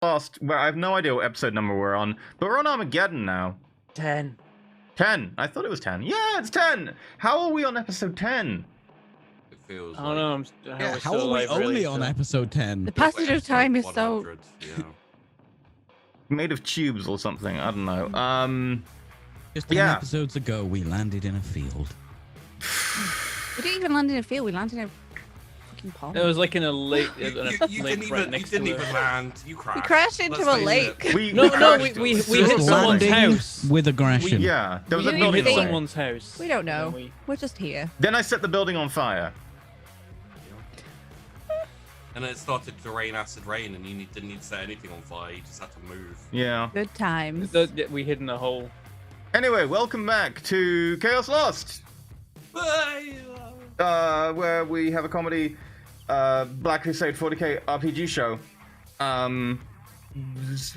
Lost, where I have no idea what episode number we're on, but we're on Armageddon now. 10. 10. I thought it was 10. Yeah, it's 10. How are we on episode 10? It feels I don't know. How are we only on episode 10? The passage of time is so... Yeah. Made of tubes or something. I don't know. Just 10 episodes ago, we landed in a field. We didn't even land in a field. We landed in a fucking pond. It was like in a lake. You didn't even land. You crashed. We crashed into a lake. We hit someone's house with aggression. Yeah, there was We a didn't building even on fire. someone's house. We don't know. We're just here. Then I set the building on fire. And then it started to rain acid rain, and you didn't need to set anything on fire. You just had to move. Yeah. Good times. We hid in a hole. Anyway, welcome back to Chaos Lost, where we have a comedy Black Crusade 40k RPG show.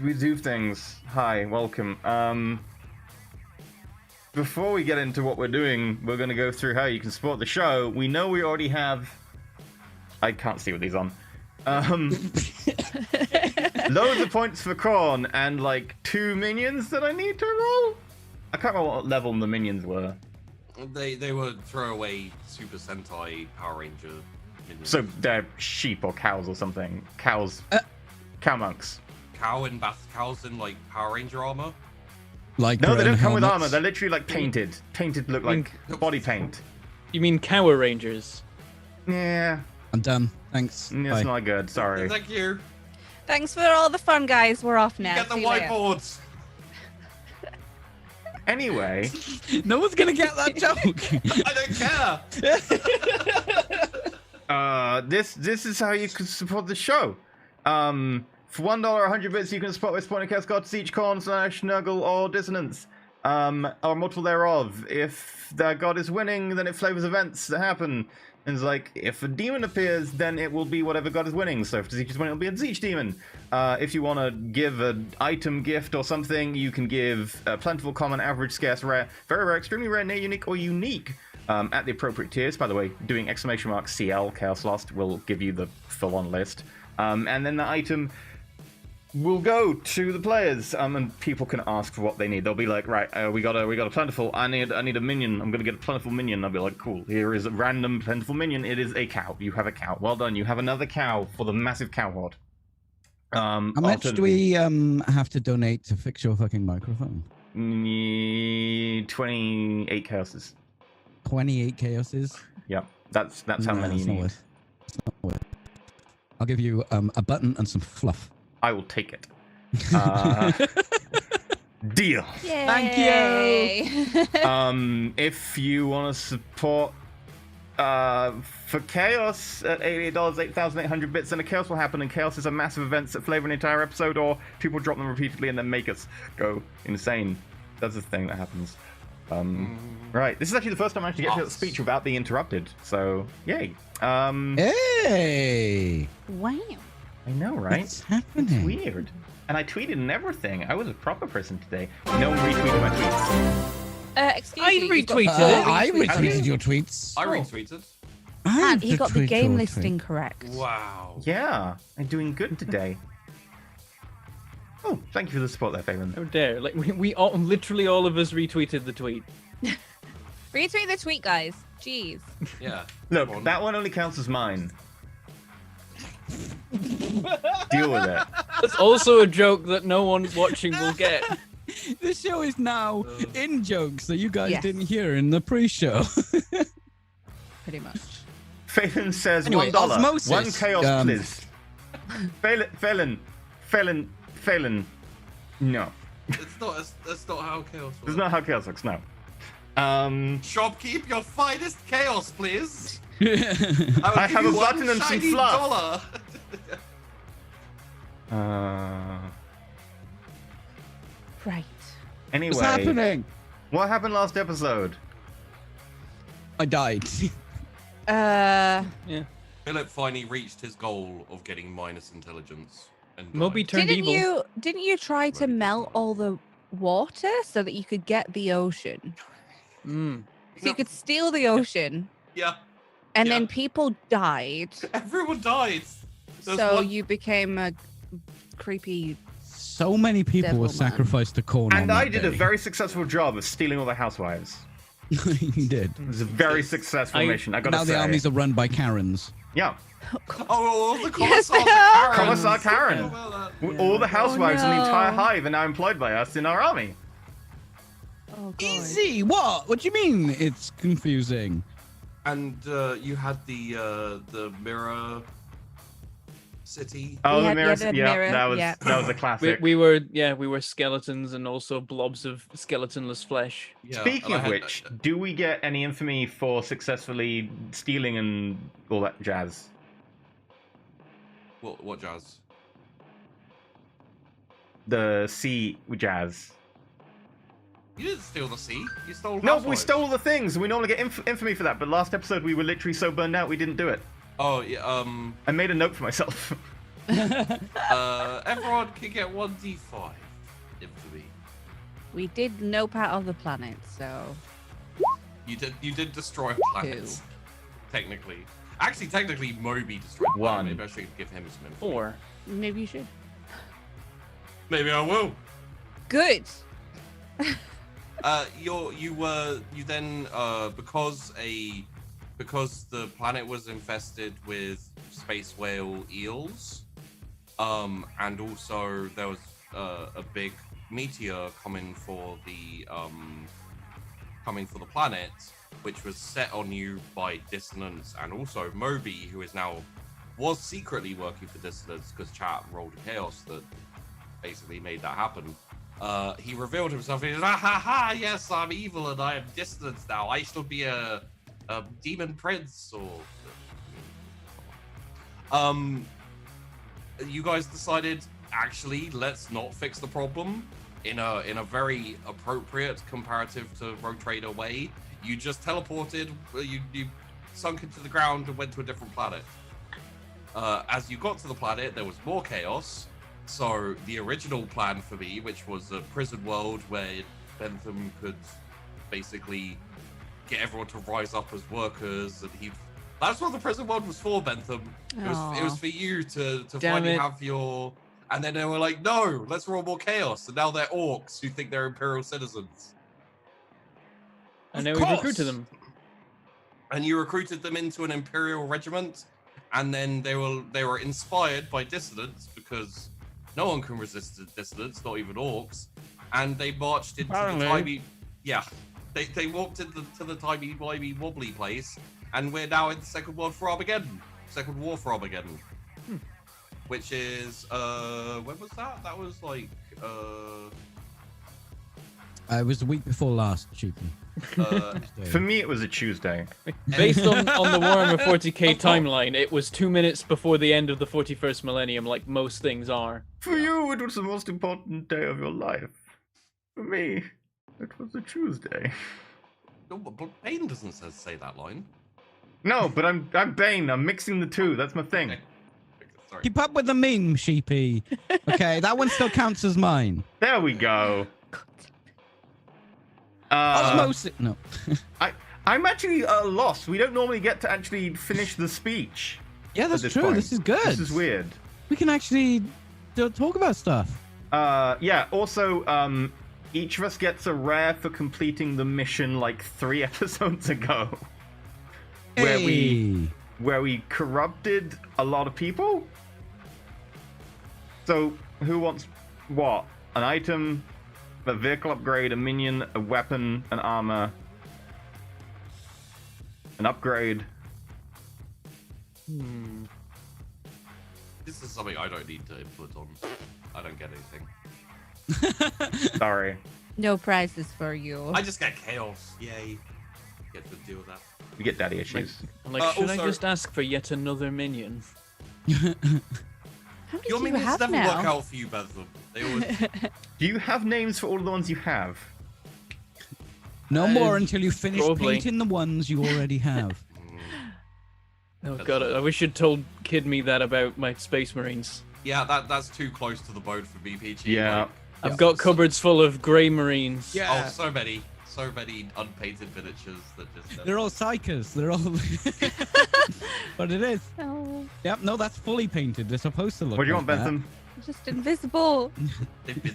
We do things. Hi, welcome. Before we get into what we're doing, we're going to go through how you can support the show. We know we already have... I can't see what these on. Loads of points for Corn and like 2 minions that I need to roll. I can't remember what level the minions were. They were throwaway Super Sentai Power Ranger minions. So they're sheep or cows or something. Cows. Cow monks. Cows in like Power Ranger armor. Like no, they don't come with armor. They're literally like painted. Painted look like body paint. You mean Cower Rangers? Yeah. I'm done. Thanks. That's not good. Sorry. Thank you. Thanks for all the fun, guys. We're off now. Get the whiteboards. Anyway. No one's going to get that joke. I don't care. This is how you can support the show. For $1 100 bits, you can support with supporting Chaos Gods, each Corn, Snuggle, or Dissonance. Or multiple thereof. If the god is winning, then it flavors events that happen. And it's like, if a demon appears, then it will be whatever god is winning. So if Tzeentch is winning, it'll be a Tzeentch demon. If you want to give an item gift or something, you can give plentiful, common, average, scarce, rare, very rare, extremely rare, near unique, or unique at the appropriate tiers. By the way, doing !CL Chaos Lost will give you the full-on list. And then the item will go to the players, and people can ask for what they need. They'll be like, right, we got a plentiful. I need a minion. I'm gonna get a plentiful minion. I'll be like, cool. Here is a random plentiful minion. It is a cow. You have a cow. Well done. You have another cow for the massive cow horde. How much do we have to donate to fix your fucking microphone? 28 chaoses. 28 chaoses. Yep, that's how many you need. It's not worth. I'll give you a button and some fluff. I will take it. Deal. Yay. Thank you. If you want to support for Chaos at $88, 8,800 bits, then a Chaos will happen, and Chaos is a massive event that flavor an entire episode, or people drop them repeatedly and then make us go insane. That's the thing that happens. Right, this is actually the first time I actually get to speech without being interrupted, so yay. Hey! Wow. I know, right? What's happening? It's weird. And I tweeted and everything. I was a proper person today. No one retweeted my tweets. Excuse I me. retweeted. I retweeted your tweets. I retweeted. And he got the retweeted game your listing tweet. correct. Wow. Yeah, I'm doing good today. Oh, thank you for the support there, Faven. How dare! Like we all, literally all of us retweeted the tweet. Retweet the tweet, guys. Jeez. Yeah. Look, that one only counts as mine. Deal with it. That's also a joke that no one watching will get. This show is now in jokes that you guys Yes. didn't hear in the pre-show. Pretty much. Faven says Anyway, $1. osmosis. One chaos, please. Phelan. No. That's not how chaos works. That's not how chaos works, no. Shopkeep, your finest chaos, please. I have a button and some fluff. Right. Anyway. What's happening? What happened last episode? I died. Yeah. Philip finally reached his goal of getting minus intelligence. And Moby died. turned evil. Didn't you try to melt all the water so that you could get the ocean? Mm. So you could steal the ocean. Yeah. And Yeah. then people died. Everyone died. So you became a creepy. So many people Devil were man. sacrificed to corn. And on I that did a day. very successful job of stealing all the housewives. You did. It was a very successful mission. I gotta Now say. the armies are run by Karens. Yeah. Oh, the Yes, Commissars they are are. Karens. Commissar Karen. Oh, well, All the housewives in the no. entire hive are now employed by us in our army. Oh god. Easy. What? What do you mean? It's confusing. And you had the mirror city. Oh, We the had- mirror. yeah, the Yeah, mirror, that was yeah. that was a classic. We were skeletons and also blobs of skeletonless flesh. Yeah, Speaking and I of had- which, do we get any infamy for successfully stealing and all that jazz? what jazz? The sea jazz. You didn't steal the sea. You stole. No, we housewives. stole all the things. We normally get infamy for that, but last episode we were literally so burned out we didn't do it. Oh yeah. I made a note for myself. Everyone can get 1d5 infamy. We did no part of the planet, so You did destroy planets. Technically, actually, technically, Moby destroyed a planet. One. Maybe I should give him some infamy. 4. maybe you should. Maybe I will. Good. You then because the planet was infested with space whale eels, and also there was a big meteor coming for the planet, which was set on you by Dissonance, and also Moby, who was secretly working for Dissonance because chat rolled a chaos that basically made that happen. He revealed himself. He said, "Ah ha ha! Yes, I'm evil and I am Dissonance now. I shall be a demon prince." Or you guys decided, actually, let's not fix the problem in a very appropriate comparative to Rogue Trader way. You just teleported. You sunk into the ground and went to a different planet. As you got to the planet, there was more chaos. So the original plan for me, which was a prison world where Bentham could basically get everyone to rise up as workers, and that's what the prison world was for, Bentham. It was for you to finally have your. And then they were like, no, let's roll more chaos. And now they're orcs who think they're Imperial citizens. And now we recruited them. And you recruited them into an Imperial regiment, and then they were inspired by Dissonance because no one can resist Dissonance, not even orcs. And they marched into the tiny, they walked into the tiny wimey wobbly place, and we're now in the Second War for Armageddon. Which is when was that? That was like It was the week before last, Cheeky. For me, it was a Tuesday. Based on the Warhammer 40k timeline, it was 2 minutes before the end of the 41st millennium, like most things are. For you, it was the most important day of your life. For me, it was a Tuesday. No, but Bane doesn't say that line. No, but I'm Bane. I'm mixing the two. That's my thing. Okay. Sorry. Keep up with the meme, Sheepy. Okay, that one still counts as mine. There we go. Osmosis. No. I'm actually lost. We don't normally get to actually finish the speech. Yeah, that's this true. point. This is good. This is weird. We can actually talk about stuff. Yeah. Also, each of us gets a rare for completing the mission like 3 episodes ago, where we corrupted a lot of people. So who wants what? An item, a vehicle upgrade, a minion, a weapon, an armor, an upgrade. This is something I don't need to input on. I don't get anything. Sorry. No prizes for you. I just get chaos. Yay. Get to deal with that. We get daddy issues. I'm like, should I also- just ask for yet another minion? How many Your do you minions have never now? work out for you, Bentham. They always. Do you have names for all of the ones you have? No more until you finish probably. painting the ones you already have. Oh god, I wish you'd told Kid me that about my Space Marines. Yeah, that's too close to the bone for me, PG. Yeah. I've got cupboards full of grey Marines. Oh, so many unpainted miniatures that just. They're all psychers. They're all. But it is. Oh. Yep. No, that's fully painted. They're supposed to look. What do you like want, that. Bentham? Just invisible.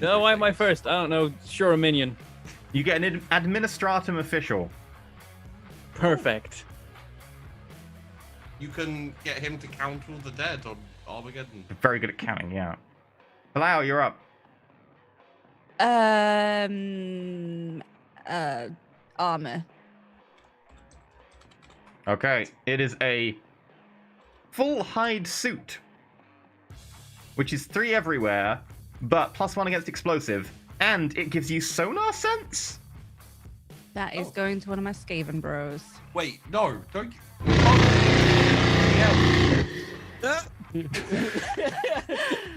No, why am I first? I don't know. Sure, a minion. You get an administratum official. Perfect. You can get him to count all the dead on Armageddon. Very good at counting, yeah. Palau, you're up. Armor. Okay, it is a full hide suit, which is 3 everywhere, but +1 against explosive, and it gives you sonar sense. That is going to one of my Skaven bros. Wait, no, don't.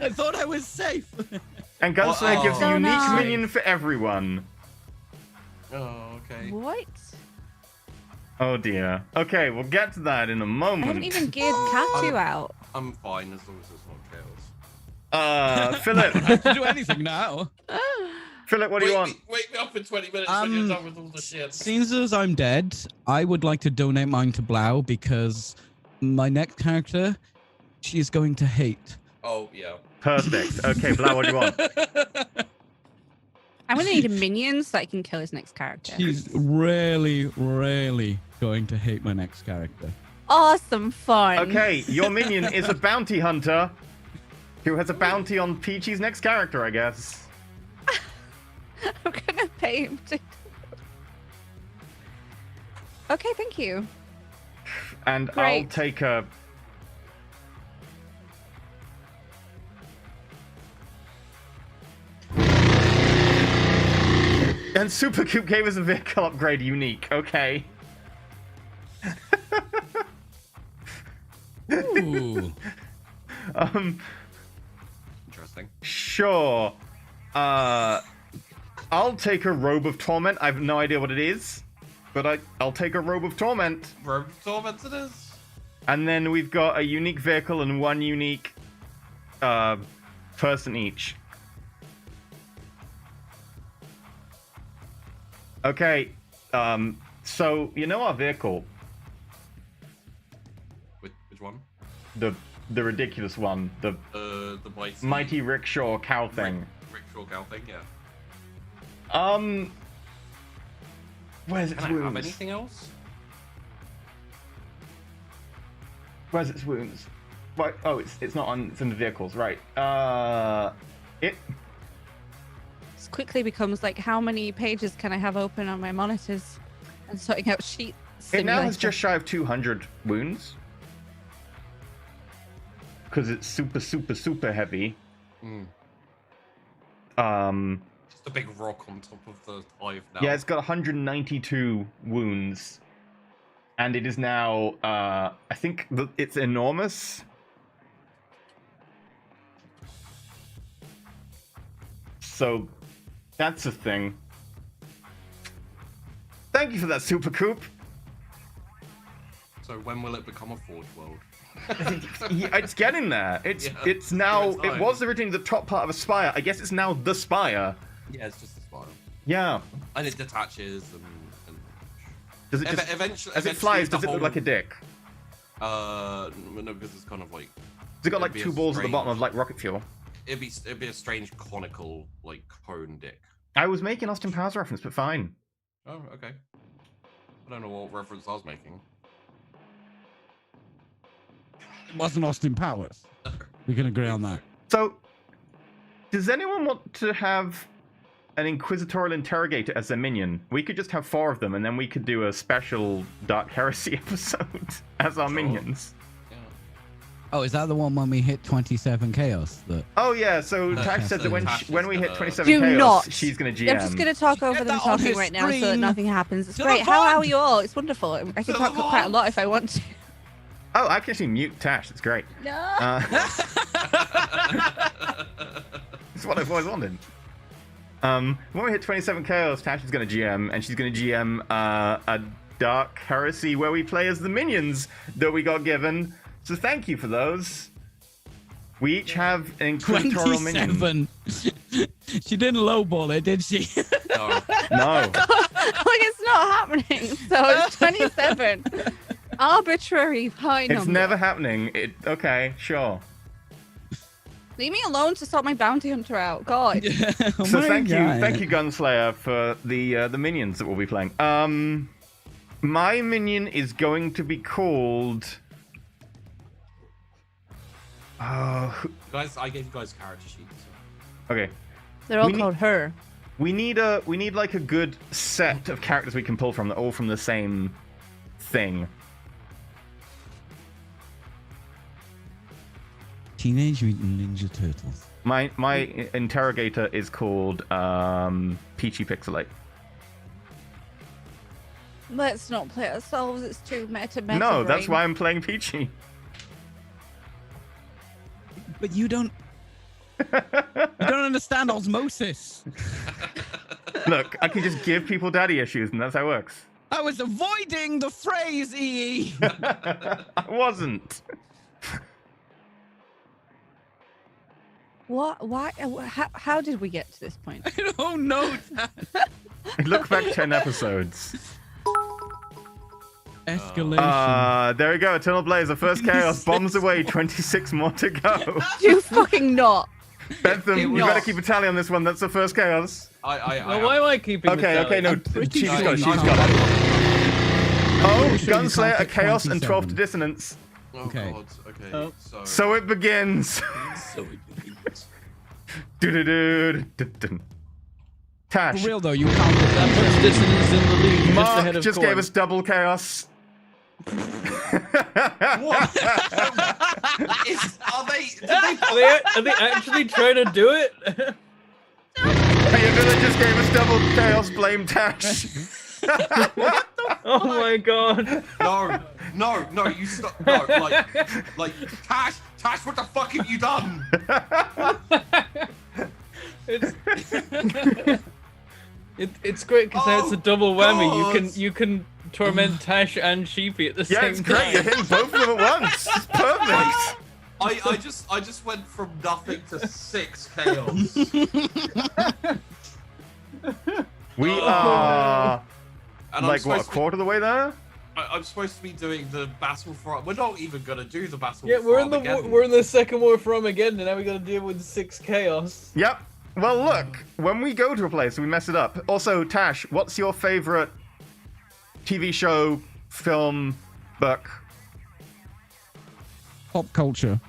I thought I was safe. And Gunslinger gives a So unique nice. minion for everyone. Oh, okay. What? Oh dear. Okay, we'll get to that in a I moment. haven't even geared Katu out. I'm fine as long as it's not chaos. Philip, I don't have to do anything now. Philip, what do you want? Wake me up in 20 minutes when you're done with all the shit. Seems as I'm dead, I would like to donate mine to Blau because my next character, she's going to hate. Oh, yeah. Perfect. Okay, Blau, what do you want? I'm gonna need a minion so I can kill his next character. She's really, really going to hate my next character. Awesome fun. Okay, your minion is a bounty hunter who has a bounty on Peachy's next character, I guess. I'm gonna pay him to. Okay, thank you. And I'll Great. take a... And Super Coop gave us a vehicle upgrade unique. Okay. Ooh. Interesting. Sure. I'll take a Robe of Torment. I have no idea what it is, but I'll take a Robe of Torment. Robe of Torment it is. And then we've got a unique vehicle and 1 unique person each. Okay, so you know our vehicle, Which one? the ridiculous one, the mighty rickshaw cow thing. Rickshaw cow thing, yeah. Where's its Can I have wounds? anything else? Where's its wounds? Right. Oh, it's not on. It's in the vehicles. Right. It. This quickly becomes like, how many pages can I have open on my monitors and sorting out sheets? It now has just shy of 200 wounds. Because it's super heavy. Mm. Um. Just a big rock on top of the hive now. Yeah, it's got 192 wounds. And it is now, I think it's enormous. So, that's a thing. Thank you for that, Super Coop. So when will it become a Forge World? Yeah, it's getting there. It's now, give it it time. was originally the top part of a spire. I guess it's now the spire. Yeah, it's just a spiral. Yeah. And it detaches and Does it just, eventually, as it flies, does it look like a dick? No, because it's kind of like Has it got like it'd be 2 a balls at the bottom of strange- like rocket fuel? it'd be a strange conical like cone dick. I was making Austin Powers reference, but fine. Oh, okay. I don't know what reference I was making. It wasn't Austin Powers. We can agree on that. So, does anyone want to have an Inquisitorial Interrogator as a minion? We could just have 4 of them, and then we could do a special Dark Heresy episode as our Sure. minions. Yeah. Oh, is that the one when we hit 27 chaos? That Oh yeah, so Tash said that so when Tash when is we hit gonna- 27 Do chaos, not. she's gonna GM. I'm just going to talk over Get them that on talking his right now so that screen. nothing happens. It's To great. the How are VOD. you all? It's wonderful. I can To talk the quite a VOD. lot if I want to. Oh, I can actually mute Tash. It's great. No. It's what I've always wanted. When we hit 27 chaos, Tash is gonna GM, and she's gonna GM a Dark Heresy where we play as the minions that we got given. So thank you for those. We each have an Inquisitorial minion. 27. She didn't lowball it, did she? No. No. Like, it's not happening. So it's 27. Arbitrary high number. It's never happening. Okay, sure. Leave me alone to sort my bounty hunter out. God. Oh So my thank God. you, Gunslayer, for the minions that we'll be playing. My minion is going to be called. Guys, I gave you guys character sheets. Okay. They're all We need- called her. We need like a good set of characters we can pull from that are all from the same thing. Teenage Mutant Ninja Turtles. My interrogator is called Peachy Pixelate. Let's not play ourselves. It's too meta. No, that's brain. why I'm playing Peachy. But you don't understand osmosis. Look, I can just give people daddy issues, and that's how it works. I was avoiding the phrase, EE. I wasn't. What? Why? How did we get to this point? I don't know. Look back 10 episodes. Escalation. There we go. Eternal Blaze, the first chaos. Bombs away. 26 more to go. You fucking not. Bentham, It you was- better keep a tally on this one. That's the first chaos. Well, why am I keeping the Okay, tally? no. I'm pretty She's sure got it. you She's can't. got it. Oh, pretty sure you Gunsslayer, can't a pick chaos, and 12 to 27. dissonance. Oh Okay. god, okay. Oh. So it begins. So it begins. Do-do-do-do-do-do. Tash, For real though, you can't. That puts dissonance in the lead, just ahead Mark of just Corn. gave us double chaos. What? Are they? Did they Are they actually trying to do it? Hey, Villa just gave us double chaos. Blame Tash. Oh my god. No, you stop. No, like, Tash, what the fuck have you done? It's great because now it's a double whammy. God. You can torment Tash and Sheepy at the Yeah, same it's time. great. You're hitting both of them at once. It's perfect. I just went from nothing to 6 chaos. We are And like what, a quarter of the way there? I'm supposed to be doing the battle for. We're not even gonna do the battle. Yeah, for we're in Armageddon. the second war from again, and now we got to deal with 6 chaos. Yep. Well, look, when we go to a place, we mess it up. Also, Tash, what's your favorite TV show, film, book, Pop culture.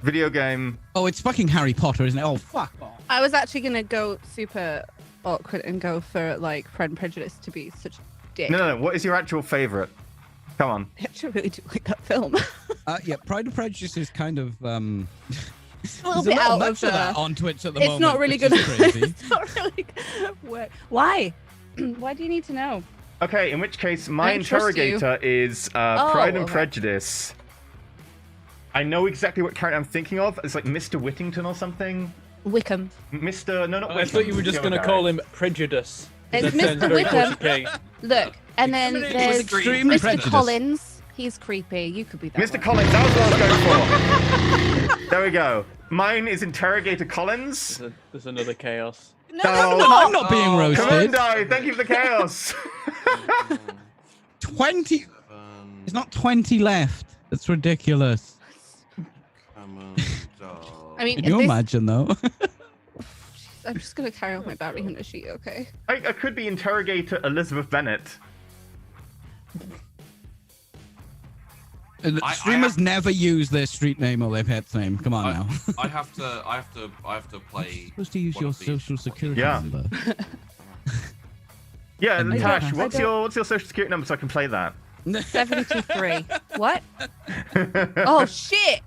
video game? Oh, it's fucking Harry Potter, isn't it? Oh, fuck off. I was actually gonna go super awkward and go for like Pride and Prejudice to be such a dick. No. What is your actual favorite? Come on. I actually really do like that film. Yeah, Pride and Prejudice is kind of It's a little there's bit not out much of that the. on Twitch at the It's moment. not really which good. is crazy. It's not really good. Why? Why do you need to know? Okay, in which case, my I don't trust you. interrogator is Pride and okay. Prejudice. I know exactly what character I'm thinking of. It's like Mr. Whittington or something. Wickham. Mr. No, not I Wickham. thought you were just The other going to guy. call him Prejudice. It's That sounds Mr. very Wickham. 40K. Look, and then It's there's extreme Mr. prejudice. Collins. He's creepy. You could be that. Mr. one. Collins, that was what I was going for. There we go. Mine is Interrogator Collins. There's another chaos. No, Oh, no, I'm not being Oh, roasted. Commando, thank you for the chaos. 20. There's not 20 left. That's ridiculous. I mean, Can if you this- imagine though? I'm just gonna carry on my bounty hunter sheet, okay? I could be Interrogator Elizabeth Bennet. Streamers never use their street name or their pet's name. Come on now. I have to play. Supposed to use one your of these social security Yeah. number. Yeah, And Tash, I what's your social security number so I can play that? 73. What? Oh shit!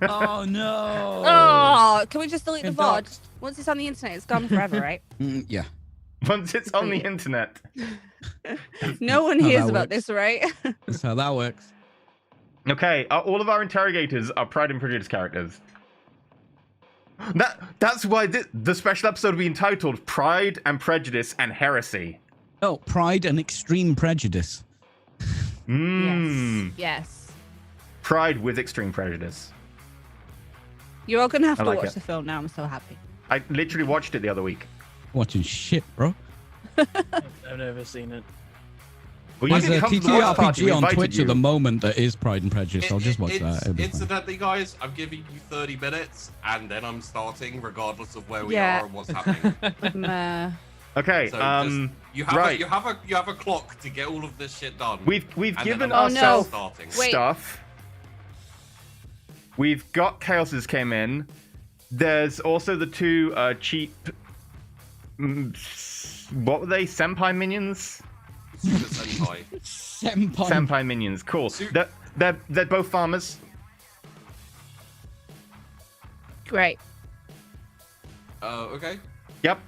Oh no. Oh, can we just delete the And VOD? doxed. Once it's on the internet, it's gone forever, right? Yeah. Once it's on the internet. No one How hears that about works. this, right? That's how that works. Okay, all of our interrogators are Pride and Prejudice characters. That's why the special episode will be entitled Pride and Prejudice and Heresy. Oh, pride and extreme prejudice. Mmm. Yes. Pride with extreme prejudice. You're all gonna have I to like watch it. the film now. I'm so happy. I literally watched it the other week. Watching shit, bro. I've never seen it. Well, you There's can a come to the watch party. We TTRPG on invited Twitch you. at the moment that is Pride and Prejudice. I'll just watch that. It'll be fine. Incidentally, guys, I'm giving you 30 minutes, and then I'm starting, regardless of where we Yeah. are and what's happening. Okay. So just, you have right. you have a clock to get all of this shit done. We've and given then I'm ourselves starting. Wait. stuff. We've got chaoses came in. There's also the two cheap. What were they? Senpai minions. Super Sentai. Senpai. Senpai minions. Cool. They're both farmers. Great. Okay. Yep.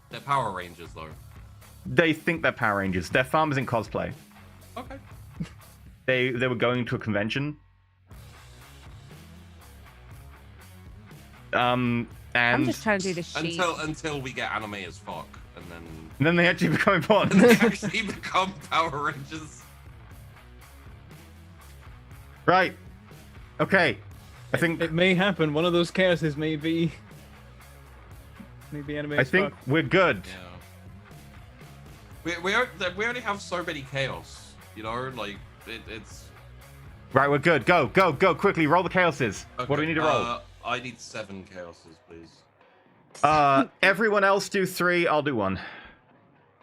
They're Power Rangers, though. They think they're Power Rangers. They're farmers in cosplay. Okay. They were going to a convention. And I'm just trying to do the sheet. Until we get anime as fuck, and then then they actually become important. they actually become Power Rangers. Right. Okay. I think It may happen. One of those chaoses may be anime. I think we're good. Yeah. We only have so many chaos, you know, like it's. Right, we're good. Go quickly. Roll the chaoses. Okay, What do we need to roll? I need 7 chaoses, please. Everyone else do 3. I'll do 1.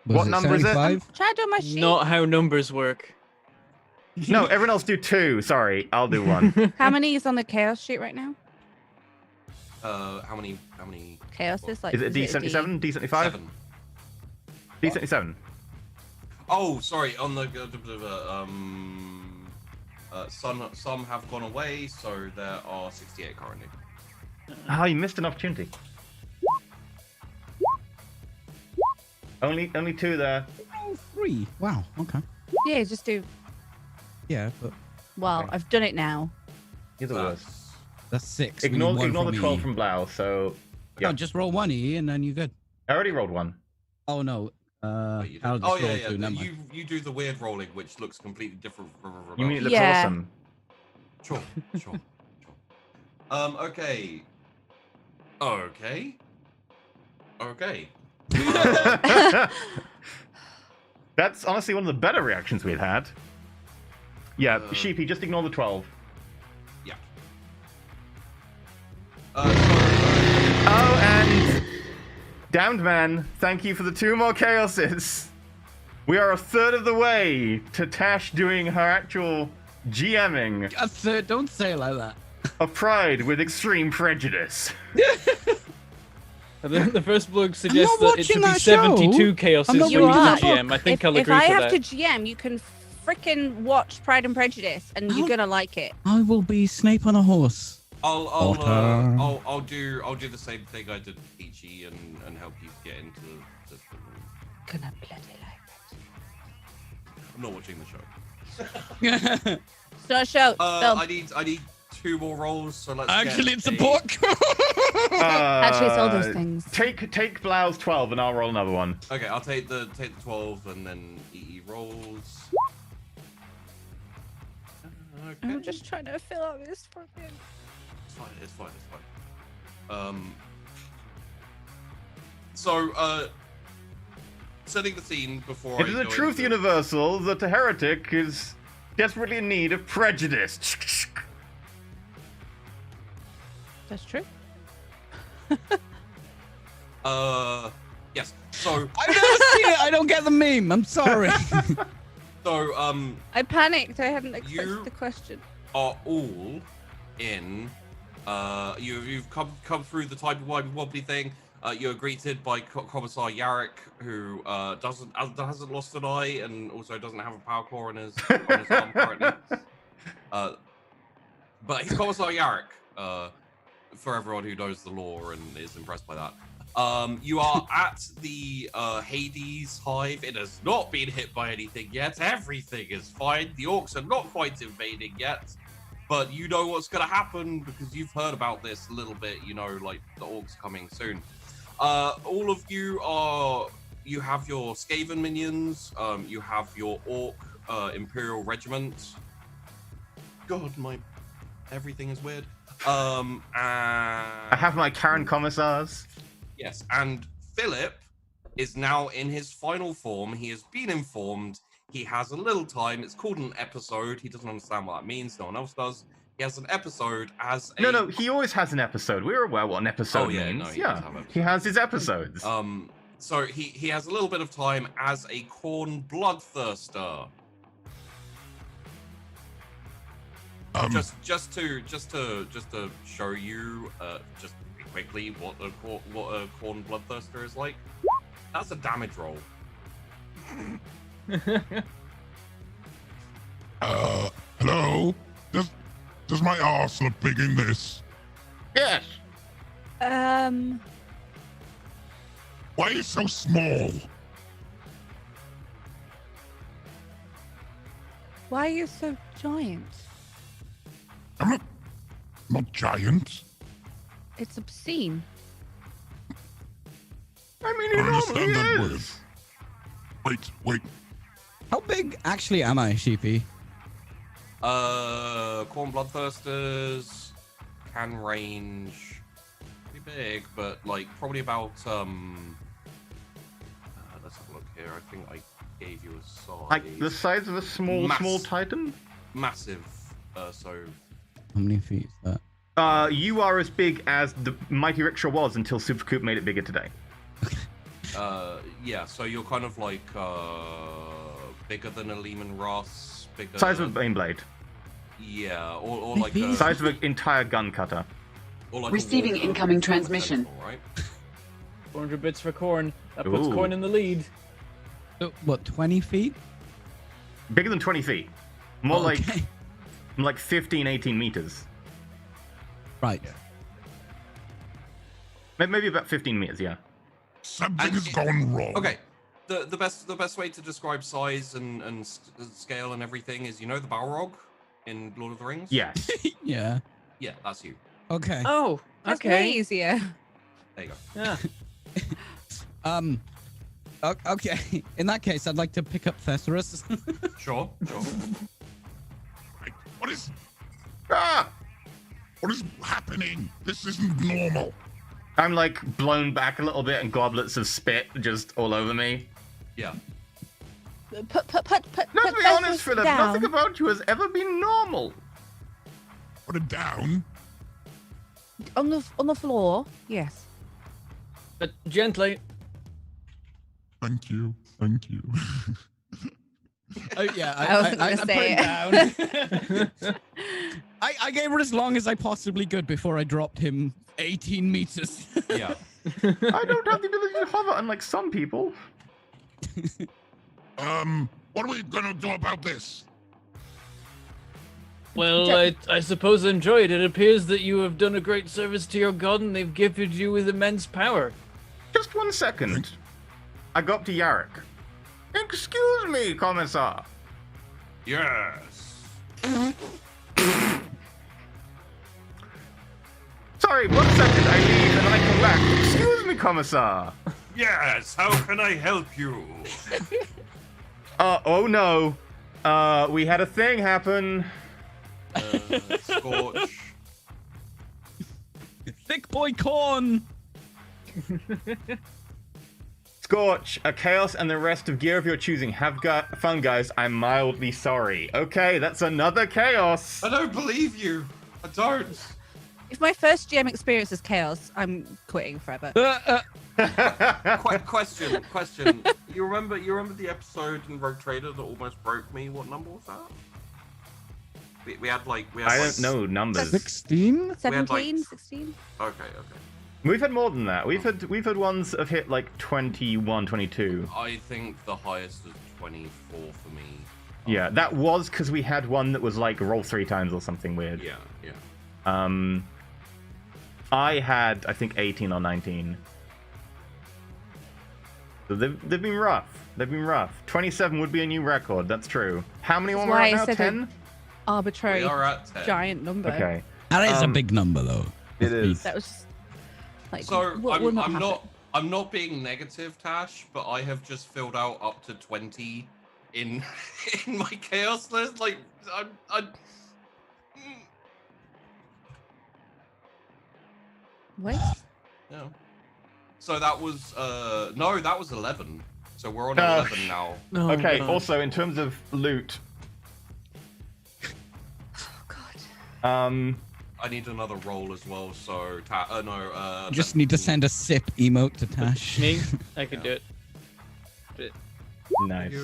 Was What number is it? 75? Try to do my sheet. Not how numbers work. No, everyone else do 2. Sorry, I'll do 1. How many is on the chaos sheet right now? How many? Chaos is like. Is it a D77? D75? 7. D77. Oh, sorry. On the some have gone away, so there are 68 currently. Ah, you missed an opportunity. Only 2 there. Oh, 3. Wow. Okay. Yeah, just do. Yeah, but Well, Okay. I've done it now. You're the worst. that's 6. We need Ignore one the from 12 EE. from Blau. So No, yeah. just roll 1 E and then you're good. I already rolled 1. Oh no. Oh, you I'll did. just Oh, yeah, roll yeah. 2. Never mind. You do the weird rolling, which looks completely different from You mean it looks Yeah. awesome? Sure. Okay. Okay. That's honestly one of the better reactions we'd had. Yeah, Sheepy, just ignore the 12. Yeah. Oh, and Damned Man, thank you for the 2 more chaoses. We are a third of the way to Tash doing her actual GMing A third, don't say it like that. of Pride with Extreme Prejudice. The first blog suggests not that it should watching be that show. 72 chaoses I'm not when you watching do that GM. I think I'll if agree I to have that. to GM, you can frickin' watch Pride and Prejudice, and you're I'll- gonna like it. I will be Snape on a horse. I'll Potter. do the same thing I did Peachy and help you get into the Gonna bloody like it. I'm not watching the show. It's not a show. Film. I need 2 more rolls, so let's Actually, get it's a book. Actually, it's all those things. Take Blau's 12 and I'll roll another one. Okay, I'll take the 12 and then EE rolls. Okay. I'm just trying to fill out this fucking. It's fine. So, setting the scene before It is a truth universal that a heretic is desperately in need of prejudice. That's true. Yes. So, I've never seen it. I don't get the meme. I'm sorry. I panicked. I hadn't expected You- the question. are all in. You've come through the type of wobbly thing. You're greeted by Commissar Yarrick, who hasn't lost an eye and also doesn't have a power core on his arm currently. But he's Commissar Yarrick. For everyone who knows the lore and is impressed by that. You are at the Hades hive. It has not been hit by anything yet. Everything is fine. The orcs are not quite invading yet. But you know what's going to happen because you've heard about this a little bit. You know, like the orcs coming soon. All of you have your Skaven minions. You have your orc Imperial regiment. God, everything is weird. I have my Karen commissars. Yes, and Philip is now in his final form. He has been informed. He has a little time. It's called an episode. He doesn't understand what that means. No one else does. He has an episode as a... No, he always has an episode. We're aware what an episode means. No, he does have he has his episodes. So he has a little bit of time as a corn bloodthirster. Just to show you just quickly what a corn bloodthirster is like. That's a damage roll. Hello? Does my arse look big in this? Yes. Why are you so small? Why are you so giant? I'm not giant. It's obscene. I mean, I he understand that normally word. is. Wait. How big actually am I, Sheepy? Corn bloodthirsters can range pretty big, but like probably about let's have a look here. I think I gave you a size. Like the size of a small titan? Massive. So How many feet is that? You are as big as the Mighty Rickshaw was until Supercoop made it bigger today. yeah, so you're kind of like bigger than a Lehman Ross, bigger Size of a Baneblade. Yeah, or like a, Size of an entire gun cutter. or like Receiving a incoming transmission. Right? 400 bits for corn. That puts Ooh. corn in the lead. So, what, 20 feet? Bigger than 20 feet. More Okay. like 15, 18 meters. Right. Maybe about 15 meters, yeah. Something has gone wrong. Okay. The best way to describe size and scale and everything is, you know, the Balrog in Lord of the Rings. Yes. Yeah. Yeah, that's you. Okay. Oh, That's way okay. easier. There you go. Yeah. Okay. In that case, I'd like to pick up Thesaurus. Sure. Wait, what is Ah! happening? This isn't normal. I'm like blown back a little bit and goblets of spit just all over me. Yeah. Put Let's be honest, Philip, nothing about you has ever been normal. Put it down. on the floor. Yes. But gently. Thank you. Oh, yeah. I wasn't gonna put say it down. I gave her as long as I possibly could before I dropped him 18 meters. Yeah. I don't have the ability to hover, unlike some people. What are we gonna do about this? Well, I suppose enjoy it. It appears that you have done a great service to your god and they've gifted you with immense power. Just 1 second. I go up to Yarrick. Excuse me, Commissar. Yes. Sorry, 1 second. I leave and then I come back. Excuse me, Commissar. Yes. How can I help you? Oh no. We had a thing happen. Scorch. Thick boy corn. Scorch, a Chaos, and the rest of gear of your choosing. Have fun, guys. I'm mildly sorry. Okay, that's another Chaos. I don't believe you. I don't. If my first GM experience is chaos, I'm quitting forever. Question. You remember the episode in Rogue Trader that almost broke me? What number was that? We had I don't know numbers. 16? 17, 16? Okay. We've had more than that. We've had ones that have hit like 21, 22. I think the highest was 24 for me. Yeah, that was because we had one that was like roll 3 times or something weird. Yeah. I had, I think, 18 or 19. So they've been rough. 27 would be a new record. That's true. How many That's more why are I now? said 10? Arbitrary We are at 10. giant number. Okay. That is a big number, though. It is. That was just like So what will not happen. I'm not being negative, Tash, but I have just filled out up to 20 in my chaos list. Like What? yeah. So that was no, that was 11. So we're on Oh. 11 now. Oh, Okay, God. also in terms of loot, Oh God. I need another roll as well. So Just need to send a sip emote to Tash. Me? I can do it. nice.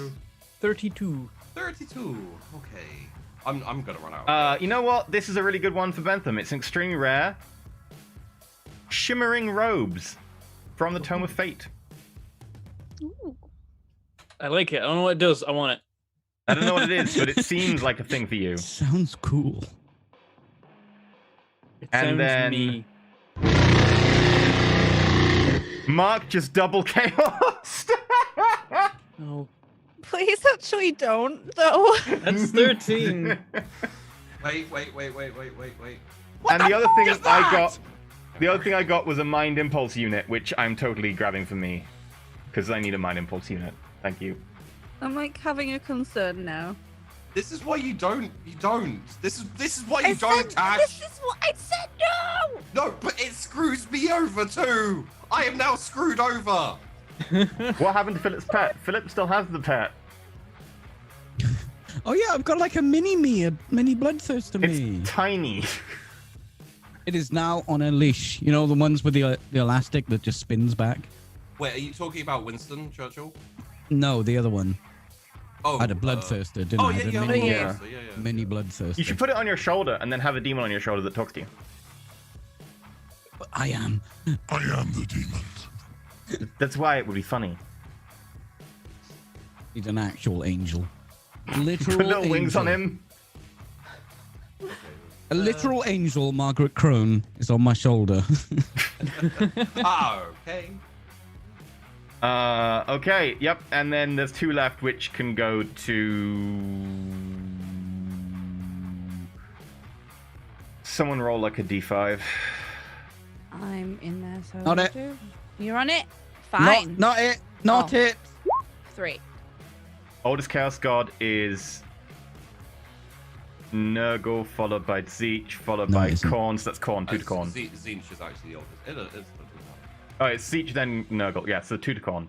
32. 32. Okay. I'm gonna run out. You know what? This is a really good one for Bentham. It's extremely rare. Shimmering robes from the Tome of Fate. Ooh. I like it. I don't know what it does. I want it. I don't know what it is, but it seems like a thing for you. Sounds cool. It And sounds then- me. Mark just double chaos. Oh, Please, actually, don't though. that's 13. Wait. And the other thing I got was a mind impulse unit, which I'm totally grabbing for me, because I need a mind impulse unit. Thank you. I'm like having a concern now. This is why you don't. This is why you don't, Tash. This is what I said. No. No, but it screws me over too. I am now screwed over. What happened to Philip's pet? Philip still has the pet. Oh yeah, I've got like a mini me, a mini bloodthirster me. It's tiny. It is now on a leash. You know, the ones with the elastic that just spins back? Wait, are you talking about Winston Churchill? No, the other one. Oh, I had a bloodthirster, didn't Oh I? yeah, I had a yeah, mini, yeah. mini bloodthirster. You should put it on your shoulder and then have a demon on your shoulder that talks to you. I am. I am the demon. That's why it would be funny. He's an actual angel. Literal Put little wings on angel. him. A literal angel, Margaret Crone, is on my shoulder. Okay. Okay, yep, and then there's 2 left, which can go to... Someone roll like a d5. I'm in there, so Not it. You're on it. Fine. Not it. Not Oh. it. 3. Oldest Chaos God is Nurgle, followed by Zeech, followed No, by it isn't. Korn, so that's Korn, 2 to Korn. Zinch is actually the oldest. It is. Oh, it's Zeech, then Nurgle, yeah, so 2 to Korn.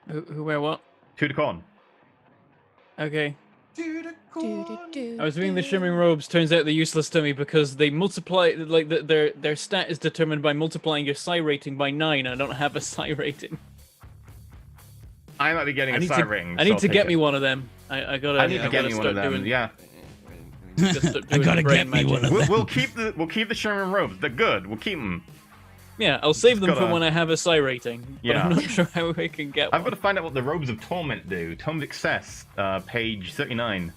Who, where, what? 2 to Korn. Okay. Do. I was reading the Shimmering Robes. Turns out they're useless to me because they multiply, like, their stat is determined by multiplying your psi rating by 9. I don't have a psi rating. I might be getting I a need psi to, ring. I so need I'll to take get it. me one of them. I gotta. I need to get gotta me one of start them, doing- yeah. gotta start I doing gotta brain get me magic. one of We'll keep the Shimmering Robes. They're good. We'll keep them. Yeah, I'll save them for gotta- when I have a psi rating. But Yeah. I'm not sure how I can get I've got one. to find out what the Robes of Torment do. Tome of Excess, page 39.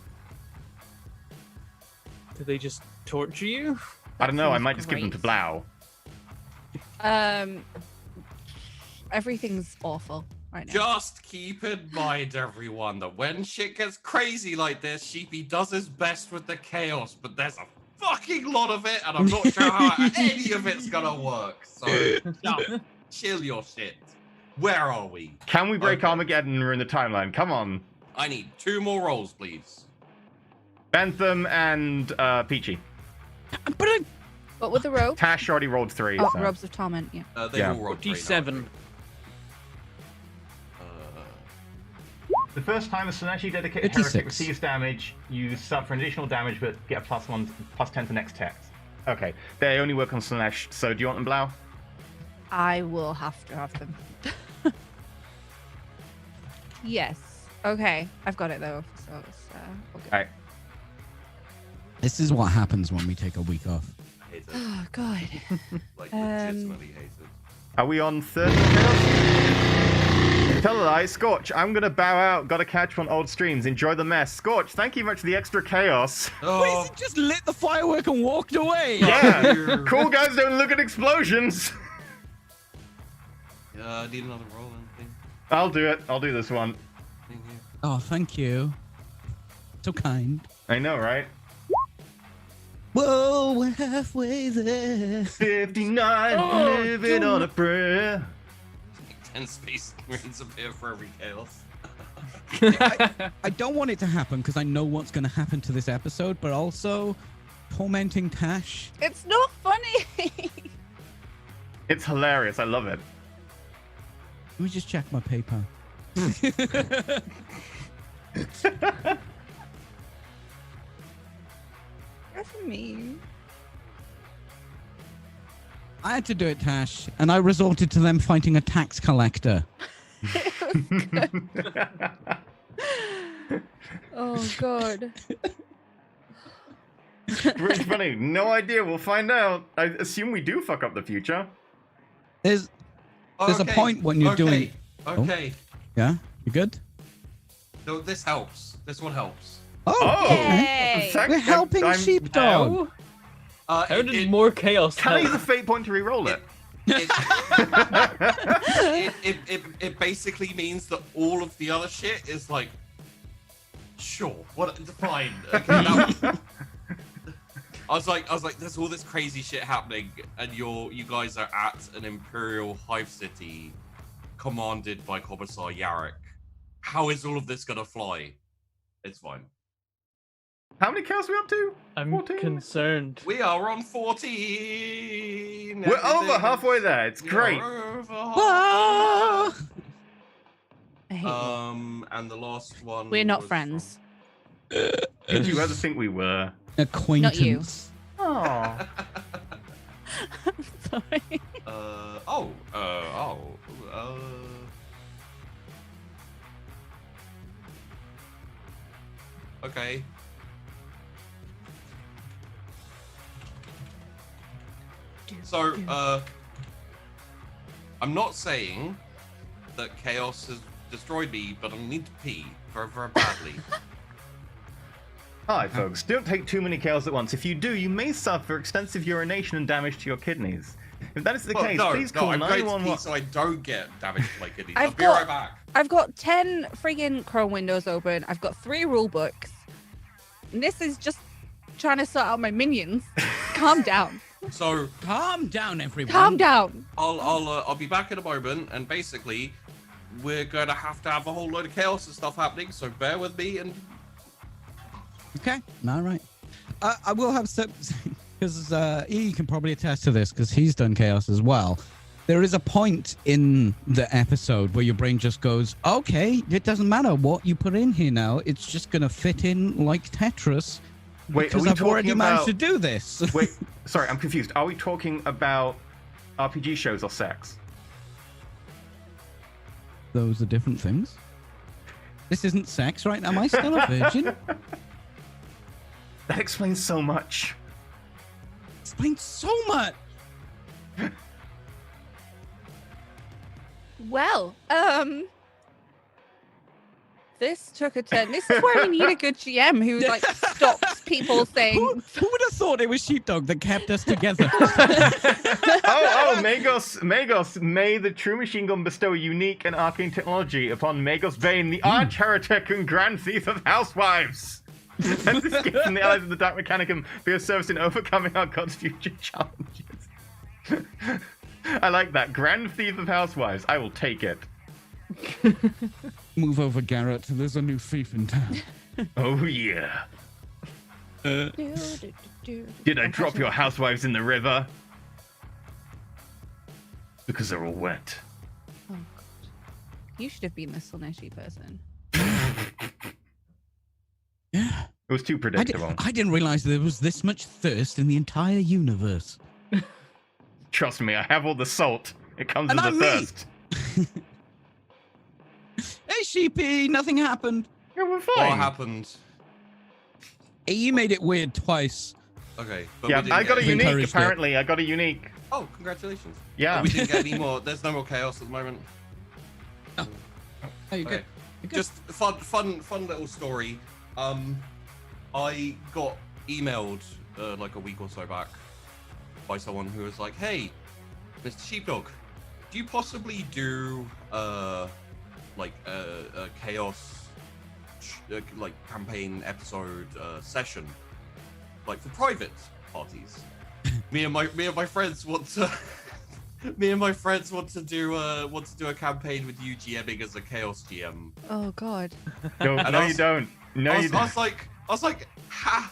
Do they just torture you? I don't know. I sounds might just give them to great. Blau. Everything's awful right now. Just keep in mind, everyone, that when shit gets crazy like this, Sheepy does his best with the chaos, but there's a fucking lot of it, and I'm not sure how any of it's gonna work. So just chill your shit. Where are we? Can we break Okay. Armageddon and ruin the timeline? Come on. I need 2 more rolls, please. Bentham and Peachy. But I, What with the rope? Tash already rolled 3. Oh, so. Robes of Torment. Yeah. They Yeah. all rolled 3 now, I D7. think. The first time a Slaneshi dedicated 56. heretic receives damage, you suffer an additional damage, but get a +10 to next text. Okay, they only work on Slanesh, so do you want them, Blau? I will have to have them. Yes. Okay. I've got it though. So it's okay. Alright. this is what happens when we take a week off. I hate it. Oh God. Like, legitimately hate it. Are we on 30 chaos? Tell a lie, Scorch, I'm gonna bow out. Gotta catch on old streams. Enjoy the mess. Scorch, thank you much for the extra chaos. Oh, He just lit the firework and walked away. Yeah, cool guys don't look at explosions. yeah, I need another roll and thing. I'll do it. I'll do this one. Thing here. Oh, thank you. So kind. I know, right? Whoa, we're halfway there. 59, living on a prayer. 10 space marines appear for every chaos. I don't want it to happen because I know what's going to happen to this episode, but also tormenting Tash. It's not funny. It's hilarious. I love it. Let me just check my PayPal. That's mean. I had to do it, Tash, and I resorted to them fighting a tax collector. Oh god. Really funny. No idea. We'll find out. I assume we do fuck up the future. There's a point when you're doing. Okay. Yeah, you good? No, this helps. This one helps. Oh, Yay! we're helping Sheepdog. How did more chaos Can I help? use a fate point to re-roll it? It basically means that all of the other shit is like, sure, what? Fine. Okay, I was like, there's all this crazy shit happening, and you guys are at an Imperial hive city, commanded by Commissar Yarrick. How is all of this gonna fly? It's fine. How many chaos are we up to? I'm 14? concerned. We are on 14. We're over halfway there. It's great. Ah! I hate you. And the last one. We're not was friends. Did you ever think we were? Acquaintance. Oh. Sorry. Okay. So, I'm not saying that chaos has destroyed me, but I need to pee very, very badly. Hi, folks. Don't take too many chaos at once. If you do, you may suffer extensive urination and damage to your kidneys. If that is the case, please call I'm going to 911. pee so I don't get damage to my kidneys. I'll I've be got- right back. I've got 10 friggin' Chrome windows open. I've got 3 rule books. And this is just trying to sort out my minions. Calm down. So Calm down, everyone. Calm down. I'll be back in a moment, and basically, we're going to have a whole load of chaos and stuff happening. So bear with me and. Okay. All right. I will have some, because he can probably attest to this because he's done chaos as well. There is a point in the episode where your brain just goes, okay, it doesn't matter what you put in here now. It's just going to fit in like Tetris. Wait, are Because we I've already talking managed about... to do this. Wait, sorry, I'm confused. Are we talking about RPG shows or sex? Those are different things. This isn't sex, right? Am I still a virgin? That explains so much. Explains so much. Well, this took a turn. This is where we need a good GM who like stops people saying. Who would have thought it was Sheepdog that kept us together? Magos, may the true machine gun bestow unique and arcane technology upon Magos Bane, the arch heretic and grand thief of housewives. And this gift from the allies of the Dark Mechanicum for your service in overcoming our god's future challenges. I like that. Grand thief of housewives. I will take it. Move over, Garrett. There's a new thief in town. Oh, yeah. Did I drop your housewives in the river? Because they're all wet. Oh, God. You should have been the Slaaneshi person. Yeah. It was too predictable. I didn't realize there was this much thirst in the entire universe. Trust me, I have all the salt. It comes And with I'm the me. thirst. Hey, Sheepy, nothing happened. Yeah, we're fine. What happened? Hey, you made it weird twice. Okay. But Yeah, we didn't I got a get any- unique, encouraged it. apparently. I got a unique. Oh, congratulations. Yeah. But we didn't get any more. There's no more chaos at the moment. Oh, you Okay. good? You good? Just fun little story. I got emailed like a week or so back by someone who was like, "Hey, Mr. Sheepdog, do you possibly do like a chaos like campaign episode session like for private parties?" me and my friends want to. Me and my friends want to do a campaign with you GMing as a Chaos GM. Oh, God. No, And no I you was- don't. No, I you was don't. like, how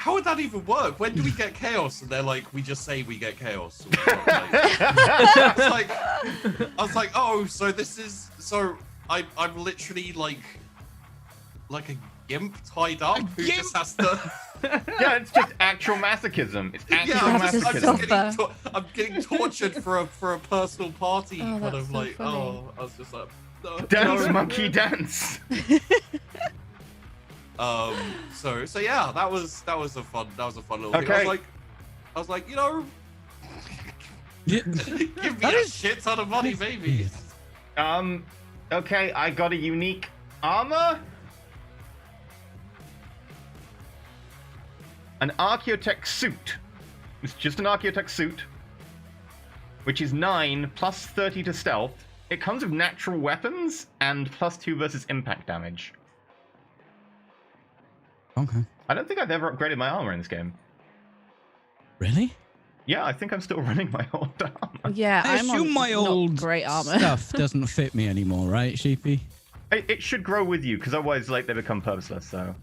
how would that even work? When do we get chaos? And they're like, we just say we get chaos. I was like, oh, so this is I'm literally like a gimp tied up who just has to. Yeah, it's just actual masochism. It's actual masochism. I'm getting tortured for a personal party. Oh, kind that's of so like, funny. oh, I was just like, no, Dance, no. monkey, dance. So yeah, that was a fun little thing. Okay. I was like, you know, Yeah. give me a shit ton of money, baby. Okay, I got a unique armor. An Archaeotech suit. It's just an Archaeotech suit, which is 9 plus 30 to stealth. It comes with natural weapons and +2 versus impact damage. Okay. I don't think I've ever upgraded my armor in this game. Really? Yeah, I think I'm still running my old armor. Yeah, I I'm assume on my not old great armor. stuff doesn't fit me anymore, right, Sheepy? It should grow with you, because otherwise, like, they become purposeless. So.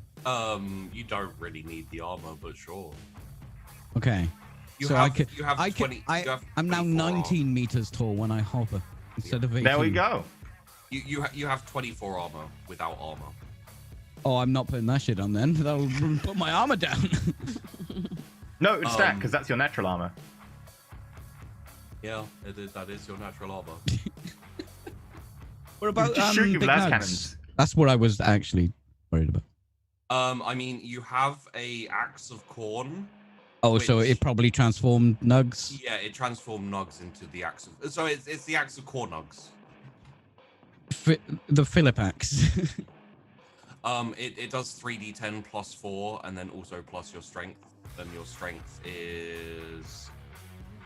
You don't really need the armor, but sure. Okay. You so have, I could, you have I 20. could, I, you have I'm now 24 19 meters tall when I hover instead of 18. There we go. You have 24 armor without armor. Oh, I'm not putting that shit on then. That'll put my armor down. No, it's stack, because that's your natural armor. Yeah, that is your natural armor. What about Just shoot you big blast nugs? cannons. That's what I was actually worried about. I mean, you have a axe of corn. Oh, so Which- it probably transformed nugs. Yeah, it transformed nugs into the axe of. So it's the axe of corn nugs. The Philip axe. It does 3d10 plus 4, and then also plus your strength. And your strength is.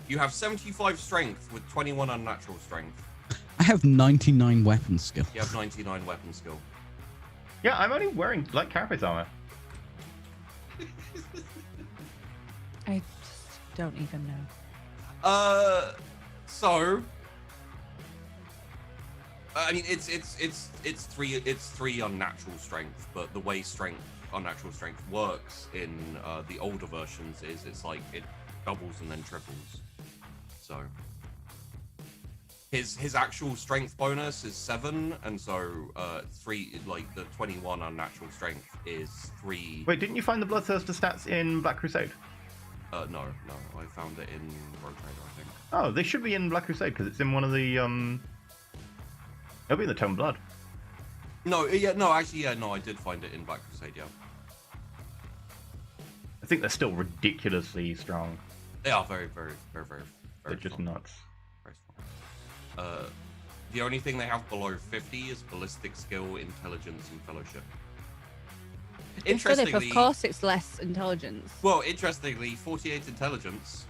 You have 75 strength with 21 unnatural strength. I have 99 weapon skill. You have 99 weapon skill. Yeah, I'm only wearing like Carapace armor. I just don't even know. So. I mean, it's three unnatural strength, but the way unnatural strength works in the older versions is it's like it doubles and then triples. So his actual strength bonus is 7, and so 3 like the 21 unnatural strength is 3. Wait, didn't you find the Bloodthirster stats in Black Crusade? No, I found it in Road Trader, I think. Oh, they should be in Black Crusade because it's in one of the It'll be in the Tome of Blood. No, yeah, no, actually, yeah, no, I did find it in Black Crusade, yeah. I think they're still ridiculously strong. They are very, very, very, very, They're very just strong. nuts. Very strong. The only thing they have below 50 is ballistic skill, intelligence, and fellowship. Interestingly, Philip, of course it's less intelligence. well, interestingly, 48 intelligence.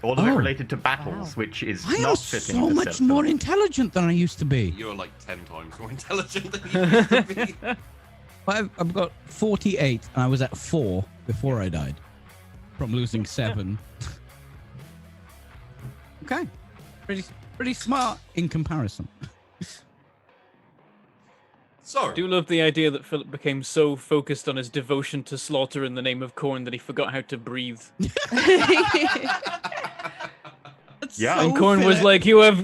All of it Oh. related to battles, Wow. which is I am not fitting. so to much set more film. intelligent than I used to be. You're like 10 times more intelligent than you used to be. I've got 48, and I was at 4 before I died from losing 7. Okay, pretty smart in comparison. So, I do love the idea that Philip became so focused on his devotion to slaughter in the name of corn that he forgot how to breathe. Yeah. And Corn was like, you've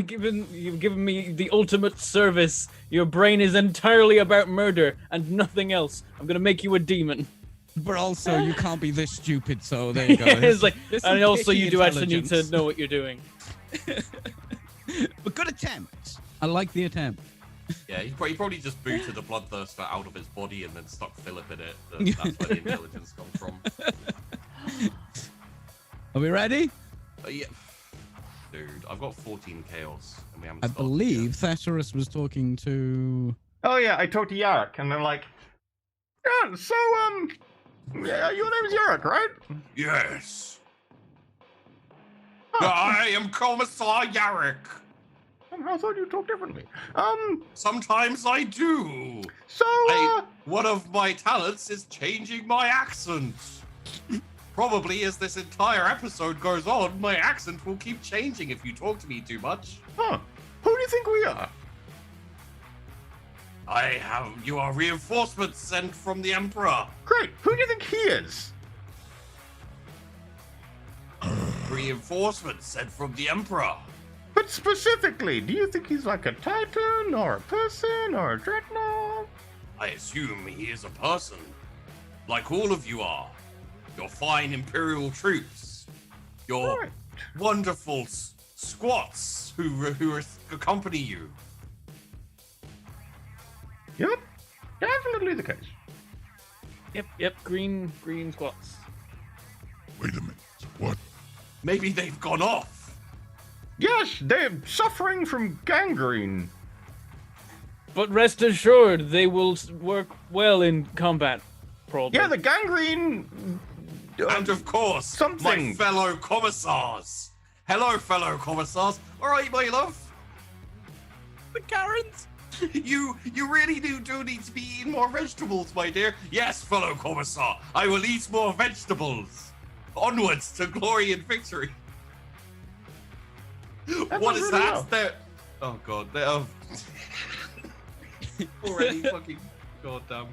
given me the ultimate service. Your brain is entirely about murder and nothing else. I'm gonna make you a demon. but also you can't be this stupid. So there you go. It's like, There's and some also picky you do actually need to intelligence. know what you're doing. But good attempt. I like the attempt. yeah, he probably just booted the Bloodthirster out of its body and then stuck Philip in it. That's where the intelligence comes from. Are we ready? Yeah. Dude, I've got 14 chaos, and we haven't I started believe Thesaurus was talking to. Oh yeah, I talked to Yarrick, and they're like, yeah, so yeah, your name's Yarrick, right? yet. Yes! I am Commissar Yarrick! I thought you talk differently. Sometimes I do! So One of my talents is changing my accent. Probably as this entire episode goes on, my accent will keep changing if you talk to me too much. who do you think we are? You are reinforcements sent from the Emperor. Great. Who do you think he is? Reinforcements sent from the Emperor. But specifically, do you think he's like a titan or a person or a dreadnought? I assume he is a person, like all of you are. Your fine Imperial troops, your Right. wonderful squats who accompany you. Yep. Definitely the case. Yep. Green squats. Wait a minute. What? Maybe they've gone off. Yes, they're suffering from gangrene. But rest assured, they will work well in combat. Probably. Yeah, the gangrene. And of course, something. my fellow commissars. Hello, fellow commissars. All right, my love. The Karens. You really do need to be eating more vegetables, my dear. Yes, fellow commissar. I will eat more vegetables. Onwards to glory and victory. What is really that? well. They're... Oh god, they're already fucking goddamn.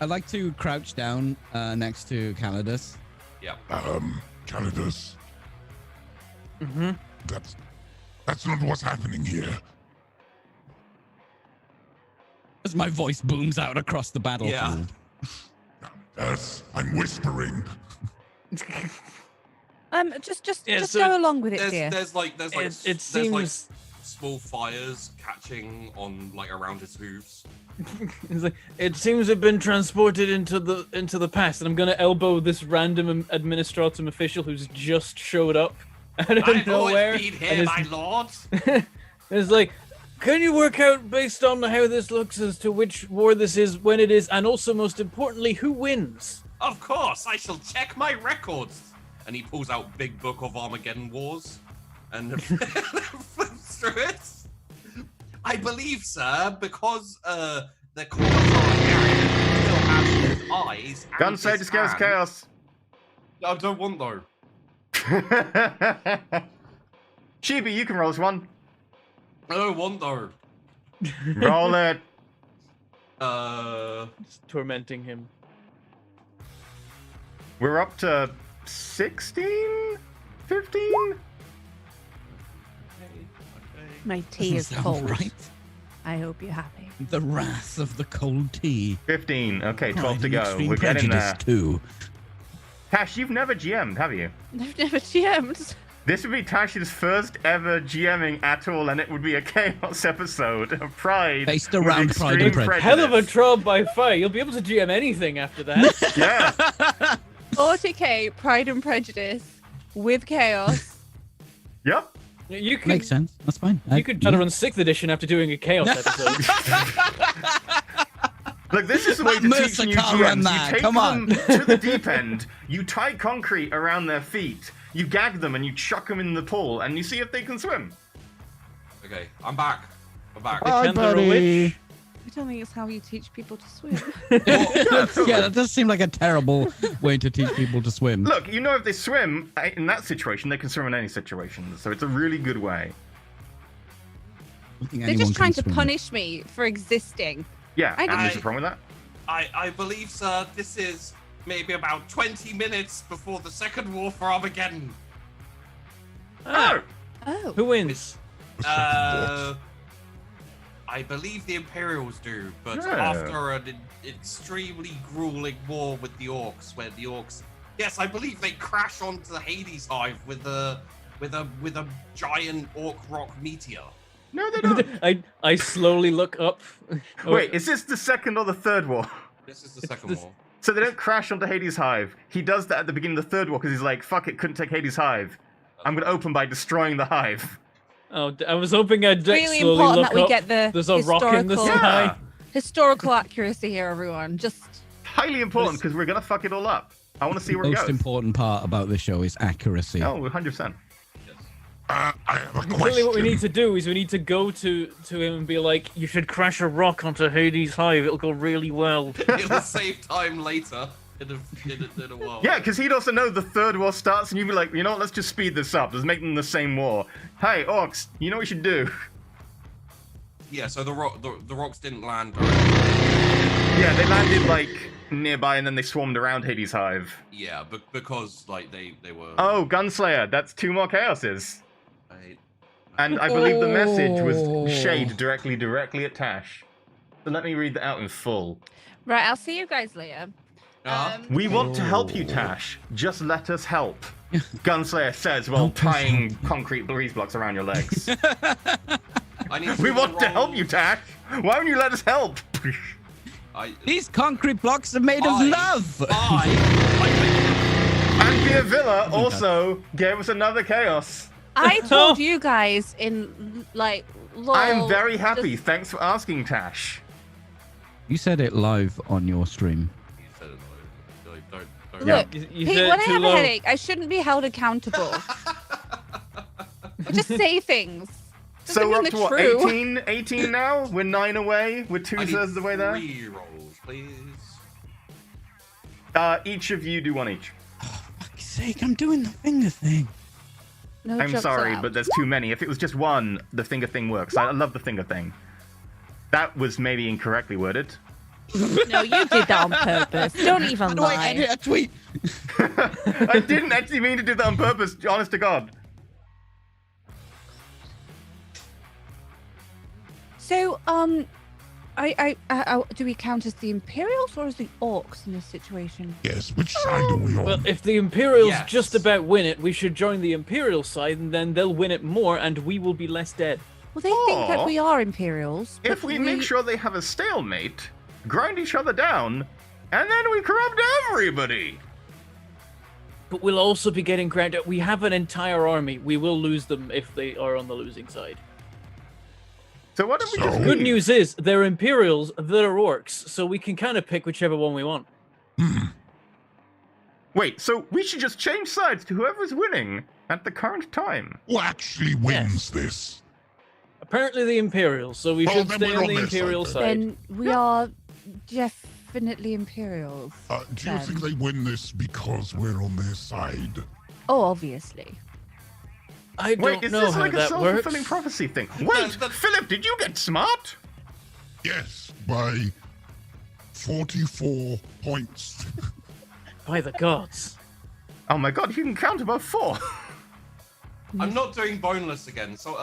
I'd like to crouch down next to Calidus. Yeah. Calidus, Mm-hmm. that's not what's happening here. As my voice booms out across the battlefield. Yes, I'm whispering. Just Yeah, just so go along with it, dear. There's like It seems small fires catching on like around his hooves. it's like, it seems to have been transported into the past, and I'm gonna elbow this random administratum official who's just showed up out of I've nowhere. always been and here, is- my lord. It's like, can you work out based on how this looks as to which war this is, when it is, and also most importantly, who wins? Of course, I shall check my records. And he pulls out Big Book of Armageddon Wars and flips through it. I believe, sir, because the Commodore still has his eyes. and Gun save his scares hand. chaos. I don't want though. Chibi, you can roll this one. I don't want though. Roll it. Just tormenting him. We're up to 16? 15? My tea is Sound cold. right? I hope you're happy. The wrath of the cold tea. 15. Okay, 12 Pride to and go. extreme We're getting prejudice there. too. Tash, you've never GM'd, have you? I've never GM'd. This would be Tash's first ever GMing at all, and it would be a chaos episode of Pride. Based with around extreme Pride and Prejudice. Hell of a trial by fire. You'll be able to GM anything after that. Yeah. 40k Pride and Prejudice with chaos. Yep. You could Makes sense. That's fine. you could try to run 6th edition after doing a chaos episode. Look, this is the way That to Mercer teach new can't run GMs. that, You take come on. them to the deep end, you tie concrete around their feet, you gag them, and you chuck them in the pool, and you see if they can swim. Okay, I'm back. I'm back. Hi, Depends on a buddy. witch. I don't think it's how you teach people to swim. Yeah, that does seem like a terrible way to teach people to swim. Look, you know if they swim in that situation, they can swim in any situation, so it's a really good way. I don't think They're anyone just trying can to swim. punish me for existing. Yeah, I- and there's a problem with that. I believe, sir, this is maybe about 20 minutes before the second war for Armageddon. Ah, Oh. who wins? I believe the Imperials do, but Yeah. after an extremely grueling war with the Orcs, where the Orcs, yes, I believe they crash onto the Hades Hive with a giant Orc rock meteor. No, they don't. I slowly look up. Wait, is this the second or the third war? This is the second this- war. So they don't crash onto Hades Hive. He does that at the beginning of the third war because he's like, fuck it, couldn't take Hades Hive. I'm going to open by destroying the hive. Oh, I was hoping I'd Really slowly important look that we up. get the There's a rock in the historical- sky. Yeah. Historical accuracy here, everyone. Just Highly important because we're going to fuck it all up. I want to see where it Most goes. important part about this show is accuracy. Oh, 100%. I have a question. Really, what we need to do is we need to go to him and be like, "You should crash a rock onto Hades Hive. It'll go really well." It'll save time later in a while. Yeah, because he'd also know the third war starts and you'd be like, you know what, let's just speed this up. Let's make them the same war. Hey, orcs, you know what we should do? Yeah, so the rocks didn't land. Yeah, they landed like nearby and then they swarmed around Hades' hive. Yeah, but because like they were. Oh, Gunslayer, that's 2 more chaoses. Right. And I believe the message Oh. was shade directly at Tash. So let me read that out in full. Right, I'll see you guys later. We want to help you, Tash. Just let us help. Gunsslayer says while tying concrete breeze blocks around your legs. I need We want to help roll. you, Tash. Why won't you let us help? These concrete blocks are made of love. And Beer Villa also gave us another chaos. I told you guys in like. Lol, I'm very happy. just- Thanks for asking, Tash. You said it live on your stream. You said it, like, don't. Look, You Pete, said when I too have low. a headache, I shouldn't be held accountable. I just say things. So Doesn't we're mean up to they're what, true. 18 now? We're 9 away. We're 2/3 of the way there. 3 rolls, please. Each of you do 1 each. Fuck's sake, I'm doing the finger thing. No I'm jokes sorry, allowed. but there's too many. If it was just 1, the finger thing works. I love the finger thing. That was maybe incorrectly worded. No, you did that on purpose. Don't even How do I lie. edit a tweet? I didn't actually mean to do that on purpose, honest to God. So, do we count as the Imperials or as the Orcs in this situation? Yes, which side are we on? Well, if the Imperials Yes. just about win it, we should join the Imperial side, and then they'll win it more, and we will be less dead. Well, they think that Aw. we are Imperials. If but we make sure they have a stalemate, grind each other down, and then we corrupt everybody. But we'll also be getting ground out. We have an entire army. We will lose them if they are on the losing side. So what if we So- just Good leave? news is, they're Imperials, they're Orcs, so we can kind of pick whichever one we want. Wait, so we should just change sides to whoever's winning at the current time. Who actually wins this? Apparently the Imperials, so we Well, should then stay we're on on the their Imperial side side. then we are definitely Imperials. Do you think they win this because we're on their side? Oh, obviously. I Wait, don't is know this how like a that self-fulfilling works. prophecy thing? Wait, Philip, did you get smart? Yes, by 44 points. By the gods. Oh my god, you can count above 4. I'm not doing boneless again. So,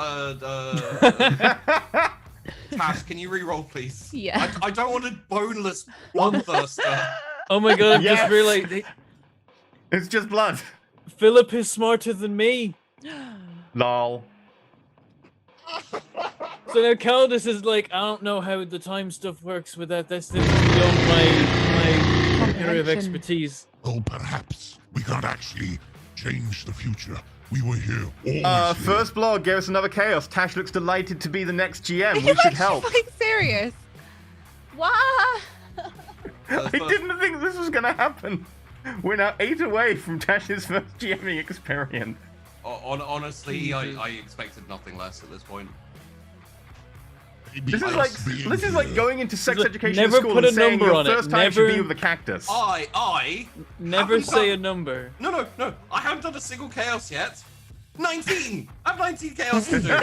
Tash, can you re-roll, please? Yeah. I don't want a boneless bloodthirster. Oh my god, I've Yes. just realized It's just blood. Philip is smarter than me. Lol. So now Caldus is like, I don't know how the time stuff works with that. That's beyond my area of Comprehension. expertise. Well, perhaps we can't actually change the future. We were here always. here. First Blood gave us another chaos. Tash looks delighted to be the next GM. Are We you should help. actually serious? What? I didn't think this was gonna happen. We're now 8 away from Tash's first GMing experience. Honestly, I expected nothing less at this point. Maybe This is us like being here. going into sex Look, education never school put and a saying number your on it. first time should be Never- with a cactus. I Never haven't say a done- number. No. I haven't done a single chaos yet. 19. I have 19 chaos to do.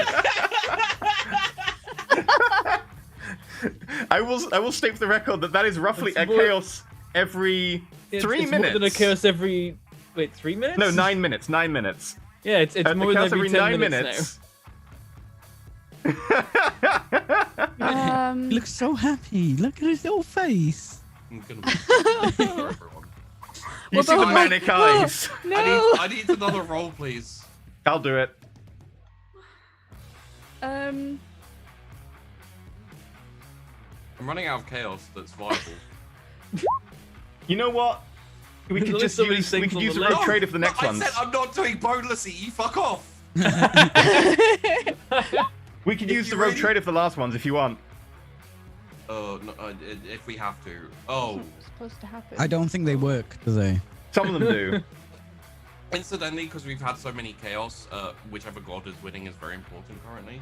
I will state for the record that is roughly It's a more- chaos every 3 it's minutes. more than a chaos every... Wait, 3 minutes? No, 9 minutes. 9 minutes. Yeah, it's A more than chaos every 10 9 minutes. He looks so happy. Look at his little face. I'm gonna be for everyone. You see the both manic like, eyes. No. I need another roll, please. I'll do it. I'm running out of chaos that's viable. You know what? We There's could only just so many use things on a the road list. trader for the next I ones. said I'm not doing bonelessy. You fuck off. We could If use you the road really- trader for the last ones if you want. Oh, no, if we have to. Oh, What's supposed to happen? I don't think they work, do they? Some of them do. incidentally, because we've had so many chaos, whichever god is winning is very important currently.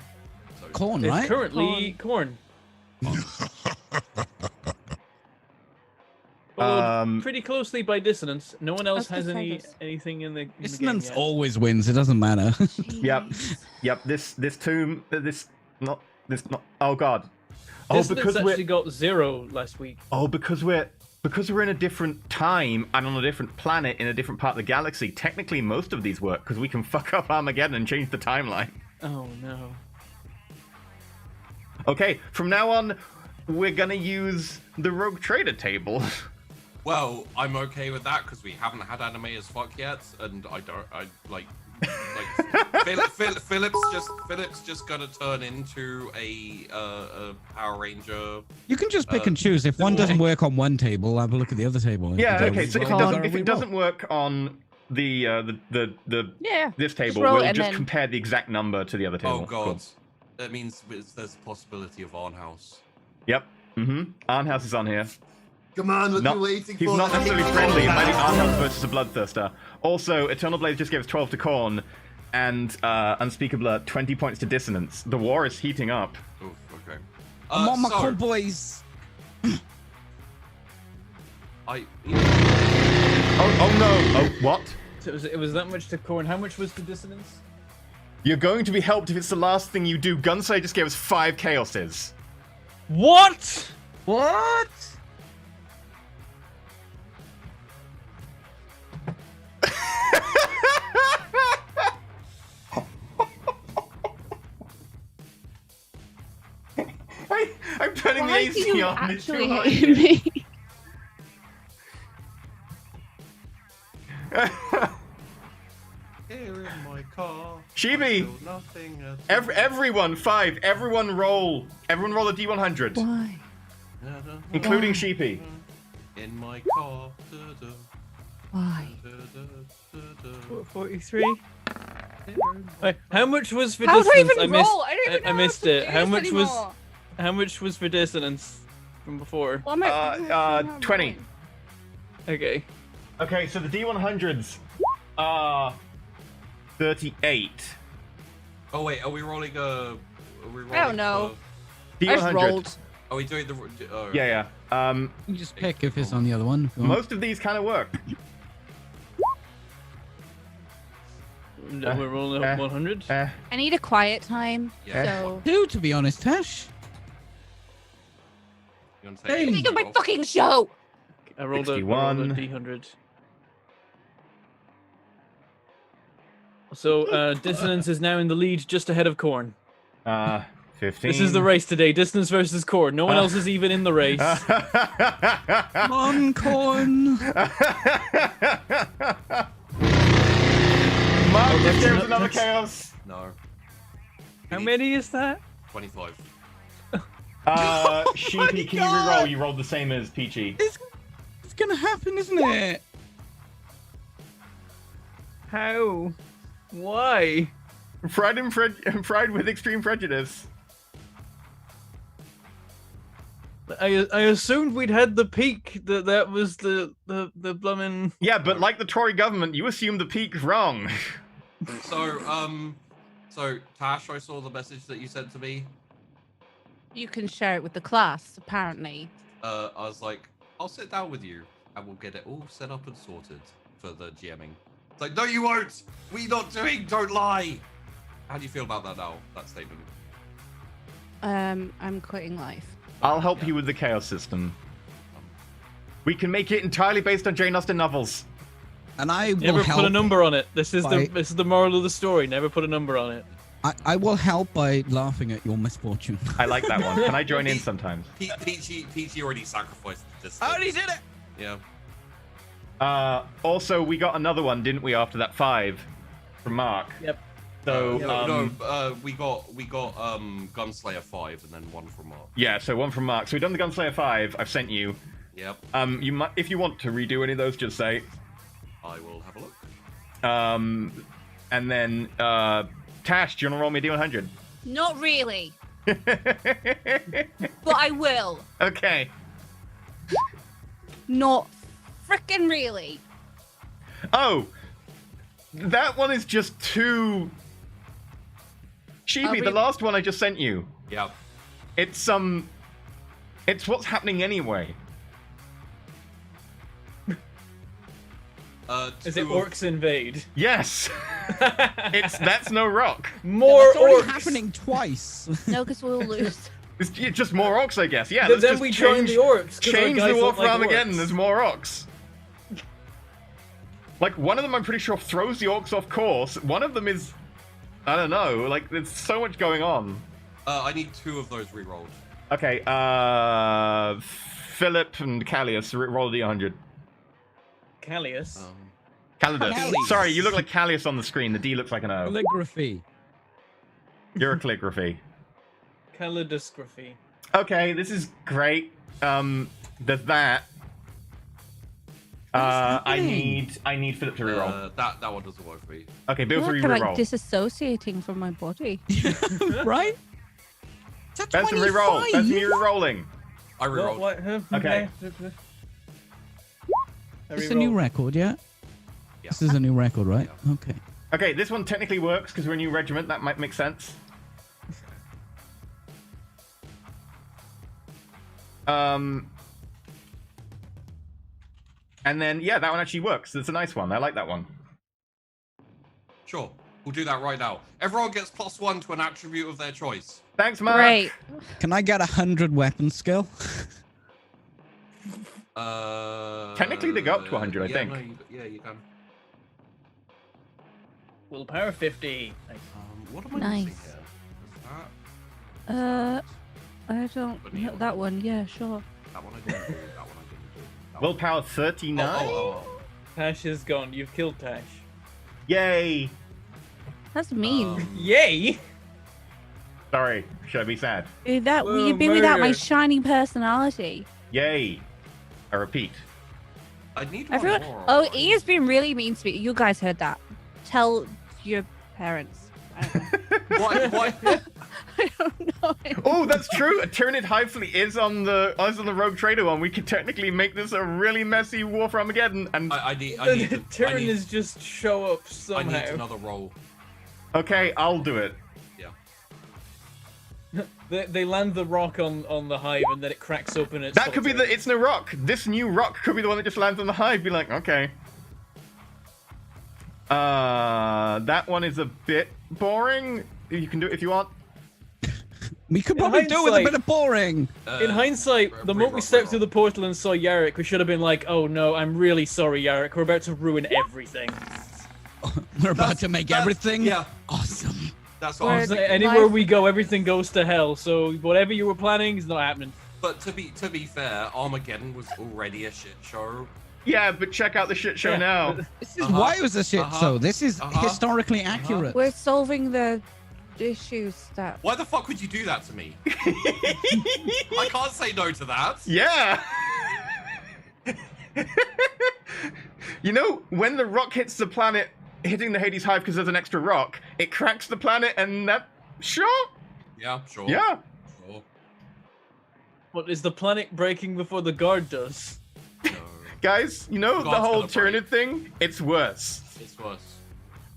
So, Corn, It's right? currently corn. Followed pretty closely by dissonance. No one else I was has gonna say anything in the game Dissonance yet. always wins. It doesn't matter. Yep. Jeez. Yep. This tomb. This not. This not. Oh god. Oh, Dissonance actually got 0 last week. Oh, because we're in a different time and on a different planet in a different part of the galaxy. Technically, most of these work because we can fuck up Armageddon and change the timeline. Oh no. Okay, from now on, we're gonna use the Rogue Trader table. Well, I'm okay with that because we haven't had anime as fuck yet, and Philip's just gonna turn into a Power Ranger. You can just pick and choose. If one doesn't work on one table, have a look at the other table. Yeah, If okay. So if it doesn't work on the this table, roll we'll and just then- compare the exact number to the other table. Oh god, Cool. that means there's a possibility of Arnhouse. Yep. Arnhouse is on here. Come on, what are you waiting He's for? not necessarily friendly. It might be Arnhouse versus a Bloodthirster. Also, Eternal Blaze just gave us 12 to Khorne, and Unspeakable 20 points to Dissonance. The war is heating up. Oof, okay. I'm on my so, cowboys. Oh no! Oh, what? So it was that much to Khorne. How much was the Dissonance? You're going to be helped if it's the last thing you do. Gunslayer just gave us 5 Chaoses. What? What? I'm turning the Why do AC you on. actually hate me? Here in my car. Shibi! Everyone, 5. Everyone roll a D100. Why? Including Why? Sheepy. In my car. Why? 43. Wait, how much was for How do I Dissonance? even roll? I don't even know I how missed to it. do How this much anymore. How much was for Dissonance from before? What am I? 20. Okay. Okay, so the D100s are 38. Oh wait, are we rolling a? I don't know. I just D100. rolled. Are we doing the? Oh, Yeah. You just pick if it's on the other one. if you want. Most of these kind of work. We're rolling 100. I need a quiet time. Yeah. So. 2, to be honest, Tash. You want to Hey. take Think of my fucking show. I rolled a 61. D100. So Dissonance is now in the lead, just ahead of Khorne. 15. This is the race today. Dissonance versus Khorne. No one else is even in the race. Come on, corn. Mark just that's gave us not- another that's- chaos. No. How many is that? 25. Sheepy, can you God. reroll? You rolled the same as Peachy. It's gonna happen, isn't it? How? Why? Fried with extreme prejudice. I assumed we'd had the peak. That was the bloomin'. Yeah, but like the Tory government, you assumed the peak's wrong. So Tash, I saw the message that you sent to me. You can share it with the class, apparently. I was like, I'll sit down with you and we'll get it all set up and sorted for the GMing. It's like, no, you won't. We not doing. Don't lie. How do you feel about that now? That statement. I'm quitting life. I'll help you with the chaos system. We can make it entirely based on Jane Austen novels. And I will Never help. put a number on it. This is by- the moral of the story. Never put a number on it. I will help by laughing at your misfortune. I like that one. Can I join in sometimes? Peachy already sacrificed this. I already did it. Yeah. Also, we got another one, didn't we, after that 5 from Mark? Yep. So, we got Gunslayer 5 and then 1 from Mark. yeah, so 1 from Mark. So we've done the Gunslayer 5. I've sent you. Yep. You might, if you want to redo any of those, just say. I will have a look. And then, Tash, do you want to roll me a D100? Not really, but I will. Okay. Not frickin' really. Oh, that one is just too. Sheepy, the last one I just sent you. Yep. It's what's happening anyway. Is it orcs invade? Yes. That's no rock. More That's already orcs. happening twice. No, because we'll lose. It's just more orcs, I guess. Yeah. Then let's just we join the orcs. 'cause our Change the guys war don't for like Armageddon. orcs. There's more orcs. Like one of them, I'm pretty sure throws the orcs off course. One of them is, I don't know. Like there's so much going on. I need 2 of those re-rolled. Okay. Philip and Callius roll a d100. Callius. Calidus. Callius. Sorry, you look like Callius on the screen. The D looks like an O. Calligraphy. You're a calligraphy. Calidoscophy. Okay, this is great. There's that. I need Philip to reroll. That one doesn't work for me. Okay, Bill I to feel like reroll. disassociating from my body. Right? Is that That's a reroll. 25? That's me rerolling. I re-rolled. What? Okay. This is a new record, yeah? Yeah. This is a new record, right? Okay. Okay, this one technically works because we're a new regiment. That might make sense. And then yeah, that one actually works. It's a nice one. I like that one. Sure. We'll do that right now. Everyone gets +1 to an attribute of their choice. Thanks, Mark. Great. Can I get 100 weapon skill? Technically, they go up to 100, I think. No, you can. Willpower 50. Nice. What am I Nice. missing here? Is that I don't know that one. Yeah, sure. that one I didn't do? That one I didn't do. That one- Willpower 39. Oh. Tash is gone. You've killed Tash. Yay! That's mean. Yay! Sorry, should I be sad? You'd Whoa, be without my murder. shining personality. Yay! I repeat. I need one Everyone. more. Oh, E has been really mean to me. You guys heard that. Tell your parents. I don't know. What? I don't know. Oh, that's true. A Tyranid Hive Fleet is on the Rogue Trader one. We could technically make this a really messy war for Armageddon. And I need Tyrannus just show up I somehow. need another roll. okay, I'll do it. Yeah. They land the rock on the hive and then it cracks open. And That could be the. It's no rock. This new rock could be the one that just lands on the hive. Be like, okay. That one is a bit boring. You can do it if you want. We could probably do with a hindsight- bit of boring. In hindsight, the moment we stepped through the portal and saw Yarrick, we should have been like, "Oh no, I'm really sorry, Yarrick. We're about to ruin everything." We're about to make everything Yeah, awesome. that's what Where I'm the- saying. Anywhere life- we go, everything goes to hell. So whatever you were planning is not happening. But to be fair, Armageddon was already a shit show. Yeah, but check out the shit show Yeah. now. This is why it was a shit show. This is historically accurate. We're solving the issues that. Why the fuck would you do that to me? I can't say no to that. Yeah. You know, when the rock hits the planet, hitting the Hades Hive because there's an extra rock, it cracks the planet, and that. Sure. Yeah, sure. Yeah. Sure. What is the planet breaking before the guard does? No. Guys, you know the God's whole gonna break. Tyranid thing? It's worse. It's worse.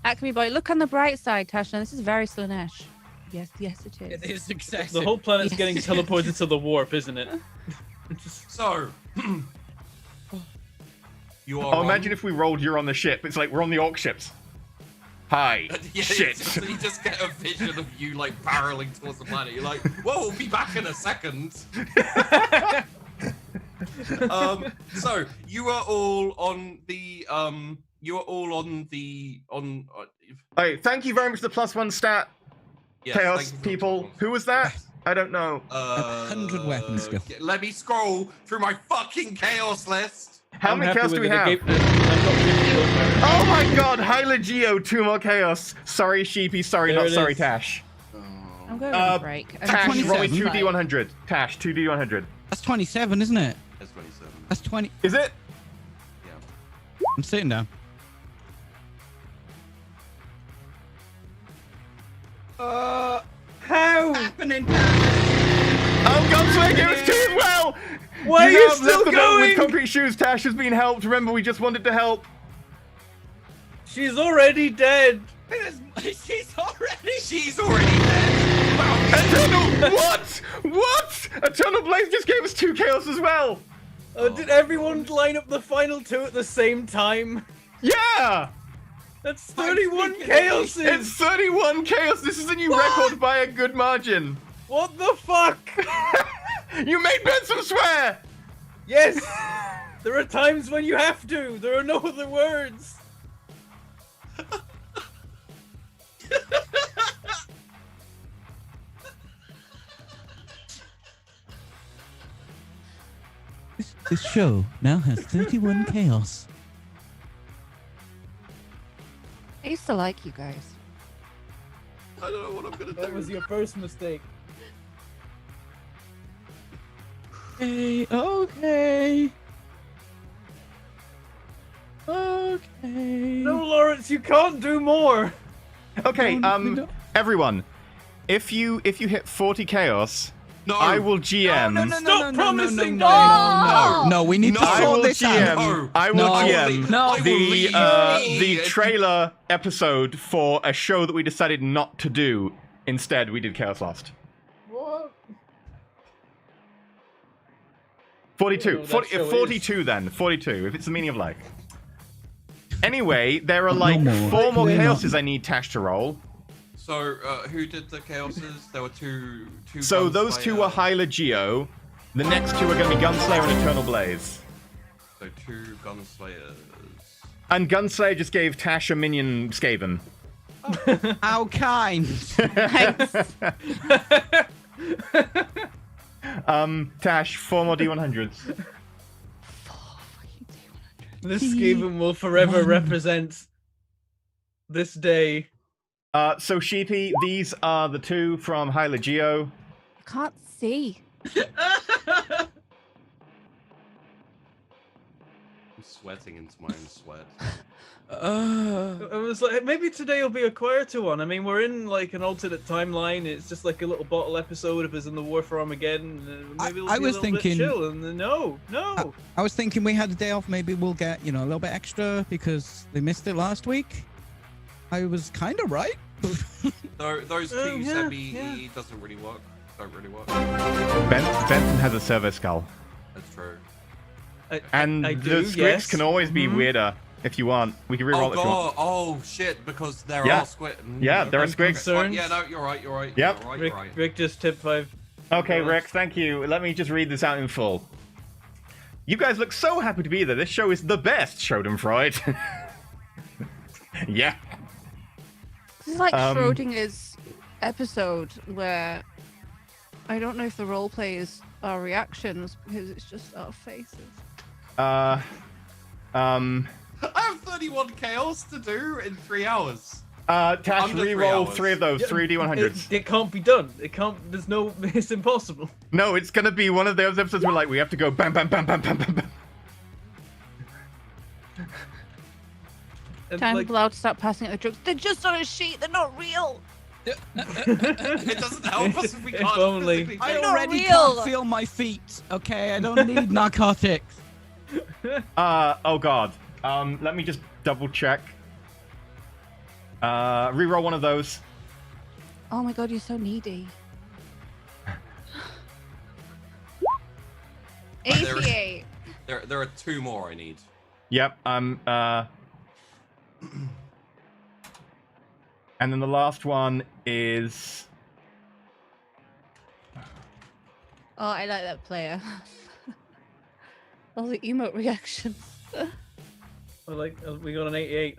Acme boy, look on the bright side, Tasha. This is very Slanesh. Yes, yes, it is. It is success. The whole planet's Yes. getting teleported to the warp, isn't it? So, you are. Oh, on- imagine if we rolled you're on the ship. It's like we're on the orc ships. Hi. Yeah, Shit. So you just get a vision of you like barreling towards the planet. You're like, "Whoa, we'll be back in a second." So you are all on the Hey, thank you very much for the +1 stat, yes, Chaos thank you for the people. response. Who was that? I don't know. 100 weapon skill. Let me scroll through my fucking chaos list. How I'm many happy chaos do with we it. have? I've got 50 willpower. Oh my god, Hyla Geo, 2 more chaos. Sorry, Sheepy, sorry, There not it sorry, is. Tash. I'm going on a break. I'm Tash, roll me 27. 2d100. Tash, 2d100. That's 27, isn't it? That's 27. That's 20. Is it? Yeah. I'm sitting down. How? Happening. Oh god, Swig, it was 2 as well! Why are you have still left the boat going? with concrete shoes, Tash has been helped. Remember, we just wanted to help. She's already dead. She's already dead. Wow. Eternal, what? What? Eternal Blaze just gave us 2 chaos as well. Did everyone line up the final 2 at the same time? Yeah! That's 31 chaoses. It's 31 chaos. This is a new record by a good margin. What the fuck? You made Benson swear! Yes! There are times when you have to. There are no other words. This show now has 31 chaos. I used to like you guys. I don't know what I'm gonna That do. was your first mistake. Okay. Okay. No, Lawrence, you can't do more. Okay, Don't- everyone, if you hit 40 chaos, No. I will GM. Stop promising No, we need to I will sort this out. No. I will No, GM no. I will leave. the trailer episode for a show that we decided not to do. Instead, we did Chaos Lost. What? 42. Oh, that 40, show 42 then. 42, if it's the meaning of like. Anyway, there are like more. 4 more We're not- chaoses I need Tash to roll. So, who did the chaoses? There were two. So those 2 were Hyla Geo. The next 2 are going to be Gunslayer and Eternal Blaze. So 2 gunslayers. And Gunslayer just gave Tash a minion Skaven. How kind. Tash, 4 more D100s. This Skaven will forever represent this day. So Sheepy, these are the 2 from Hyla Geo. I can't see. I'm sweating into my own sweat. It was like maybe today will be a quieter one. I mean, we're in like an alternate timeline. It's just like a little bottle episode of us in the War for Armageddon. Maybe it'll I be was a little thinking- bit chill. And then, no. I was thinking we had a day off. Maybe we'll get, a little bit extra because they missed it last week. I was kind of right. Those 2 yeah, semi yeah. doesn't really work. Don't really work. Benton has a servo skull. That's true. And I the do, scripts yes. can always be Mhm. weirder if you want. We can reroll Oh it if you want. god! Oh shit! Because there Yeah. are squid. Yeah, there are I'm squigs. concerned. Yeah, no, you're right. You're right. Yep. You're right. Rick, You're right. Rick just tipped 5. Okay, Rick, thank you. Let me just read this out in full. You guys look so happy to be there. This show is the best, Schadenfreude. Yeah. This is like Um, Schrodinger's episode where I don't know if the role plays are reactions because it's just our faces. I have 31 chaos to do in 3 hours. Tash, Under 3 reroll hours. 3 of those, 3 D100s. It can't be done. It can't. There's no. It's impossible. No, it's gonna be one of those episodes where like we have to go bam, bam, bam, bam, bam, bam, bam. And, Time like, people out to start passing out the drugs. They're just on a sheet. They're not real. It doesn't help us if we If can't. only. physically I do it. not already real. can't feel my feet. Okay, I don't need narcotics. Oh god. Let me just double check. Reroll one of those. Oh my god, you're so needy. 88. There are 2 more I need. Yep, and then the last one is Oh, I like that player. All the emote reactions. we got an 88.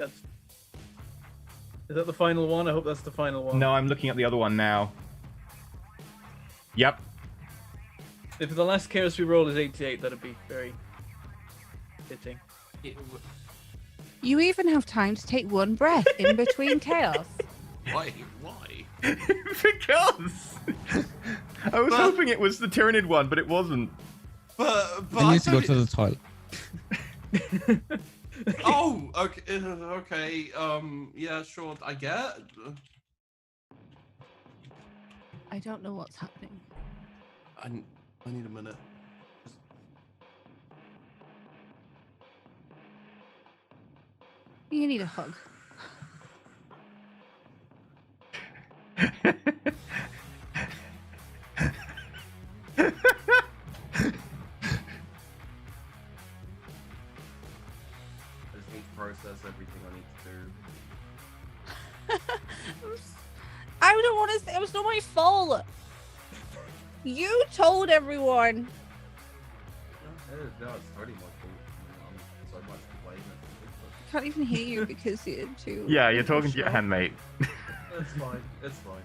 Is that the final one? I hope that's the final one. no, I'm looking at the other one now. Yep. If the last chaos we rolled is 88, that'd be very fitting. You even have time to take one breath in between chaos. Why? Because I was hoping it was the Tyranid one, but it wasn't. But I need to go don't- to the toilet. Oh, okay, okay. Yeah, sure. I get. I don't know what's happening. I need a minute. You need a hug. I just need to process it. everything I need to do. I don't want to say it was not my fault. You told everyone. No, it's totally my fault. I'm so much to blame. I can't even hear you because you're too. Yeah, you're talking to your handmate. It's fine. It's fine.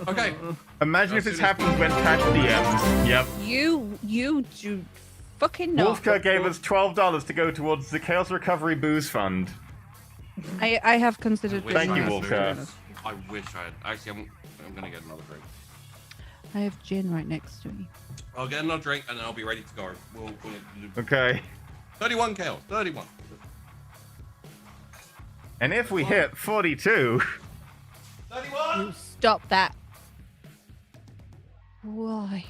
Okay. Imagine As if this soon as happens when Patch DMs. Yep. You do fucking know. Wolfka gave us $12 to go towards the Chaos Recovery Booze Fund. I have considered. Thank you, doing that. Wolfka. I wish I had. Actually, I'm gonna get another drink. I have gin right next to me. I'll get another drink and then I'll be ready to go. We'll Okay. 31 chaos. 31. And if we hit 42, 31. You stop that. Why?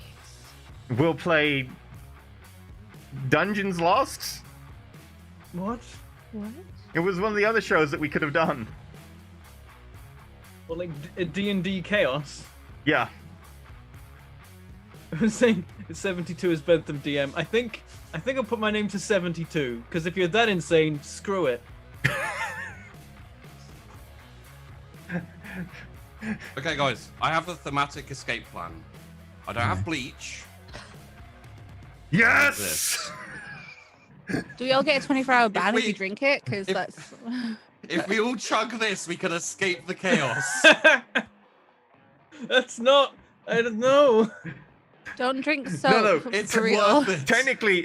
we'll play Dungeons Lost. What? What? It was one of the other shows that we could have done. Well, like D&D Chaos. Yeah. I was saying 72 is Bentham DM. I think I'll put my name to 72 because if you're that insane, screw it. Okay, guys. I have a thematic escape plan. I don't have bleach. Yes! Do we all get a 24-hour ban if we- you drink it? Because if- that's. If we all chug this, we can escape the chaos. That's not. I don't know. Don't drink soap. It's for real. worth it.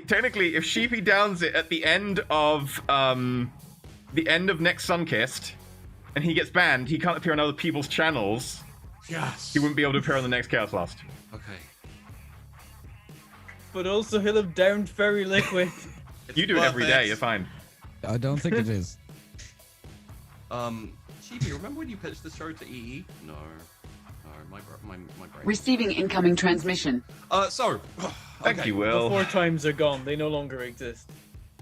Technically, if Sheepy downs it at the end of next Sunkist, and he gets banned, he can't appear on other people's channels. Yes. He wouldn't be able to appear on the next Chaos Lost. Okay. But also, he'll have downed fairy liquid. It's You do it worth every day. You're fine. I don't think it is. Chibi, remember when you pitched the show to EE? No, my brain. Receiving incoming transmission. Thank you, Will. The 4 times are gone. They no longer exist.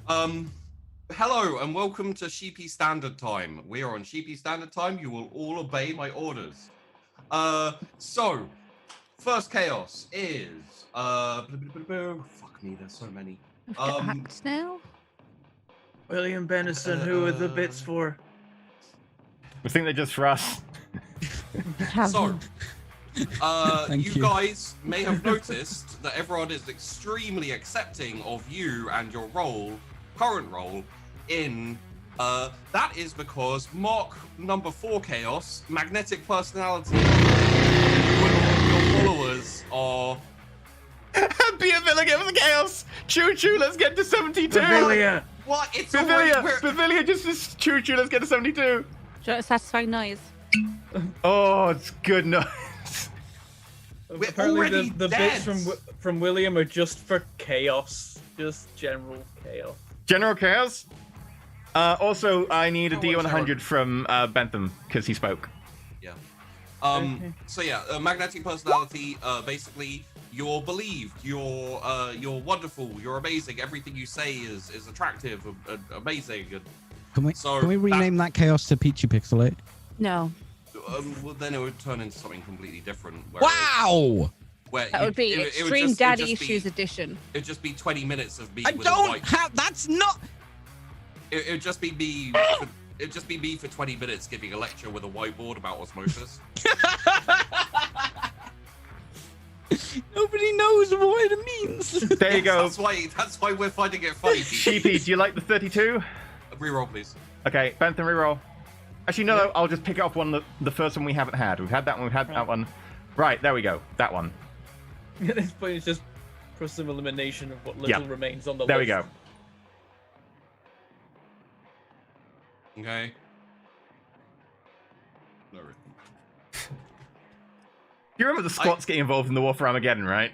Hello and welcome to Sheepy Standard Time. We are on Sheepy Standard Time. You will all obey my orders. So, first chaos is fuck me, there's so many. We've got hacked now. William Benison, who are the bits for? I think they're just for us. So, Thank you you. guys may have noticed that everyone is extremely accepting of you and your current role in. That is because Mark number 4 Chaos, magnetic personality. Your followers are. Pavilla, give us a Chaos! Choo choo, let's get to 72! Pavilla. What? It's already. Pavilla, just choo choo, let's get to 72! Do you want a satisfying noise? Oh, it's good noise. We're Apparently, already the dead. bits from William are just for chaos, just general chaos. General Chaos? Also, I need a Oh, D100 from Bentham, because he spoke. Yeah. Okay. So yeah, magnetic personality. Basically, you're believed. You're wonderful. You're amazing. Everything you say is attractive, amazing. And, Can we So rename that chaos to Peachy Pixelate? No. well, then it would turn into something completely different. Wow! Where That would be it would Extreme just- Daddy it'd just Issues be, Edition. It'd just be 20 minutes of me. I with a don't white. have. That's not. It'd just be me. It'd just be me for 20 minutes giving a lecture with a whiteboard about osmosis. Nobody knows what it means. There you go. That's why we're finding it funny. Sheepy, do you like the 32? Reroll, please. Okay, Bentham, reroll. Actually, no, I'll just pick it up the first one we haven't had. We've had that one, we've had that one. Right, there we go. That one. At this point, it's just process elimination of what little Yeah. remains on the There we list. go. Okay. No. You remember the squats getting involved in the War for Armageddon, right?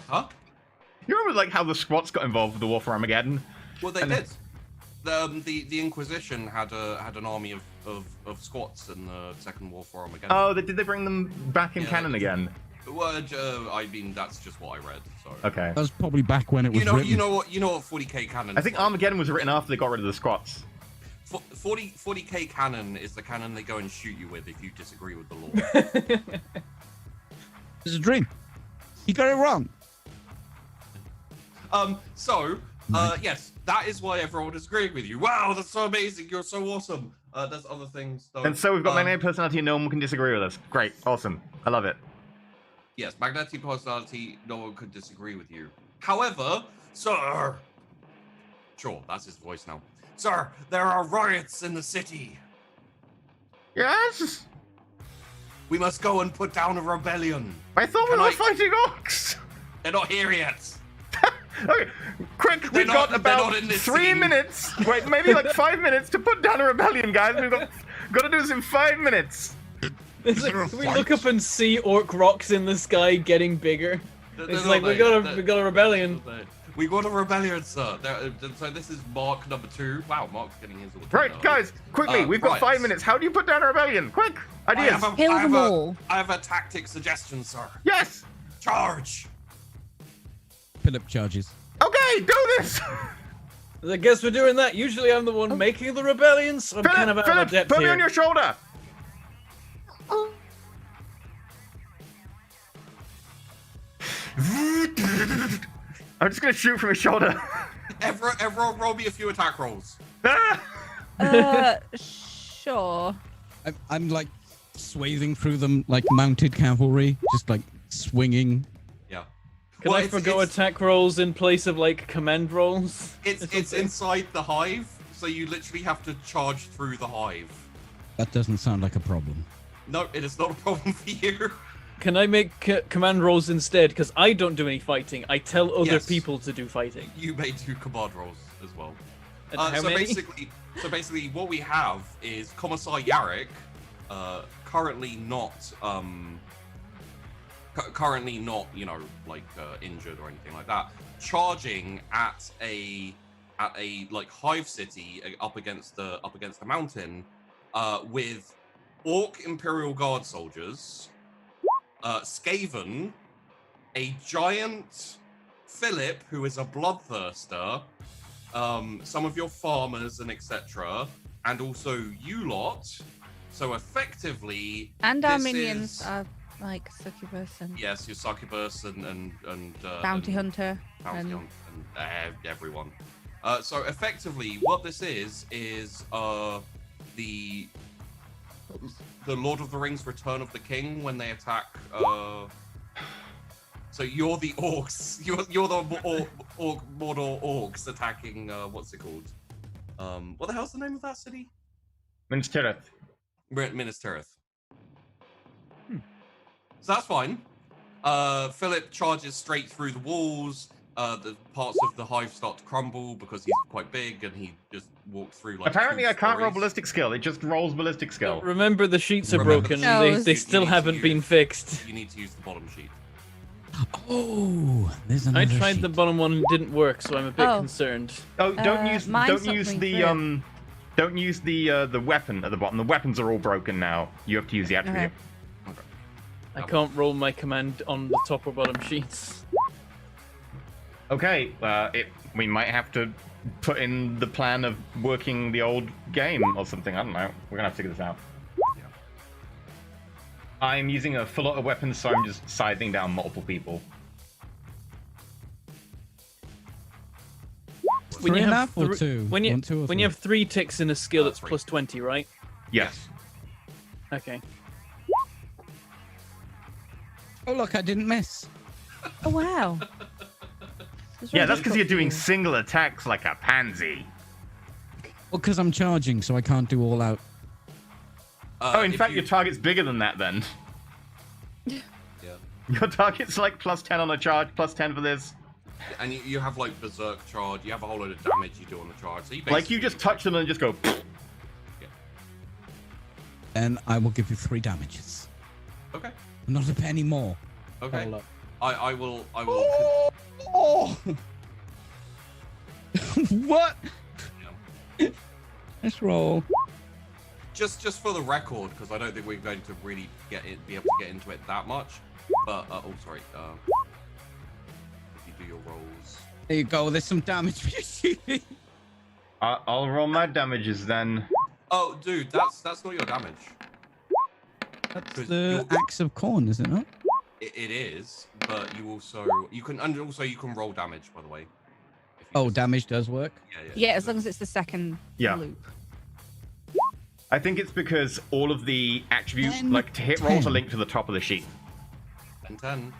Huh? You remember like how the squats got involved with the War for Armageddon? Well, they And- did. The Inquisition had an army of squats in the Second War for Armageddon. Oh, did they bring them back in Yeah. canon again? Well, I mean, that's just what I read. So. Okay. That was probably back when it was written. You know what 40k canon. I think is like. Armageddon was written after they got rid of the squats. 40k canon is the canon they go and shoot you with if you disagree with the law. It's a dream. You got it wrong. So Yes, that is why everyone is agreeing with you. Wow, that's so amazing. You're so awesome. There's other things though. And so we've got magnetic personality, and no one can disagree with us. Great, awesome, I love it. Yes, magnetic personality, no one could disagree with you. However, sir... Sure, that's his voice now. Sir, there are riots in the city. Yes. We must go and put down a rebellion. I thought we Can were I- fighting orcs. They're not here yet. Okay, quick, They're we've not- got they're about not in this 3 scene. minutes. Wait, maybe like 5 minutes to put down a rebellion, guys. We've got to do this in 5 minutes. Is there a Can we fight? look up and see orc rocks in the sky getting bigger? They're It's not like we there. got a rebellion. We got a rebellion, sir. So this is mark number 2. Wow, Mark's getting his all Right, guys, quickly, we've got right. 5 minutes. How do you put down a rebellion? Quick, ideas. Kill them all. I have a tactic suggestion, sir. Yes. Charge. Philip charges. Okay, do this. I guess we're doing that. Usually I'm the one making the rebellion, so I'm kind of out of my Philip, depth put me here. on your shoulder. I'm just gonna shoot from his shoulder. Everyone roll me a few attack rolls. Sure. I'm like swathing through them like mounted cavalry, just like swinging. Yeah. Can Well, I forgo attack rolls in place of like command rolls? It's inside the hive, so you literally have to charge through the hive. That doesn't sound like a problem. No, it is not a problem for you. Can I make command rolls instead? Because I don't do any fighting. I tell other Yes. people to do fighting. You may do command rolls as well. And how so many? basically, what we have is Commissar Yarrick, currently not, injured or anything like that, charging at a like hive city up against the mountain, with Orc Imperial Guard soldiers, Skaven, a giant Philip who is a bloodthirster, some of your farmers and etc., and also you lot. So effectively, And our this minions is- are like succubus and yes, your succubus and bounty and hunter. bounty and hunt and everyone. So effectively, what this is the Lord of the Rings: Return of the King when they attack. So you're the orcs. You're the Mordor orcs attacking. What's it called? What the hell's the name of that city? Minas Tirith. Minas Tirith. So that's fine. Philip charges straight through the walls. The parts of the hive start to crumble because he's quite big and he just walked through like. Apparently, 2 I can't roll stories. ballistic skill. It just rolls ballistic skill. Remember, the sheets are Remember broken. the and sheets. they You still need to haven't been use- fixed. You need to use the bottom sheet. Oh, there's I another tried sheet. the bottom one and it didn't work, so I'm a bit Oh. concerned. Oh, don't use mine's don't use not the going don't use the weapon at the bottom. The weapons are all broken now. You have to use the attribute. Okay. I can't roll my command on the top or bottom sheets. Okay, we might have to put in the plan of working the old game or something. I don't know. We're gonna have to figure this out. Yeah. I'm using a full lot of weapons, so I'm just scything down multiple people. Three and a half or two? When you One, two, or when you three? have 3 ticks in a skill, it's 3. plus 20, right? Yes. Okay. Oh look, I didn't miss. Oh wow. Yeah, that's because you're doing You. single attacks like a pansy. Well, because I'm charging, so I can't do all out. Oh, in If fact, you- your target's bigger than that then. Yeah. Your target's like plus 10 on a charge, plus 10 for this. And you have like berserk charge. You have a whole load of damage you do on the charge. So you Like you just touch them and just go. And I will give you 3 damages. Okay. Not a penny more. Okay. Hold up. I will. Oh! What? Yeah. Let's roll. Just for the record, because I don't think we're going to really be able to get into it that much. But oh, sorry. If you do your rolls. There you go. There's some damage for you. I'll roll my damages then. Oh, dude, that's not your damage. That's 'Cause the you're- axe of corn, is it not? It is, but you can roll damage, by the way, if Oh, damage does work. Yeah, as long as it's the second Yeah. loop. I think it's because all of the attribute, 10, like to hit rolls, are 10. linked to the top of the sheet. 10.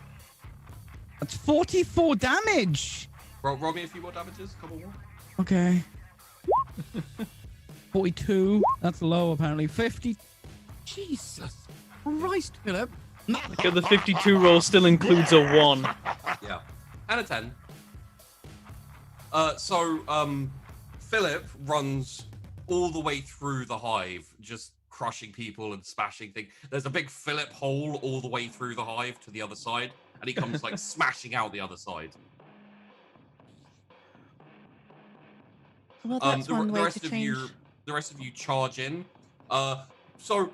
That's 44 damage. Roll me a few more damages. Couple more. Okay. 42. That's low, apparently. 50. Jesus Christ, Philip. Okay, the 52 roll still includes a 1. Yeah, and a 10. Philip runs all the way through the hive, just crushing people and smashing things. There's a big Philip hole all the way through the hive to the other side, and he comes like smashing out the other side. Well, that's one way to change. The rest of you charge in. So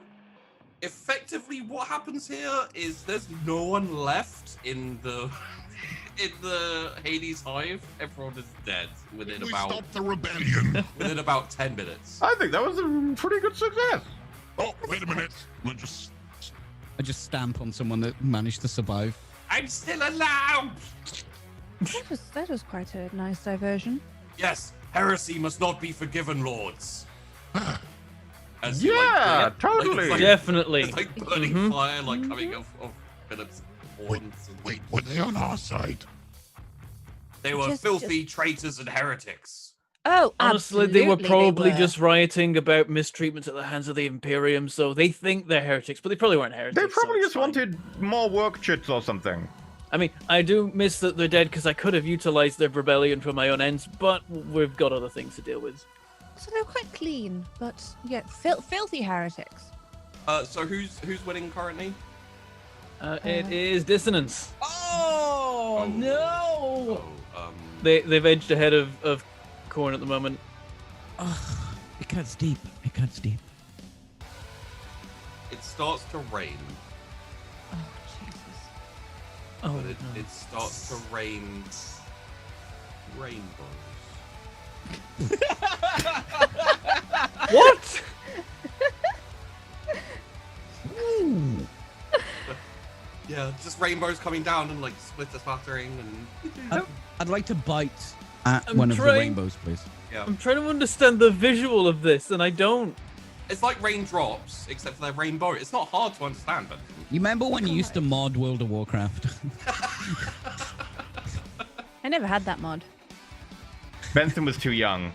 effectively, what happens here is there's no one left in the Hades hive. Everyone is dead within We about stop the rebellion. within about 10 minutes. I think that was a pretty good success. Oh, wait a minute. We'll just. I just stamp on someone that managed to survive. I'm still alive. That was quite a nice diversion. Yes, heresy must not be forgiven, lords. As Yeah, it's totally. Definitely. It's like burning Mhm. fire, like coming off of Philip's horns. Wait, were they on our side? They were Just- filthy traitors and heretics. Oh, Honestly, they were absolutely probably were. just rioting about mistreatment at the hands of the Imperium, so they think they're heretics, but they probably weren't heretics. They probably so just it's fine. wanted more work chits or something. I mean, I do miss that they're dead because I could have utilized their rebellion for my own ends, but we've got other things to deal with. So they're quite clean, but yeah, filthy heretics. So who's winning currently? It is Dissonance. Oh, no! Oh, They've edged ahead of Corn at the moment. It cuts deep. It cuts deep. it starts to rain. Oh, Jesus. Oh, But it starts to rain rainbows. What? Yeah, just rainbows coming down and like splitter splattering and I'd like to bite at I'm one of the trying- rainbows, please. yeah. I'm trying to understand the visual of this, and I don't. It's like raindrops, except for they're rainbow. It's not hard to understand, but You remember when you used to mod World of Warcraft? I never had that mod. Benson was too young.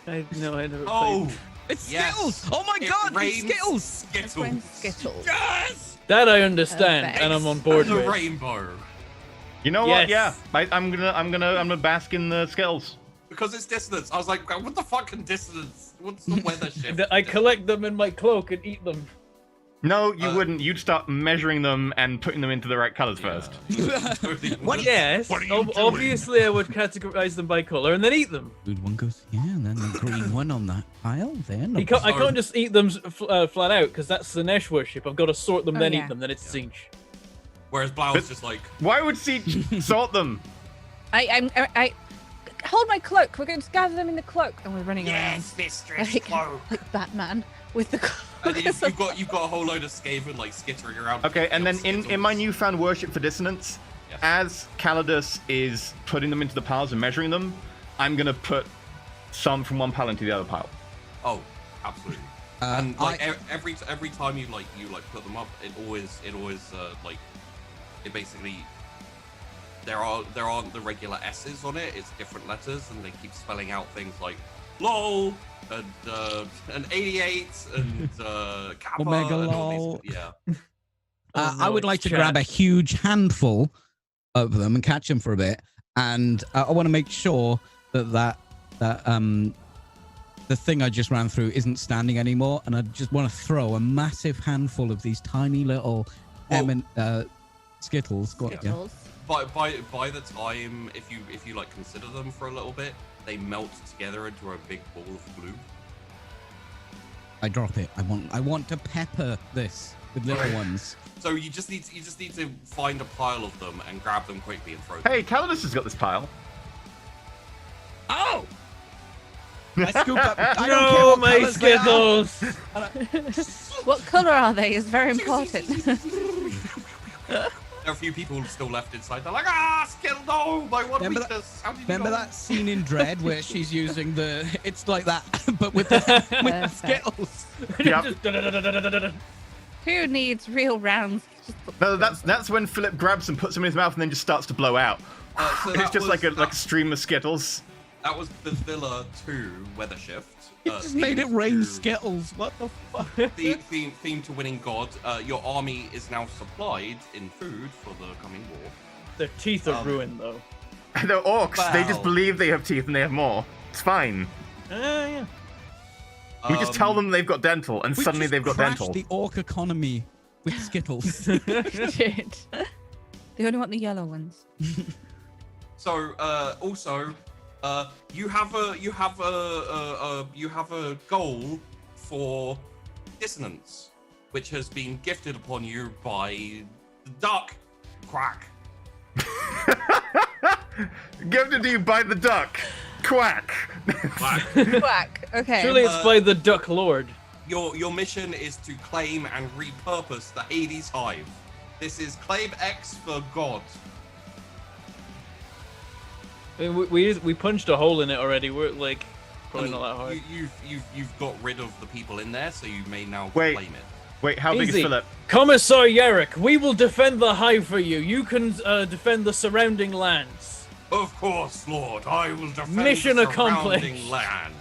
I never oh, played. It's yes. Skittles! Oh my It god, it's rains Skittles! That's when Skittles. Skittles. Yes! That I understand, Perfect. and I'm on board The with. rainbow. You know what? Yeah, Yes. I'm gonna bask in the skills. Because it's dissonance. I was like, what the fucking dissonance? What's the weather shift? I collect them in my cloak and eat them. No, you wouldn't. You'd start measuring them and putting them into the right colors first. What? Yes, What are you doing? obviously I would categorize them by color and then eat them. Good one goes, yeah, and then the green one on that pile there. No, I can't just eat them flat out because that's Sinesh worship. I've got to sort them, Oh, then yeah. eat them, then it's Zinch. Whereas Blau's just like, Why would Siege sort them? I hold my cloak. We're going to gather them in the cloak, and we're running mistress, around like Batman with the cloak. And you've got a whole load of Skaven like skittering around. Okay, and then Skittles. in my newfound worship for dissonance, Yes. as Calidus is putting them into the piles and measuring them, I'm gonna put some from one pile into the other pile. Oh, absolutely. And like every time you put them up, it always like it basically there aren't the regular S's on it. It's different letters, and they keep spelling out things like LOL and 88 and Kappa Omega and all lol. these, yeah. I would it's like to chat. grab a huge handful of them and catch them for a bit, and I want to make sure that the thing I just ran through isn't standing anymore, and I just want to throw a massive handful of these tiny little Skittles. Go on, yeah. Skittles. By the time if you like consider them for a little bit, they melt together into a big ball of glue. I drop it. I want to pepper this with little ones. So you just need to find a pile of them and grab them quickly and throw them. Hey, Calidus has got this pile. Oh! I scoop up. I don't care No, what my colours they are. Skittles! What color are they? Is very important. There are a few people still left inside. They're like, ah, Skittle, no, my one Remember weakness. How did you Remember know? that scene in Dread where she's using the? It's like that, but with the Skittles. Yep. Just da-da-da-da-da-da-da. Who needs real rounds? Just put No, that's when Philip grabs and puts them in his mouth and then just starts to blow out. So It's that just was- like a stream of Skittles. That was the Villa 2 weather shift. It just made it rain to- Skittles. What the fuck? Theme to winning God. Your army is now supplied in food for the coming war. Their teeth are ruined, though. They're orcs. They just Wow. believe they have teeth and they have more. It's fine. Yeah. We just tell them they've got dental, and We suddenly just they've got crashed dental. the orc economy with Skittles. shit. They only want the yellow ones. So also, you have a goal for dissonance, which has been gifted upon you by the duck quack. Gifted to you by the duck. Quack. Quack. Quack. Okay. Surely it's by the Duck Lord. Your mission is to claim and repurpose the Hades Hive. This is claim X for God. I mean, we punched a hole in it already. We're like probably not that hard. You've got rid of the people in there, so you may now Wait. claim it. Wait, how big is Easy. Philip? Commissar Yarrick, we will defend the hive for you. You can defend the surrounding lands. Of course, Lord, I will defend Mission the accomplished. surrounding lands.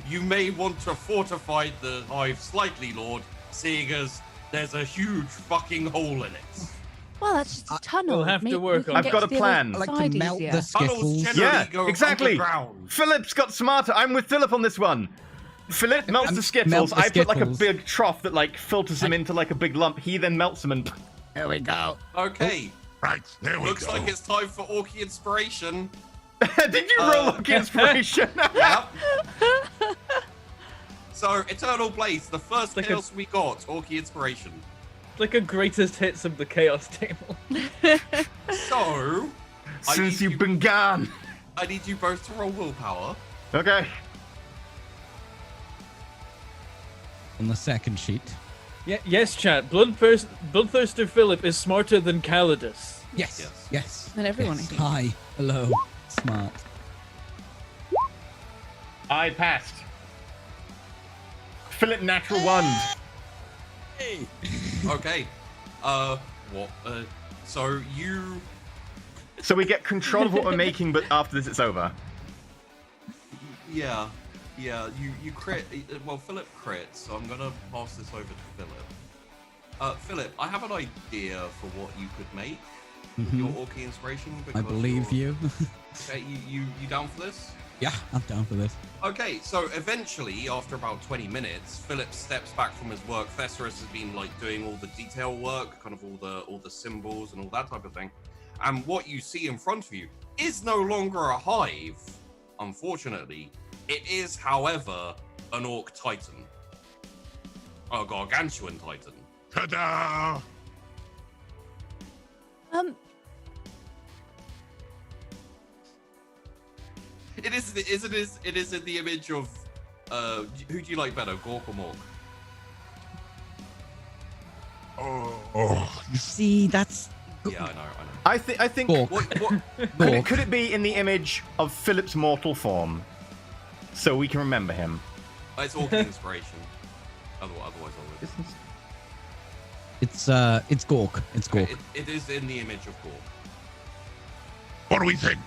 You may want to fortify the hive slightly, Lord, seeing as there's a huge fucking hole in it. Well, that's just a tunnel. We'll have to Maybe work we can on it. get I've got to a the other plan. I like to side melt easier. the Tunnels Skittles. generally Yeah, go exactly. underground. Philip's got smarter. I'm with Philip on this one. Philip melts the Skittles. Melt the I put like a Skittles. big trough that like filters them into like a big lump. He then melts them and. Here we go. Okay, Right, there we looks go. like it's time for Orky Inspiration. Did you roll like inspiration? Yep. So, Eternal Blaze, the first Like a- chaos we got, Orky Inspiration. It's like a greatest hits of the chaos table. So, Since you've been gone. I need you both to roll willpower. Okay. On the second sheet. Yeah, yes, chat. Bloodthirster Philip is smarter than Calidus. Yes. Yes. Yes. And everyone, Yes. I think. Hi. Hello. Smart. I passed. Philip natural one. Okay. What? So you. So we get control of what we're making, but after this it's over. Yeah. You crit. Well, Philip crits, so I'm gonna pass this over to Philip. Philip, I have an idea for what you could make with your Orky Inspiration. I because believe you're- you. Okay, you down for this? Yeah, I'm down for this. Okay, so eventually, after about 20 minutes, Philip steps back from his work. Thesaurus has been like doing all the detail work, kind of all the symbols and all that type of thing. And what you see in front of you is no longer a hive, unfortunately. It is, however, an orc titan. A gargantuan titan. Ta-da! It is in the image of who do you like better, Gork or Morg? Oh, you See, that's. Yeah, I know. I think. Gork. What Could it be in the image of Philip's mortal form, so we can remember him? it's Orky Inspiration. Otherwise I would. It's Gork. It's Gork. It is in the image of Gork. what do we think?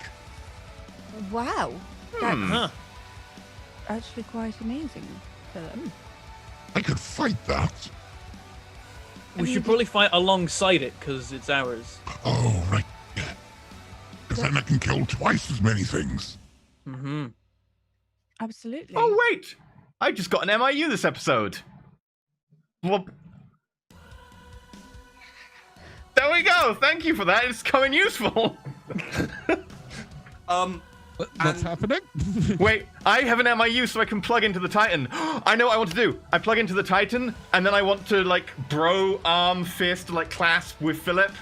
Wow. That's Huh. actually quite amazing, Philip. I could fight that. We should probably fight alongside it because it's ours. Oh, right. Yeah. Because then I can kill twice as many things. Mm-hmm. Absolutely. Oh wait! I just got an MIU this episode. Well, there we go. Thank you for that. It's coming useful. What's happening? Wait, I have an MIU so I can plug into the Titan. I know what I want to do. I plug into the Titan, and then I want to, like, bro, arm, fist, like, clasp with Philip.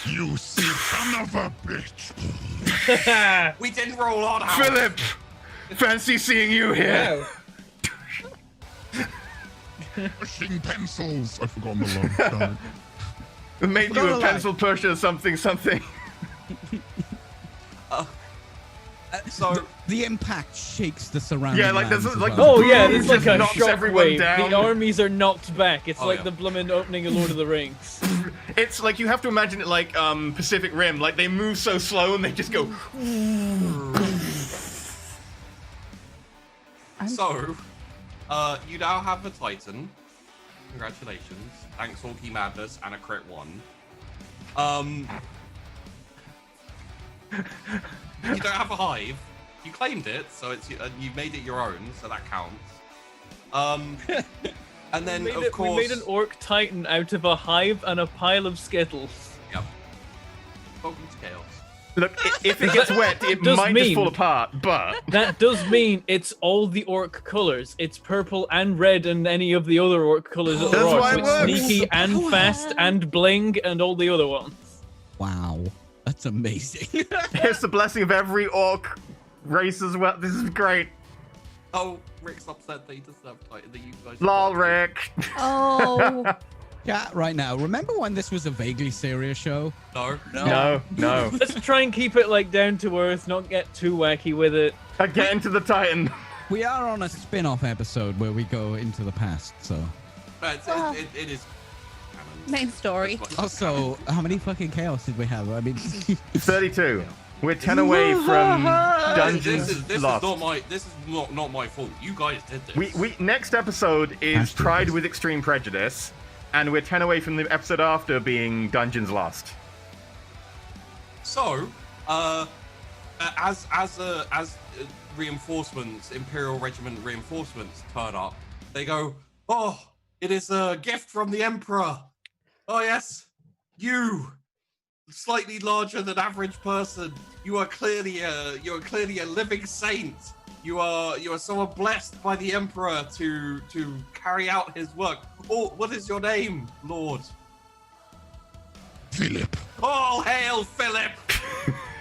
You son of a bitch. We didn't roll on out. Philip! Fancy seeing you here. Wow. Pushing pencils. I've forgotten the line. Darn We made you a pencil pusher something. So the impact shakes the surrounding. Yeah, like there's lands as like well. Oh yeah, there's like a knocks everyone shockwave. down. The armies are knocked back. It's Oh, like yeah. the bloomin' opening of Lord of the Rings. It's like you have to imagine it like Pacific Rim. Like they move so slow and they just go. So, you now have a Titan. Congratulations. Thanks, Orky Madness, and a crit 1. You don't have a hive. You claimed it, so it's you made it your own, so that counts. And then of course we made an orc titan out of a hive and a pile of skittles. Yep. Welcome to chaos. Look, if it gets wet, it does might just mean- fall apart. But That does mean it's all the orc colors. It's purple and red and any of the other orc colors that That's are why orcs. it It's works. sneaky and fast and bling and all the other ones. Wow, that's amazing. here's the blessing of every orc race as well. This is great. Oh, Rick's upset that he doesn't have Titan. That you guys. Lol, Rick. Oh, Chat right now. Remember when this was a vaguely serious show? No. No. Let's try and keep it like down to earth, not get too wacky with it. Get into the Titan. We are on a spin-off episode where we go into the past. So But it is. canon. main story. It's like- also, how many fucking chaos did we have? I mean, 32. We're 10 away from Dungeons This is Lost. not my fault. You guys did this. We next episode is Tried with Extreme Prejudice, and we're 10 away from the episode after being Dungeons Lost. So, as reinforcements, Imperial Regiment reinforcements turn up, they go, "Oh, it is a gift from the Emperor. Oh yes, you, slightly larger than average person. You are clearly a living saint. You are so blessed by the Emperor to carry out his work. Oh, what is your name, Lord?" Philip. All hail Philip!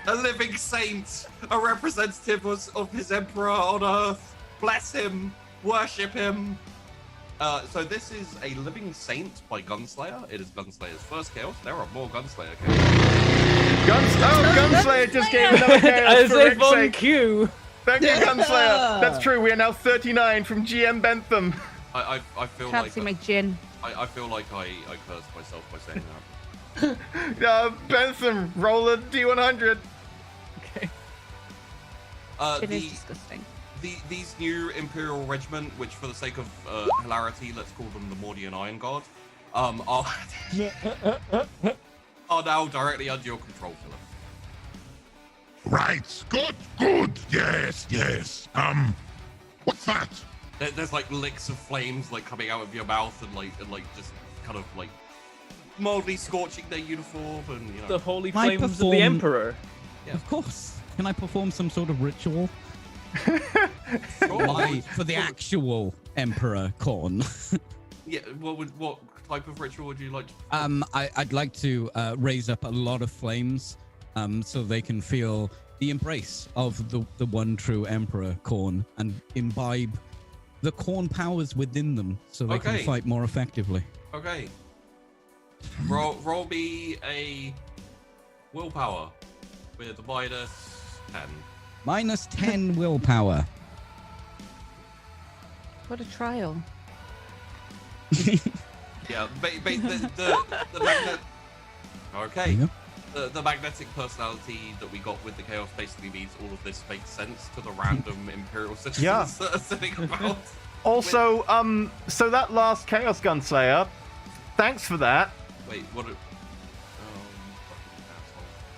A living saint, a representative of his emperor on earth. Bless him, worship him. So this is a living saint by Gunslayer. It is Gunslayer's first chaos. There are more Gunslayer chaos. Gunsslayer just gave another chaos As for if Rick's on sake. cue. Thank you, Gunslayer. That's true. We are now 39 from GM Bentham. I feel Can't like see my gin. I feel like I cursed myself by saying that. Bentham, roll a D100. Okay. It is disgusting. These new Imperial Regiment, which for the sake of hilarity, let's call them the Mordian Iron Guard, are now directly under your control, Philip. Right. Good. Yes. What's that? There's like licks of flames like coming out of your mouth and like just kind of like mildly scorching their uniform and you know. The holy I flames of perform- the Emperor. Yeah. of course. Can I perform some sort of ritual Sure. for the actual Emperor Khorne? Yeah. What type of ritual would you like to? I'd like to raise up a lot of flames, so they can feel the embrace of the one true Emperor Khorne and imbibe the Khorne powers within them, so they Okay. can fight more effectively. Okay. Roll me a willpower with a -10. Minus 10 willpower. What a trial. Yeah. The magnet. Okay. Yeah. The magnetic personality that we got with the chaos basically means all of this makes sense to the random Imperial citizens Yeah. that are sitting about. Also, so that last Chaos Gunslayer, thanks for that. Wait, what?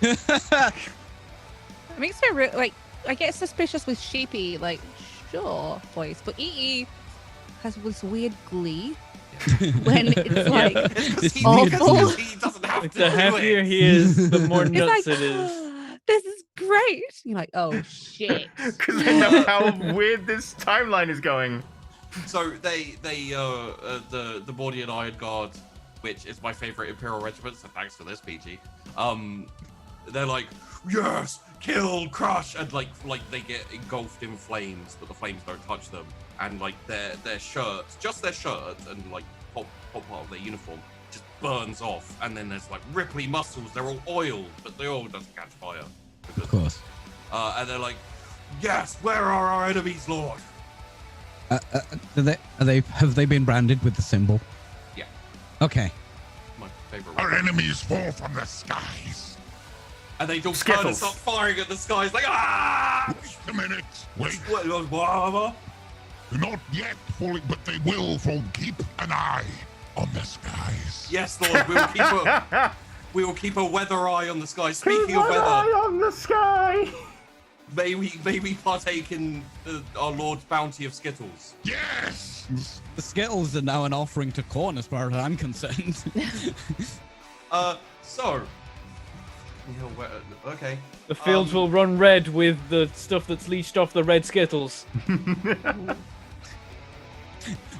It makes me like I get suspicious with Sheepy, like sure voice, but EE has this weird glee when it's like awful. He doesn't have to The do happier it. he is, the more It's nuts like it is. this is great. You're like, oh shit. Because I know how weird this timeline is going. So the Mordian Iron Guard, which is my favorite Imperial regiment, so thanks for this, PG. They're like, yes, kill, crush, and like they get engulfed in flames, but the flames don't touch them, and like their shirts, just their shirts, and like top part of their uniform, just burns off, and then there's like Ripley muscles. They're all oiled, but the oil doesn't catch fire. Of course. And they're like, "Yes, where are our enemies, Lord?" Have they been branded with the symbol? Yeah. Okay. My favorite. Our enemies fall from the skies. And they don't turn and start firing at the skies like, ah! Wait a minute. Wait. What? They're not yet fully, but they will keep an eye on the skies. Yes, Lord, we will keep a weather eye on the sky. Speaking of One weather, eye on the sky. may we partake in our Lord's bounty of Skittles. Yes. The Skittles are now an offering to corn, as far as I'm concerned. So. Okay. The fields will run red with the stuff that's leached off the red Skittles.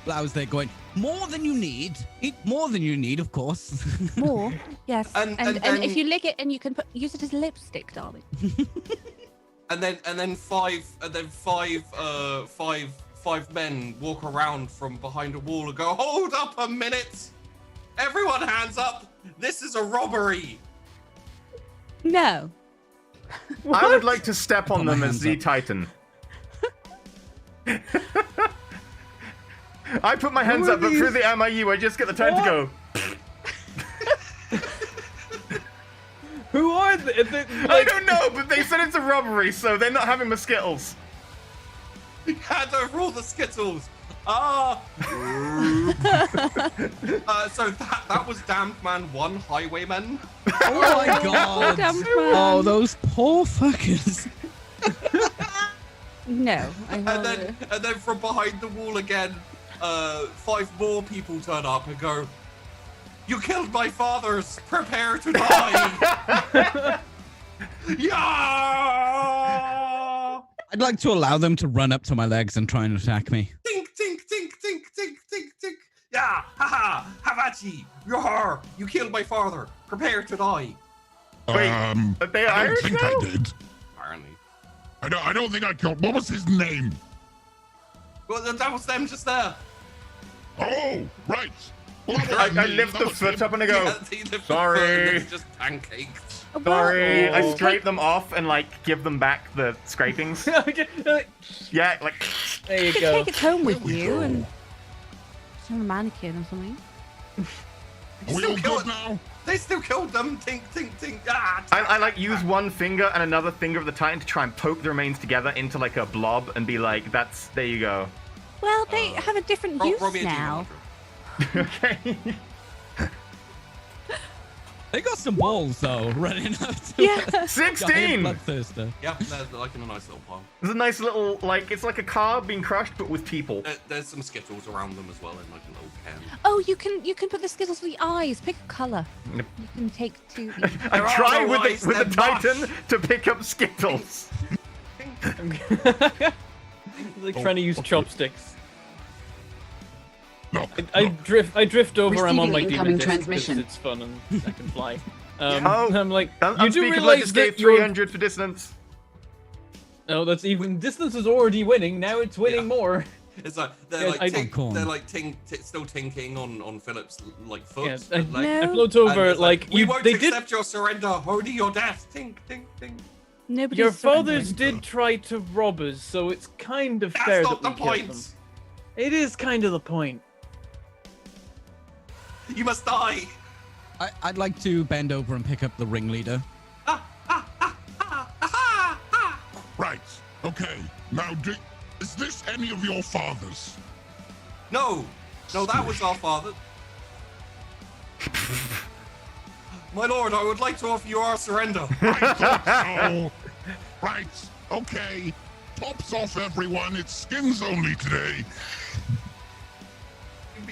I was there going, more than you need. Eat more than you need, of course. More, yes. And If you lick it, and you can use it as lipstick, darling. And then five men walk around from behind a wall and go, "Hold up a minute! Everyone hands up! This is a robbery!" No. I would like to step on them as hands the up. Titan. I put my hands up, but through the MIU, I just get the Titan to go. Who are they? I don't know, but they said it's a robbery, so they're not having my Skittles. Hand over all the Skittles! So that was Damned Man 1 Highwaymen. Oh my god. Oh, those poor fuckers. No. And then from behind the wall again, 5 more people turn up and go, "You killed my fathers! Prepare to die!" Yeah! I'd like to allow them to run up to my legs and try and attack me. Tink, tink, tink, tink, tink, tink, tink. Yeah, haha, Havachi, you're you killed my father. Prepare to die. Wait, I are they don't Irish think now? I did. Apparently. I don't think I killed. What was his name? Well, that was them just there. Oh, right. Well, that I wasn't me, lift that the was foot him. up and I go, Yeah, they lift the sorry. foot and it's just pancaked. sorry. I Well, scrape them off and, like, give them back the scrapings. Yeah, like... There you You could go. take it home with There we you go. and put on a mannequin or something. Are we all Still good now? They still killed them. Tink, tink, tink. Ah, I like use one finger and another finger of the Titan to try and poke the remains together into like a blob and be like, there you go. Well, they have a different use Robbie and now. Okay. They got some balls, though, running up to Yeah. 16! bloodthirster. Yeah, they're like in a nice little pile. There's a nice little, like, it's like a car being crushed, but with people. There's some Skittles around them as well in like a little can. Oh, you can put the Skittles for the eyes. Pick a colour. Yep. You can take 2 each. I They're try with otherwise the they're Titan to pick up Skittles. Like trying to use chopsticks. Look, I drift over. I'm on my Receiving incoming demon disc because transmission. it's fun and I can fly. Oh, I'm like, I'm you do speaking realize Escape that you're... 300 for dissonance. No, that's even. Distance is already winning. Now it's winning Yeah. more. It's like they're Yeah, like I- they're like still tinking on Philip's like foot. Yeah, and, like, I No. float and over it's like we you. won't They did. accept your surrender, only your death. Tink, tink, tink. Nobody's Your surrendering. fathers did try to rob us, so it's kind of That's fair not that the we killed them. point. It is kind of the point. You must die. I'd like to bend over and pick up the ringleader. right. Okay. Now, is this any of your fathers? No, that was our father. My lord, I would like to offer you our surrender. I thought so. Right. Okay. Tops off, everyone. It's skins only today.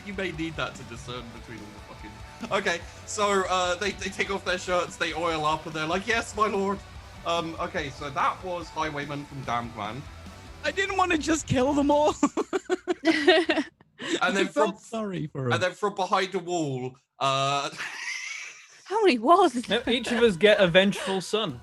You may need that to discern between all the fucking. Okay, so they take off their shirts, they oil up, and they're like, "Yes, my lord." Okay, so that was Highwayman from Damned Man, I didn't want to just kill them all. and then I felt sorry for him. and then from behind the wall, How many walls is Now, there? each of us get a vengeful son.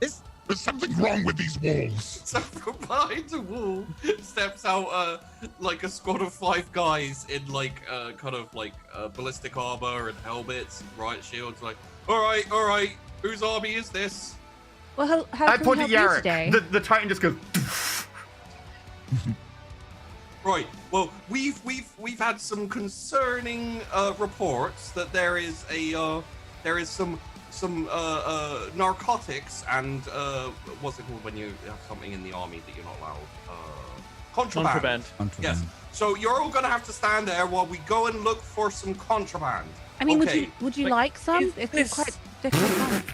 This There's something wrong with these walls. So from behind the wall steps out like a squad of 5 guys in like kind of like ballistic armor and helmets and riot shields. Like, all right, whose army is this? Well, how I can we point help at you Yarrick. today? The Titan just goes. Right. Well, we've had some concerning reports that there is some narcotics and what's it called when you have something in the army that you're not allowed? Contraband. Yes. So you're all gonna have to stand there while we go and look for some contraband. I mean, Okay. would you like some? It's this- quite difficult.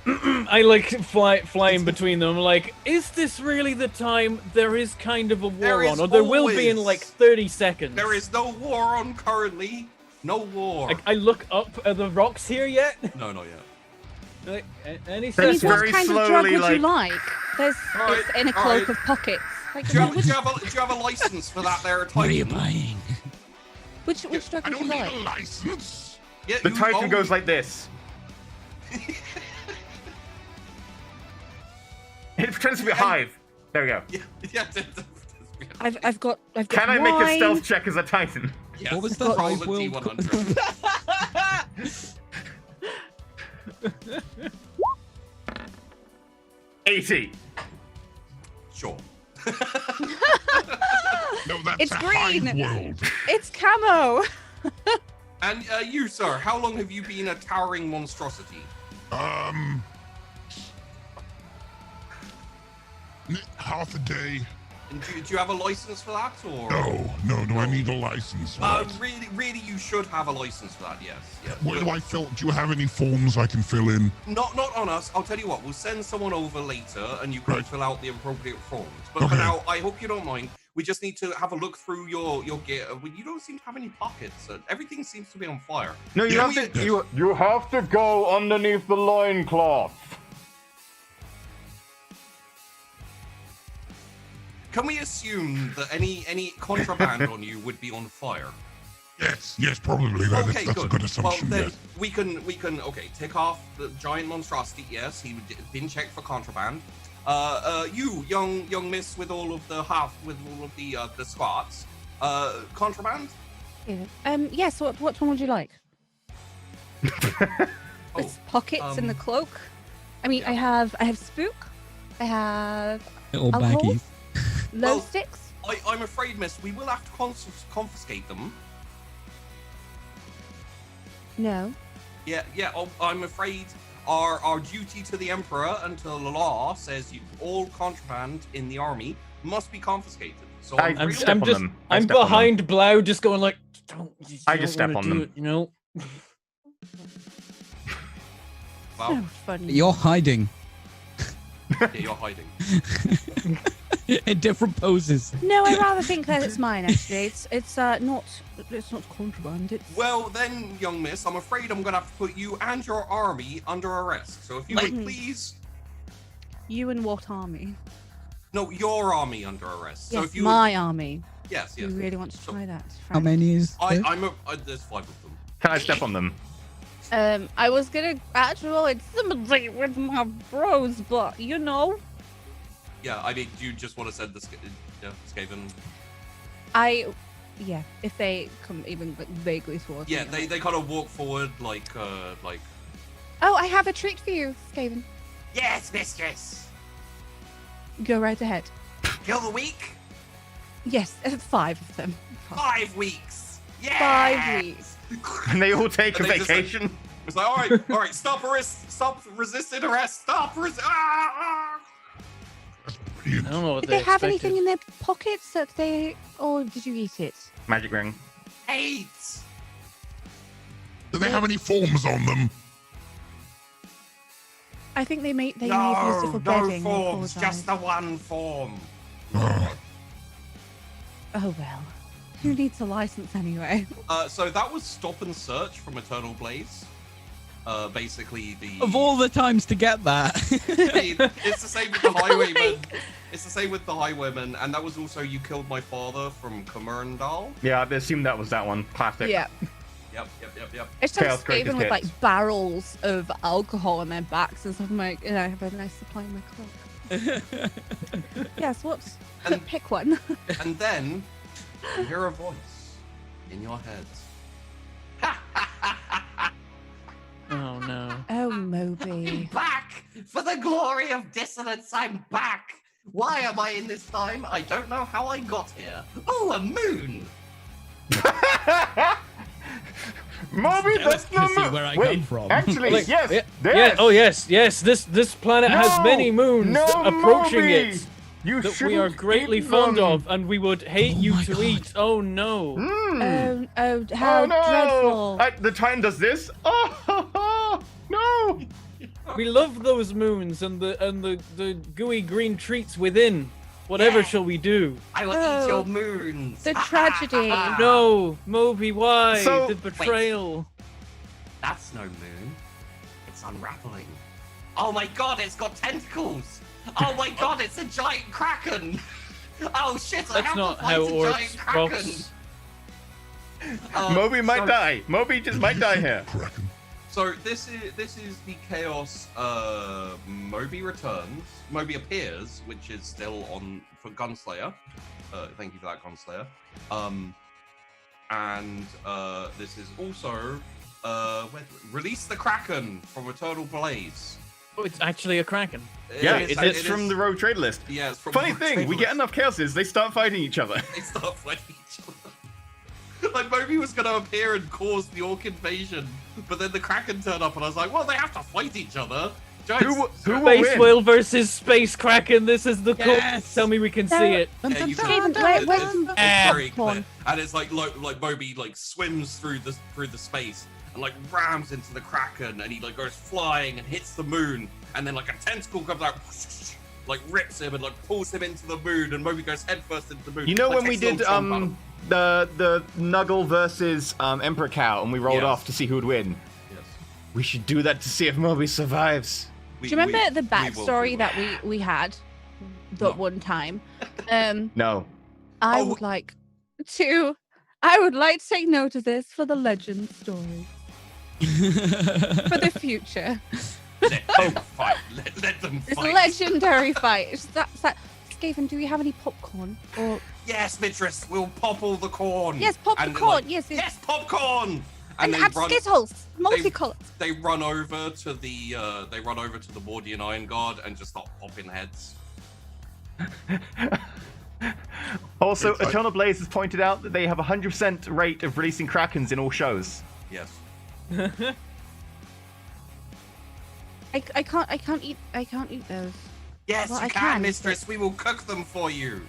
I like fly in between them. Like, is this really the time? There is kind of a There war is on, or there will be in always- like 30 seconds. There is no war on currently. No war. I look up at the rocks here yet. No, not yet. Like, any That's I mean, seconds? very what kind of drug slowly, would you like- like? There's Alright, it's in a cloak alright. of pockets. Like, Do you which have a license for that there, Titan? What are you buying? which drug I would you don't need like? a license. Yeah, The you Titan own- goes like this. It pretends to be a hive. There we go. Yeah. I've got Can I make a wine. stealth check as a Titan? Yes. What was the Roll hive a world D100. 80. Sure. No, that's It's a green. hive world. It's camo. And you, sir, how long have you been a towering monstrosity? Half a day. And do you have a license for that, or? No, I need a license for that. Really, you should have a license for that. Yes. Where do I fill? Do you have any forms I can fill in? Not on us. I'll tell you what. We'll send someone over later, and you can Right. fill out the appropriate forms. But for Okay. now, I hope you don't mind. We just need to have a look through your gear. You don't seem to have any pockets. Everything seems to be on fire. No, you Yeah, have to. You have to go underneath the loincloth. Can we assume that any contraband on you would be on fire? Yes, probably. That's a good Well, assumption. then Yes. we can take off the giant monstrosity. Yes, he didn't check for contraband. You young miss with all of the squats. Contraband? Yeah. Yes. What one would you like? There's pockets in the cloak. I mean, yeah. I have spook. I have Little alcohol, baggies. low Well- sticks. I'm afraid, miss, we will have to confiscate them. No. Yeah. I'm afraid our duty to the Emperor until the law says all contraband in the army must be confiscated. So I- I'm I'm, afraid- step I'm on just them. I I'm step on them. behind Blau, just going like, don't. You I don't just step wanna on do them. it, you know. Wow, So funny. You're hiding yeah, you're hiding. in different poses. No, I rather think that it's mine. Actually, it's not contraband. It's Well, then, young miss, I'm afraid I'm gonna have to put you and your army under arrest. So if you would Like- please, you and what army? no, your army under arrest. So Yes, if you my army. yes, You yes. really want to So- try that? How Frank? many is there? There's 5 of them. Can I step on them? I was gonna actually intimidate with my bros, but you know, Yeah, I mean, do you just want to send the Skaven? yeah, if they come even like, vaguely towards Yeah, me. they kind of walk forward like. Oh, I have a treat for you, Skaven. Yes, mistress. Go right ahead. Kill the week. Yes, 5 of them. 5 weeks. Yeah. 5 weeks. And they all take a And they just, like- vacation. It's like, all right, stop resisting arrest, stop resist. Brilliant. I don't know what Did they have expected. anything in their pockets that they, or did you eat it? Magic ring. 8. Do they have any forms on them? I think they may have used it for No bedding. I forms, apologise. just the one form. Oh, Oh well. Who needs a license anyway? So that was stop and search from Eternal Blaze. Basically the. Of all the times to get that. I mean, it's the same with the highwayman. It's the same with the highwayman, and that was also you killed my father from Kamerndal. Yeah, I assume that was that one. Classic. Yeah. Yep. It's Chaos just Greatest even with Hits. like barrels of alcohol on their backs and stuff. I'm like, I have a nice supply in my cloak. Yes, whoops. And- Pick one. And then you hear a voice in your head. Oh no. Oh, Moby. Back! For the glory of dissonance, I'm back! Why am I in this time? I don't know how I got here. Oh, a moon! Moby, that's Jealous to the see where I Wait, come from. actually, Like, yes, yeah, yes. oh yes. This planet has No, many moons no, approaching Moby! it You that we are shouldn't greatly eat fond them. of, and we would hate Oh you my to God. eat. Oh no. Mm. Oh, how Oh, no. dreadful. The Titan does this. Oh, no. We love those moons and the gooey green treats within. Whatever Yeah. shall we do? I will Oh, eat your moons! the tragedy. No, Moby, why? So- the betrayal. That's no moon. It's unraveling. Oh my god, it's got tentacles! Oh my god, it's a giant kraken! Oh shit, I That's have not to fight how a it works, giant kraken! Rox. Moby might so- die. Moby just might die here. Kraken. So this is the Chaos Moby returns. Moby appears, which is still on for Gunslayer. Thank you for that, Gunslayer. And this is also release the Kraken from Eternal Blaze. Oh, it's actually a kraken. Yeah, It is- it's it from is- the rogue trade list. Yeah, it's from Funny the thing, trade we get list. enough chaoses, they start fighting each other. They start fighting each other. Like Moby was gonna appear and cause the orc invasion, but then the Kraken turned up, and I was like, well, they have to fight each other. Who will Space win? whale versus space kraken. This is the cool. Yes. Tell me we can No. see it. Yeah, you Stephen, can- where's it's the very popcorn? clear. And it's like Moby like swims through the space and like rams into the Kraken, and he like goes flying and hits the moon, and then like a tentacle comes out, like rips him and like pulls him into the moon, and Moby goes headfirst into the moon. You know Like, when we takes a did little jump out of- the Nuggle versus Emperor Cow and we rolled Yes. off to see who would win? Yes. We should do that to see if Moby survives. We- Do you remember we- the we will backstory do that we had that No. one time? No. I Oh. would like to take note of this for the legend story for the future. Let them fight. Let them This fight. legendary fight. It's that. Skaven, do we have any popcorn? Or Yes, Mistress, we'll pop all the corn. yes, pop the And, corn. like, Yes, Yes, popcorn. and they have run. Skittles, multicolored. They run over to the Mordian Iron Guard and just start popping heads. Also, It's like- Eternal Blaze has pointed out that they have a 100% rate of releasing Krakens in all shows. Yes. I can't eat those. Yes, Well, you I can, can, Mistress. We will cook them for you.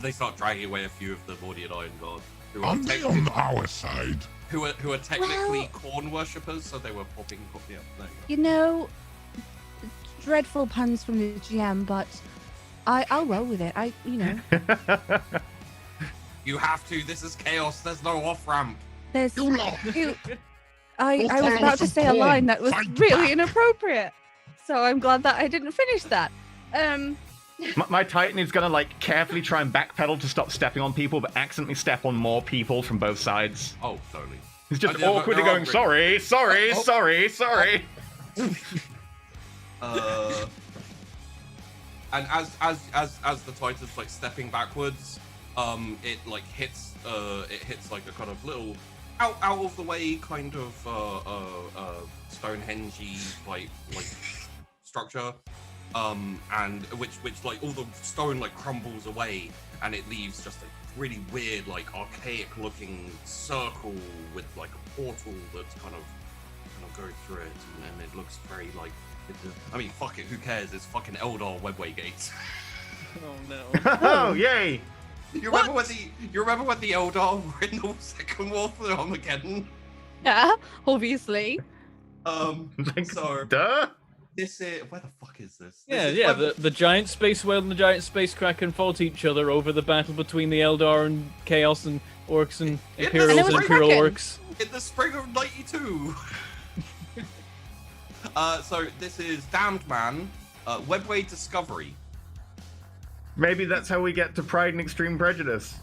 They start dragging away a few of the Mordian Iron Guard, who are, Aren't they on our side? who are technically corn worshippers, so they were popping. Yeah, there you You know, dreadful puns from the GM, but I'll roll with it. go. You have to. This is chaos. There's no off ramp. There's You lot. I was follow about to some say a line corn. that was Fight really back. inappropriate, so I'm glad that I didn't finish that. My Titan is gonna like carefully try and backpedal to stop stepping on people, but accidentally step on more people from both sides. Oh, totally. He's just Yeah, but awkwardly they're going, angry. sorry. And as the Titan's like stepping backwards, it like hits like a kind of little out of the way kind of Stonehenge-y like structure, and which like all the stone like crumbles away, and it leaves just a really weird like archaic looking circle with like a portal that's kind of going through it, and it looks very like. I mean, fuck it, who cares? It's fucking Eldar Webway Gates. Oh no. Oh, yay! You remember when the Eldar were in the Second War for Armageddon? Yeah, obviously. Like, So duh. this is where the fuck is this? Yeah, This is yeah. where The giant space whale and the giant space kraken fought each other over the battle between the Eldar and Chaos and Orcs and Yeah, Imperials and it and was Imperial Kraken. Orcs. in the spring of '92. So this is Damned Man, Webway Discovery. Maybe that's how we get to Pride and Extreme Prejudice.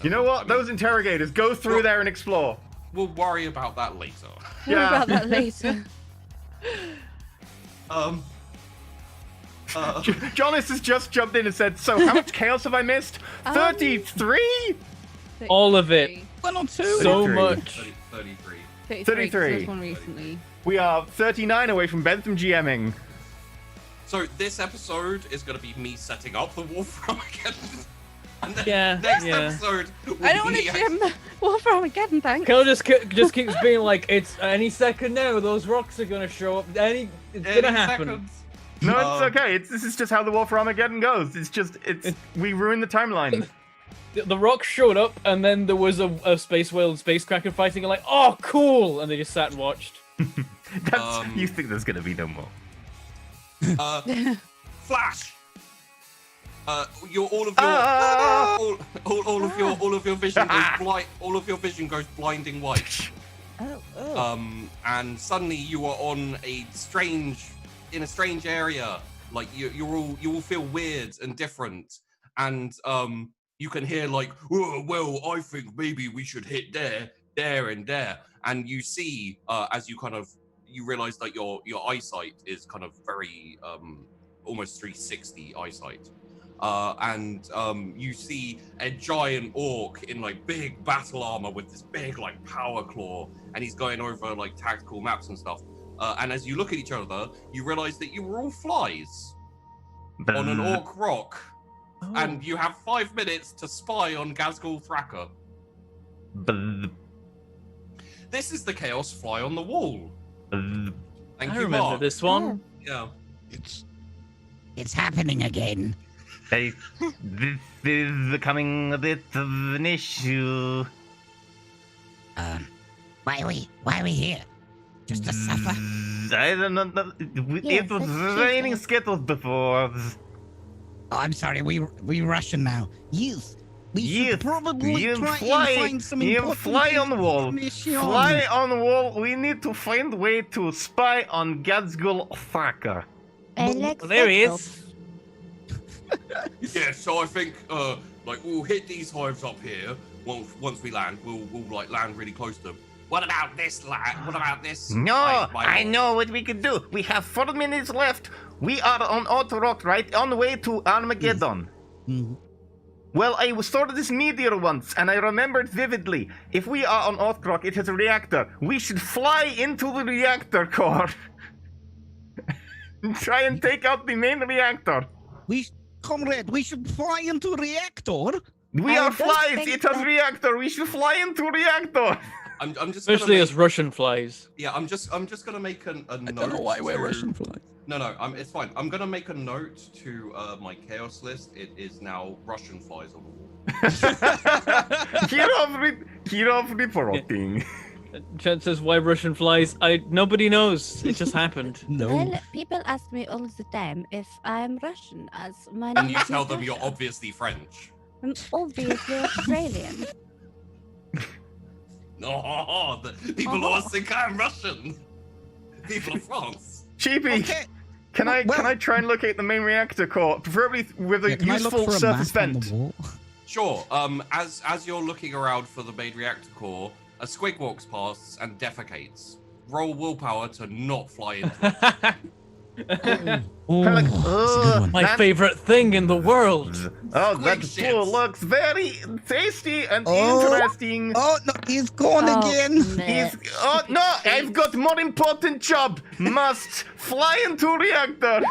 You know what? Those interrogators, go through there and explore. we'll worry about that later. More about that later. Jonas has just jumped in and said, so how much chaos have I missed? 33? All of it. 1 or 2. So 33. much. 33. 33. This one recently. We are 39 away from Bentham GMing. So this episode is going to be me setting up the Wolfram again. And then Yeah, next yeah. episode will I don't want to be gym Wolf Armageddon, thanks. Kel just keeps being like, it's any second now. Those rocks are gonna show up. It's gonna happen. seconds. No, it's okay. This is just how the War for Armageddon goes. We ruin the timeline. The rocks showed up, and then there was a space whale and space kraken fighting. And like, oh, cool! And they just sat and watched. You think there's gonna be no more? Flash. All of your vision goes blind. All of your vision goes blinding white. And suddenly you are in a strange area. Like you all feel weird and different. And you can hear like, oh, well, I think maybe we should hit there, and there. And you see as you realize that your eyesight is kind of very almost 360 eyesight. And you see a giant orc in like big battle armor with this big like power claw, and he's going over like tactical maps and stuff. And as you look at each other, you realize that you were all flies on an orc rock, and you have 5 minutes to spy on Ghazghkull Thraka. This is the Chaos Fly on the Wall. Thank I you, remember Mark. this one. Yeah. It's happening again. This is becoming a bit of an issue. Why are we here? Just to suffer? I don't know. It was raining skittles before. Oh, I'm sorry. We Russian now. Yes. We should probably you try fly, and find some you important fly on the wall. information. Fly on the wall. We need to find a way to spy on Ghazghkull Thraka. There he is. Yeah, so I think like we'll hit these hives up here. Once we land, we'll like land really close to them. What about this What about this? No, hive, I know what we could do. We have 4 minutes left. We are on Auto Rock, right? On the way to Armageddon. Mm-hmm. Well, I started this meteor once, and I remembered vividly. If we are on Auto Rock, it has a reactor. We should fly into the reactor core. Try and take out the main reactor. Comrade, we should fly into reactor. We are flies. It has reactor. We should fly into reactor. I'm just Especially as Russian flies. Yeah, I'm just gonna make a note. I don't know why we're Russian flies. No, it's fine. I'm gonna make a note to my chaos list. It is now Russian flies on the wall. Kirov reporting. Chad says, why Russian flies? Nobody knows. It just happened. No. Well, people ask me all the time if I'm Russian, as my And name you is tell them you're Russia. obviously French. I'm obviously Australian. No, the people who think I'm Russian. People of France. Cheapy. Okay. Can I try and locate the main reactor core, preferably with a Can I look useful for a surface map on vent? the wall? Sure. As you're looking around for the main reactor core, a squig walks past and defecates. Roll willpower to not fly into it. Oh, Like, that's a good one. My favorite thing in the world. Oh, that Squig shit. food looks very tasty and Oh. interesting. Oh no, he's gone again. He's, oh no, I've got more important job. Must fly into reactor.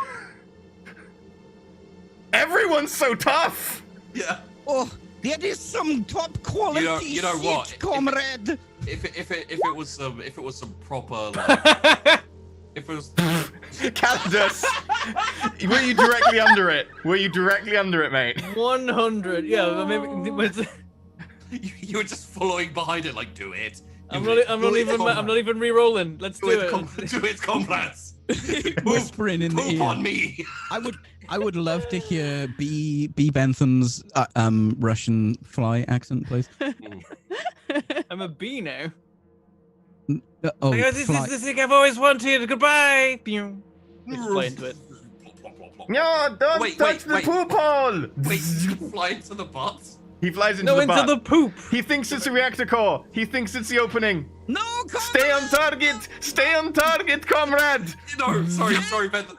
Everyone's so tough. Yeah. Oh, that is some top quality You know shit, what? comrade. If it was some proper like, if it was Calidus. Were you directly under it? Were you directly under it, mate? 100. Yeah, maybe. you were just following behind it like do it. I'm not even re-rolling. Let's do it. Do it, comrades. Whispering in the Poop ear. on me. I would love to hear B Bentham's Russian fly accent, please. I'm a bee now. Oh, This is fly. the thing I've always wanted. Goodbye. Pew. Just fly into it. No, don't touch the poop hole. Wait, you can fly into the butt? He flies into No, the into butt. the poop. He thinks it's a reactor core. He thinks it's the opening. No, Stay on target. Stay on target, comrade. No, sorry, Bentham.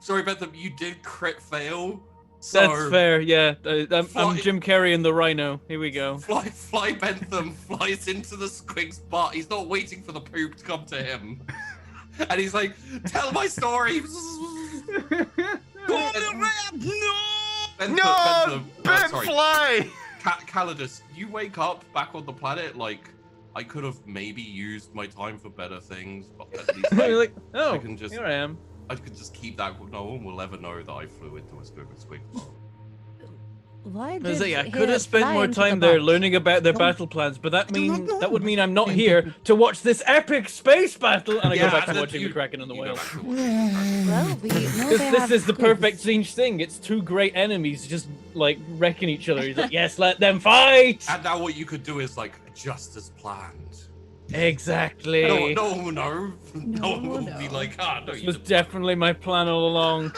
Sorry, Bentham. You did crit fail. So That's fair. Yeah, I'm Fly- Jim Carrey in the Rhino. Here we go. Fly Bentham flies into the squig's butt. He's not waiting for the poop to come to him. And he's like, tell my story. No, Ben sorry. fly. Calidus, you wake up back on the planet like I could have maybe used my time for better things, but at least You're like, oh, I can just here I am. I could just keep that. No one will ever know that I flew into a squig butt. Why I did could have spent more time there learning about their battle plans, but that would mean I'm not here to watch this epic space battle, and I go back to watching the Kraken and the Whale. Well, This is the perfect Siege thing. It's two great enemies just like wrecking each other. He's like, yes, let them fight. And now what you could do is like just as planned. Exactly. No one will be like, ah, no. This was definitely my plan all along.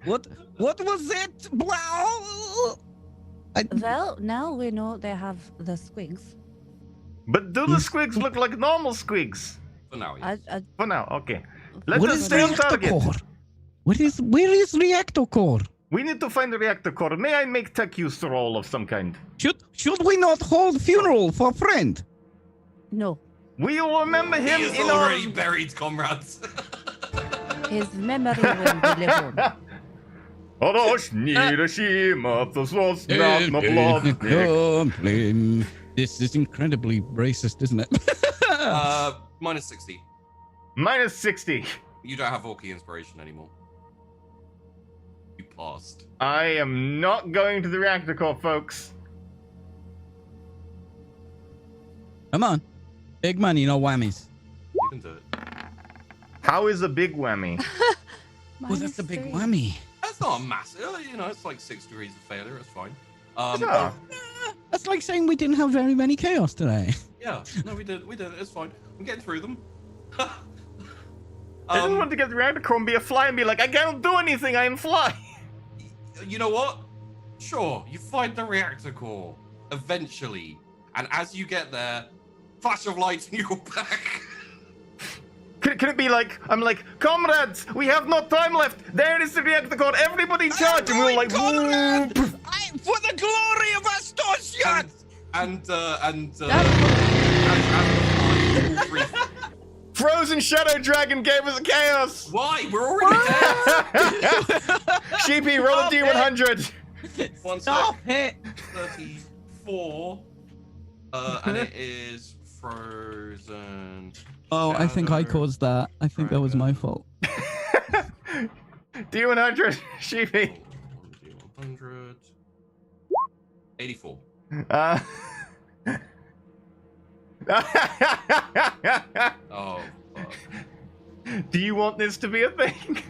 What was it? Well, Well, now we know they have the squigs. But do the squigs look like normal squigs? For now, yes. For now, okay. Let what us is stay on reactor target. core? Where is reactor core? We need to find the reactor core. May I make tech use roll of some kind? Should we not hold funeral for friend? No, We will remember him He is in already our... buried, comrades. his memory will be lived on. This is incredibly racist, isn't it? Minus 60. Minus 60. You don't have Orky inspiration anymore. You passed. I am not going to the reactor core, folks. Come on. Big money, no whammies. You can do it. How is a big whammy? Well, that's a big whammy. That's not a massive, it's like 6 degrees of failure. It's fine. Yeah. That's like saying we didn't have very many chaos today. Yeah, no, we did. It's fine. I'm getting through them. I just want to get the reactor core and be a fly and be like, I can't do anything, I am fly. You know what? Sure, you find the reactor core eventually, and as you get there, flash of light and you go back. Can it be like, I'm like, comrades, we have no time left. There is the reactor core, everybody charge. And we were like, Conrad! For the glory of Astoria! Frozen Shadow Dragon gave us a chaos. Why? We're already dead. Sheepy, roll a D100. One Stop sec. it! 34. And it is frozen. Oh, I think I Shadow caused that. I think that was my fault. D100, Sheepy. 100. 84. Oh, fuck. Do you want this to be a thing?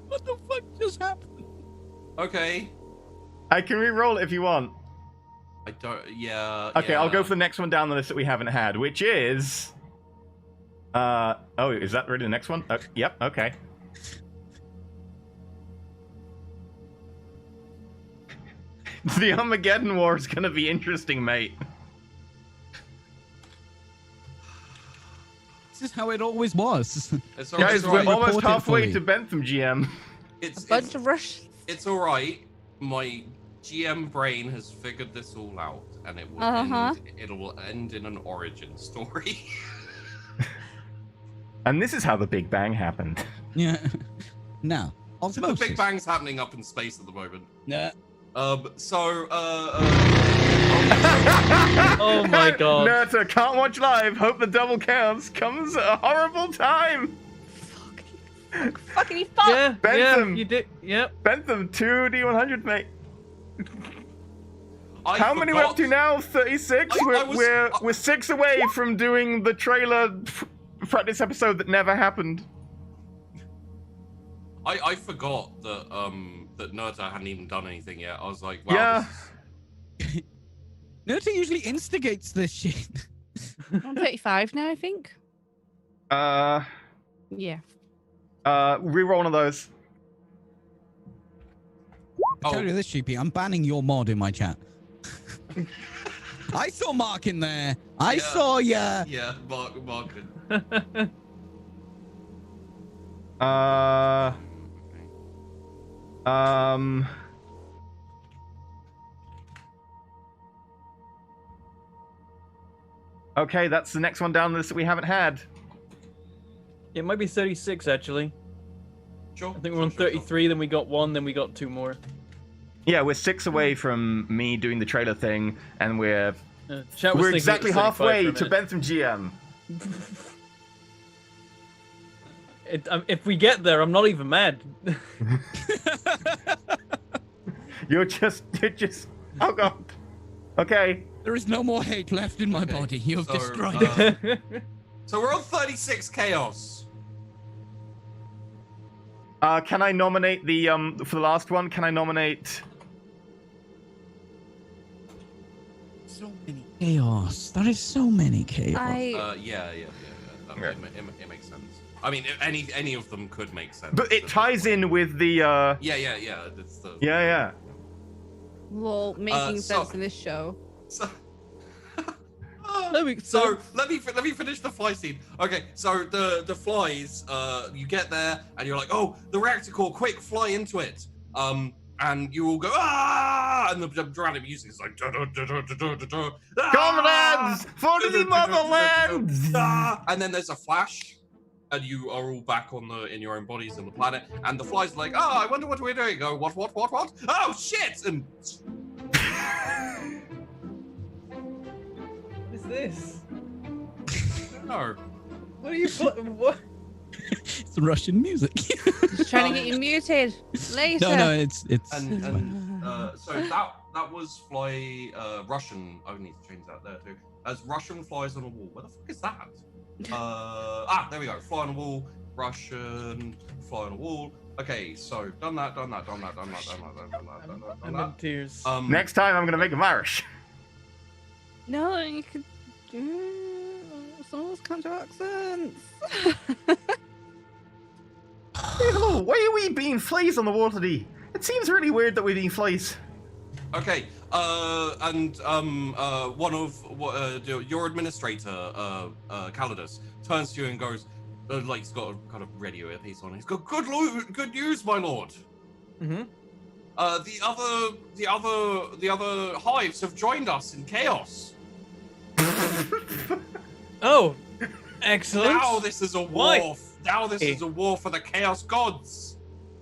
What the fuck just happened? Okay. I can re-roll it if you want. I don't. Yeah. Okay, yeah. I'll go for the next one down the list that we haven't had, which is... oh, is that really the next one? Yep, okay. The Armageddon War is gonna be interesting, mate. This is how it always was. It's Guys, all we're right. almost Reported halfway fully. to Bentham, GM. It's Bunch of rush. it's all right. My GM brain has figured this all out, and it will end in an origin story. And this is how the Big Bang happened. Yeah. Now, So the Big Bang's happening up in space at the moment. Yeah. Oh my god. Nerta, can't watch live. Hope the double counts comes at a horrible time. Fucking fuck. Yeah, Bentham. yeah, you did. Yep. Bentham, 2 D100, mate. I How many we're up forgot- to now? 36? We're 6 away from doing the trailer practice episode that never happened. I forgot that that Nerta hadn't even done anything yet. I was like, wow. Yeah. Nerta usually instigates this shit. I'm 35 now, I think. Uh, Yeah. Reroll one of those. Tell you this, Sheepy, I'm banning your mod in my chat. I saw Mark in there. I saw ya. Yeah, Mark. Okay, that's the next one down the list that we haven't had. It might be 36 actually. Sure. I think we're on 33. Then we got 1. Then we got 2 more. Yeah, we're 6 away from me doing the trailer thing, and we're Chat was thinking exactly it was 35 halfway for a to minute. Bentham GM. If we get there, I'm not even mad. You're just. Oh god. Okay. There is no more hate left in my body. You've So, destroyed it. So we're on 36 chaos. Can I nominate the for the last one? Can I nominate? So many chaos. That is so many chaos. Yeah. It makes sense. I mean, any of them could make sense. But it ties in with the. Yeah. That's the. Yeah. Well, making so- sense in this show. So, Let me finish the fly scene. Okay, so the flies, you get there and you're like, oh, the reactor core, quick, fly into it. And you all go ah, and the dramatic music is like Comrades, for the motherland! And then there's a flash, and you are all back in your own bodies on the planet. And the flies are like, oh, I wonder what we're doing. Go, what? Oh shit! And What is this? no. What are you? What? It's Russian music. Just trying to get you muted later. No, it's. And so that was fly Russian. I need to change that there too. As Russian flies on a wall. What the fuck is that? There we go. Fly on a wall. Russian fly on a wall. Okay, so done that. I'm in tears. Next time I'm gonna make them Irish. No, you could do some of those counter accents. Hey, hello, why are we being flies on the wall today? It seems really weird that we're being flies. Okay, and one of your administrator, Calidus, turns to you and goes, like he's got a kind of radio earpiece on. He's got good news, my lord. Mm-hmm. The other hives have joined us in chaos. Oh, excellent. Now this is a war. Why? Now this is a war for the chaos gods.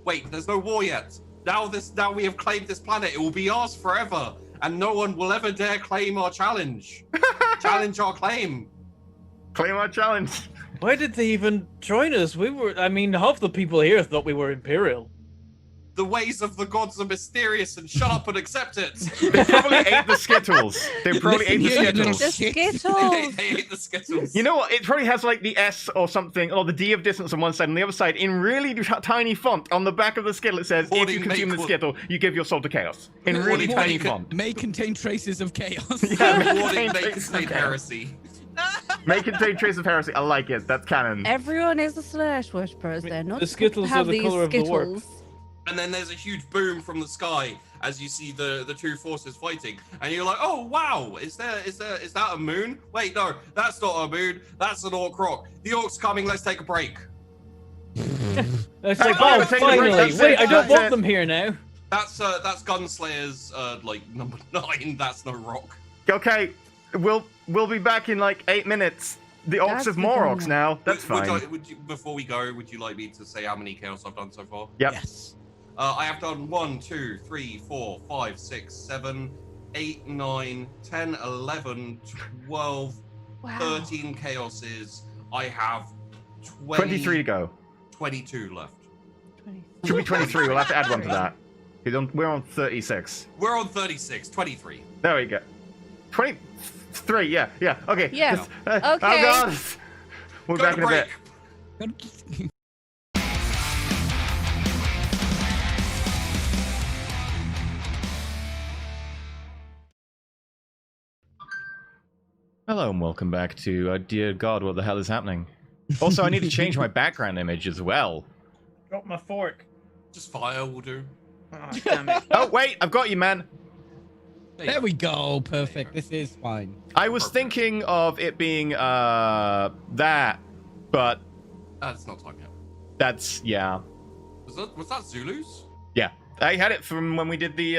Wait, there's no war yet. Now we have claimed this planet. It will be ours forever, and no one will ever dare claim our challenge. Challenge our claim. Claim our challenge. Why did they even join us? Half the people here thought we were Imperial. The ways of the gods are mysterious, and shut up and accept it. They probably ate the Skittles. They probably ate the Skittles. The Skittles. They ate the Skittles. You know what? It probably has like the S or something, or the D of distance on one side, and the other side, in really tiny font, on the back of the Skittle, it says, if you consume the Skittle, you give your soul to chaos. In really tiny font. May contain traces of chaos. Warning may contain heresy. May contain traces of heresy. I like it. That's canon. Everyone is a slash worshippers. They're not The Skittles have are the these color of the warp. Skittles. And then there's a huge boom from the sky as you see the two forces fighting, and you're like, "Oh wow, is that a moon? Wait, no, that's not a moon. That's an orc rock. The orc's coming. Let's take a break." It's Hey, like, oh, oh, take a break, finally! that's Wait, it, I don't that's want it. them here now. That's Gunslayer's like number 9. That's no rock. Okay, we'll be back in like 8 minutes. The orcs That's have more the orcs now. That's fine. Before we go, would you like me to say how many chaos I've done so far? Yep. Yes. I have done 1, 2, 3, 4, 5, 6, 7, 8, 9, 10, 11, 12, Wow. 13 chaoses. I have 23 to go. 22 left. Should be 23. We'll have to add one to that. We're on 36. We're on 36, 23. There we go. 23. Yeah. Okay. Yeah. Just, Okay. Oh god. We'll be Go back to in a bit. break. Hello and welcome back to Dear God, what the hell is happening? Also, I need to change my background image as well. Drop my fork. Just fire will do. Oh, damn it. Oh wait, I've got you, man. There we go. Perfect. This is fine. I was thinking of it being that, but It's not time yet. that's yeah. Was that Zulus? Yeah. I had it from when we did the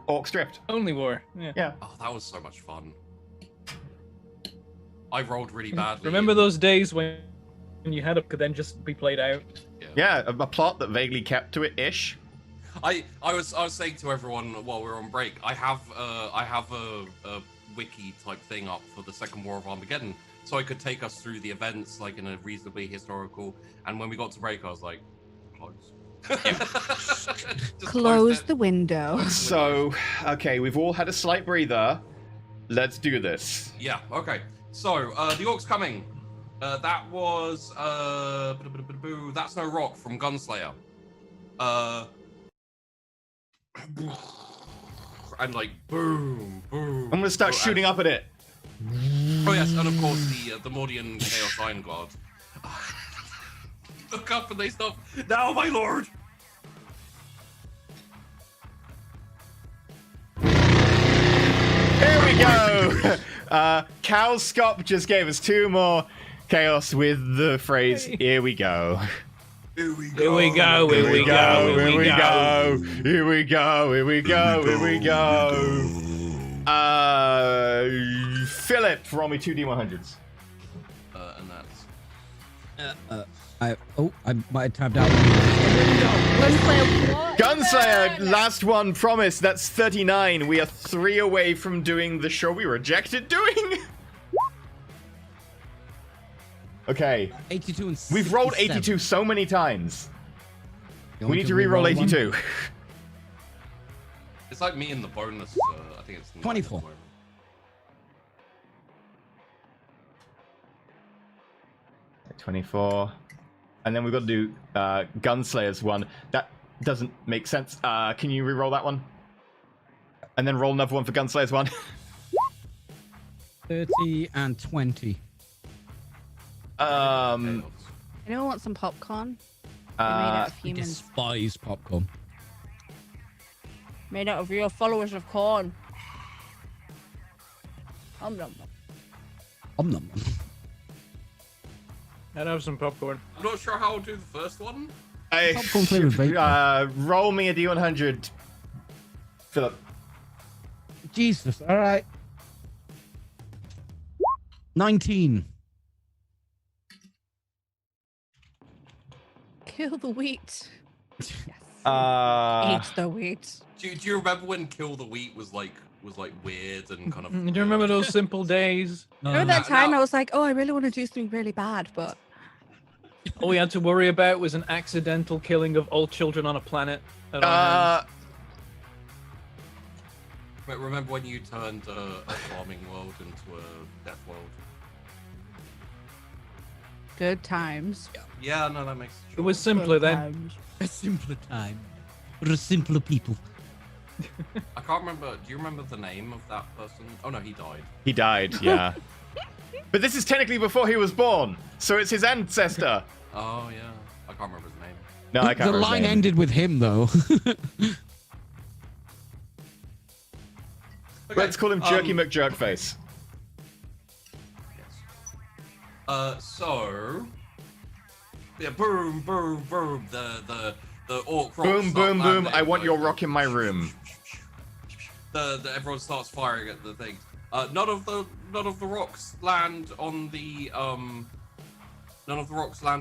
Orc Drift. Only war. Yeah. Yeah. Oh, that was so much fun. I rolled really badly. Remember those days when you had it could then just be played out? Yeah, a plot that vaguely kept to it ish. I was saying to everyone while we were on break, I have a wiki type thing up for the Second War of Armageddon, so I could take us through the events like in a reasonably historical. And when we got to break, I was like, close. Just Close it. the window. So, okay, we've all had a slight breather. Let's do this. Yeah. Okay. So the orcs coming. That was That's No Rock from Gunslayer. And like boom, boom. I'm gonna start shooting up at it. Oh yes, and of course the Mordian Chaos Iron Guard. Look up and they stop. Now, my lord. Here we go. Cal Scott just gave us 2 more chaos with the phrase "Here we go." Here we Here we go. Here we go. Here we go. Here we go. Here we go. Here we go. Philip, roll me 2d100s. And that's I might have tabbed out. Gunsslayer, last one, promise. That's 39. We are 3 away from doing the show we rejected doing. Okay. 82 and We've rolled 67. 82 so many times. You We want need to re-roll one? 82. it's like me and the bonus. I think it's 24. 24. And then we've got to do Gunslayer's one. That doesn't make sense. Can you re-roll that one? And then roll another one for Gunslayer's one. 30 and 20. Anyone want some popcorn? They're made out of I humans. despise popcorn. Made out of real followers of corn. Nom nom nom. Om nom. I'd have some popcorn. I'm not sure how I'll do the first one. Popcorn flavored bacon. Roll me a d100, Philip. Jesus. All right. 19. Kill the wheat. Yes. Uh, Eat the wheat. Do you remember when Kill the Wheat was like weird and kind of? Do you remember those simple days? Remember that time I was like, oh, I really want to do something really bad, but All we had to worry about was an accidental killing of all children on a planet. At our hands. But remember when you turned a farming world into a death world? good times. Yeah, no, that makes. It was simpler Good then. times. A simpler time. For a simpler people. I can't remember. Do you remember the name of that person? Oh no, he died. he died, yeah. But this is technically before he was born, so it's his ancestor. Oh yeah, I can't remember his name. No, I can't The remember his line name. ended with him, though. Okay, Let's call him Jerky McJerkface. Yes. So. Yeah, boom, boom, boom. The orc rocks Boom, start boom, boom. landing, I want like, your rock in my room. The everyone starts firing at the things. None of the rocks land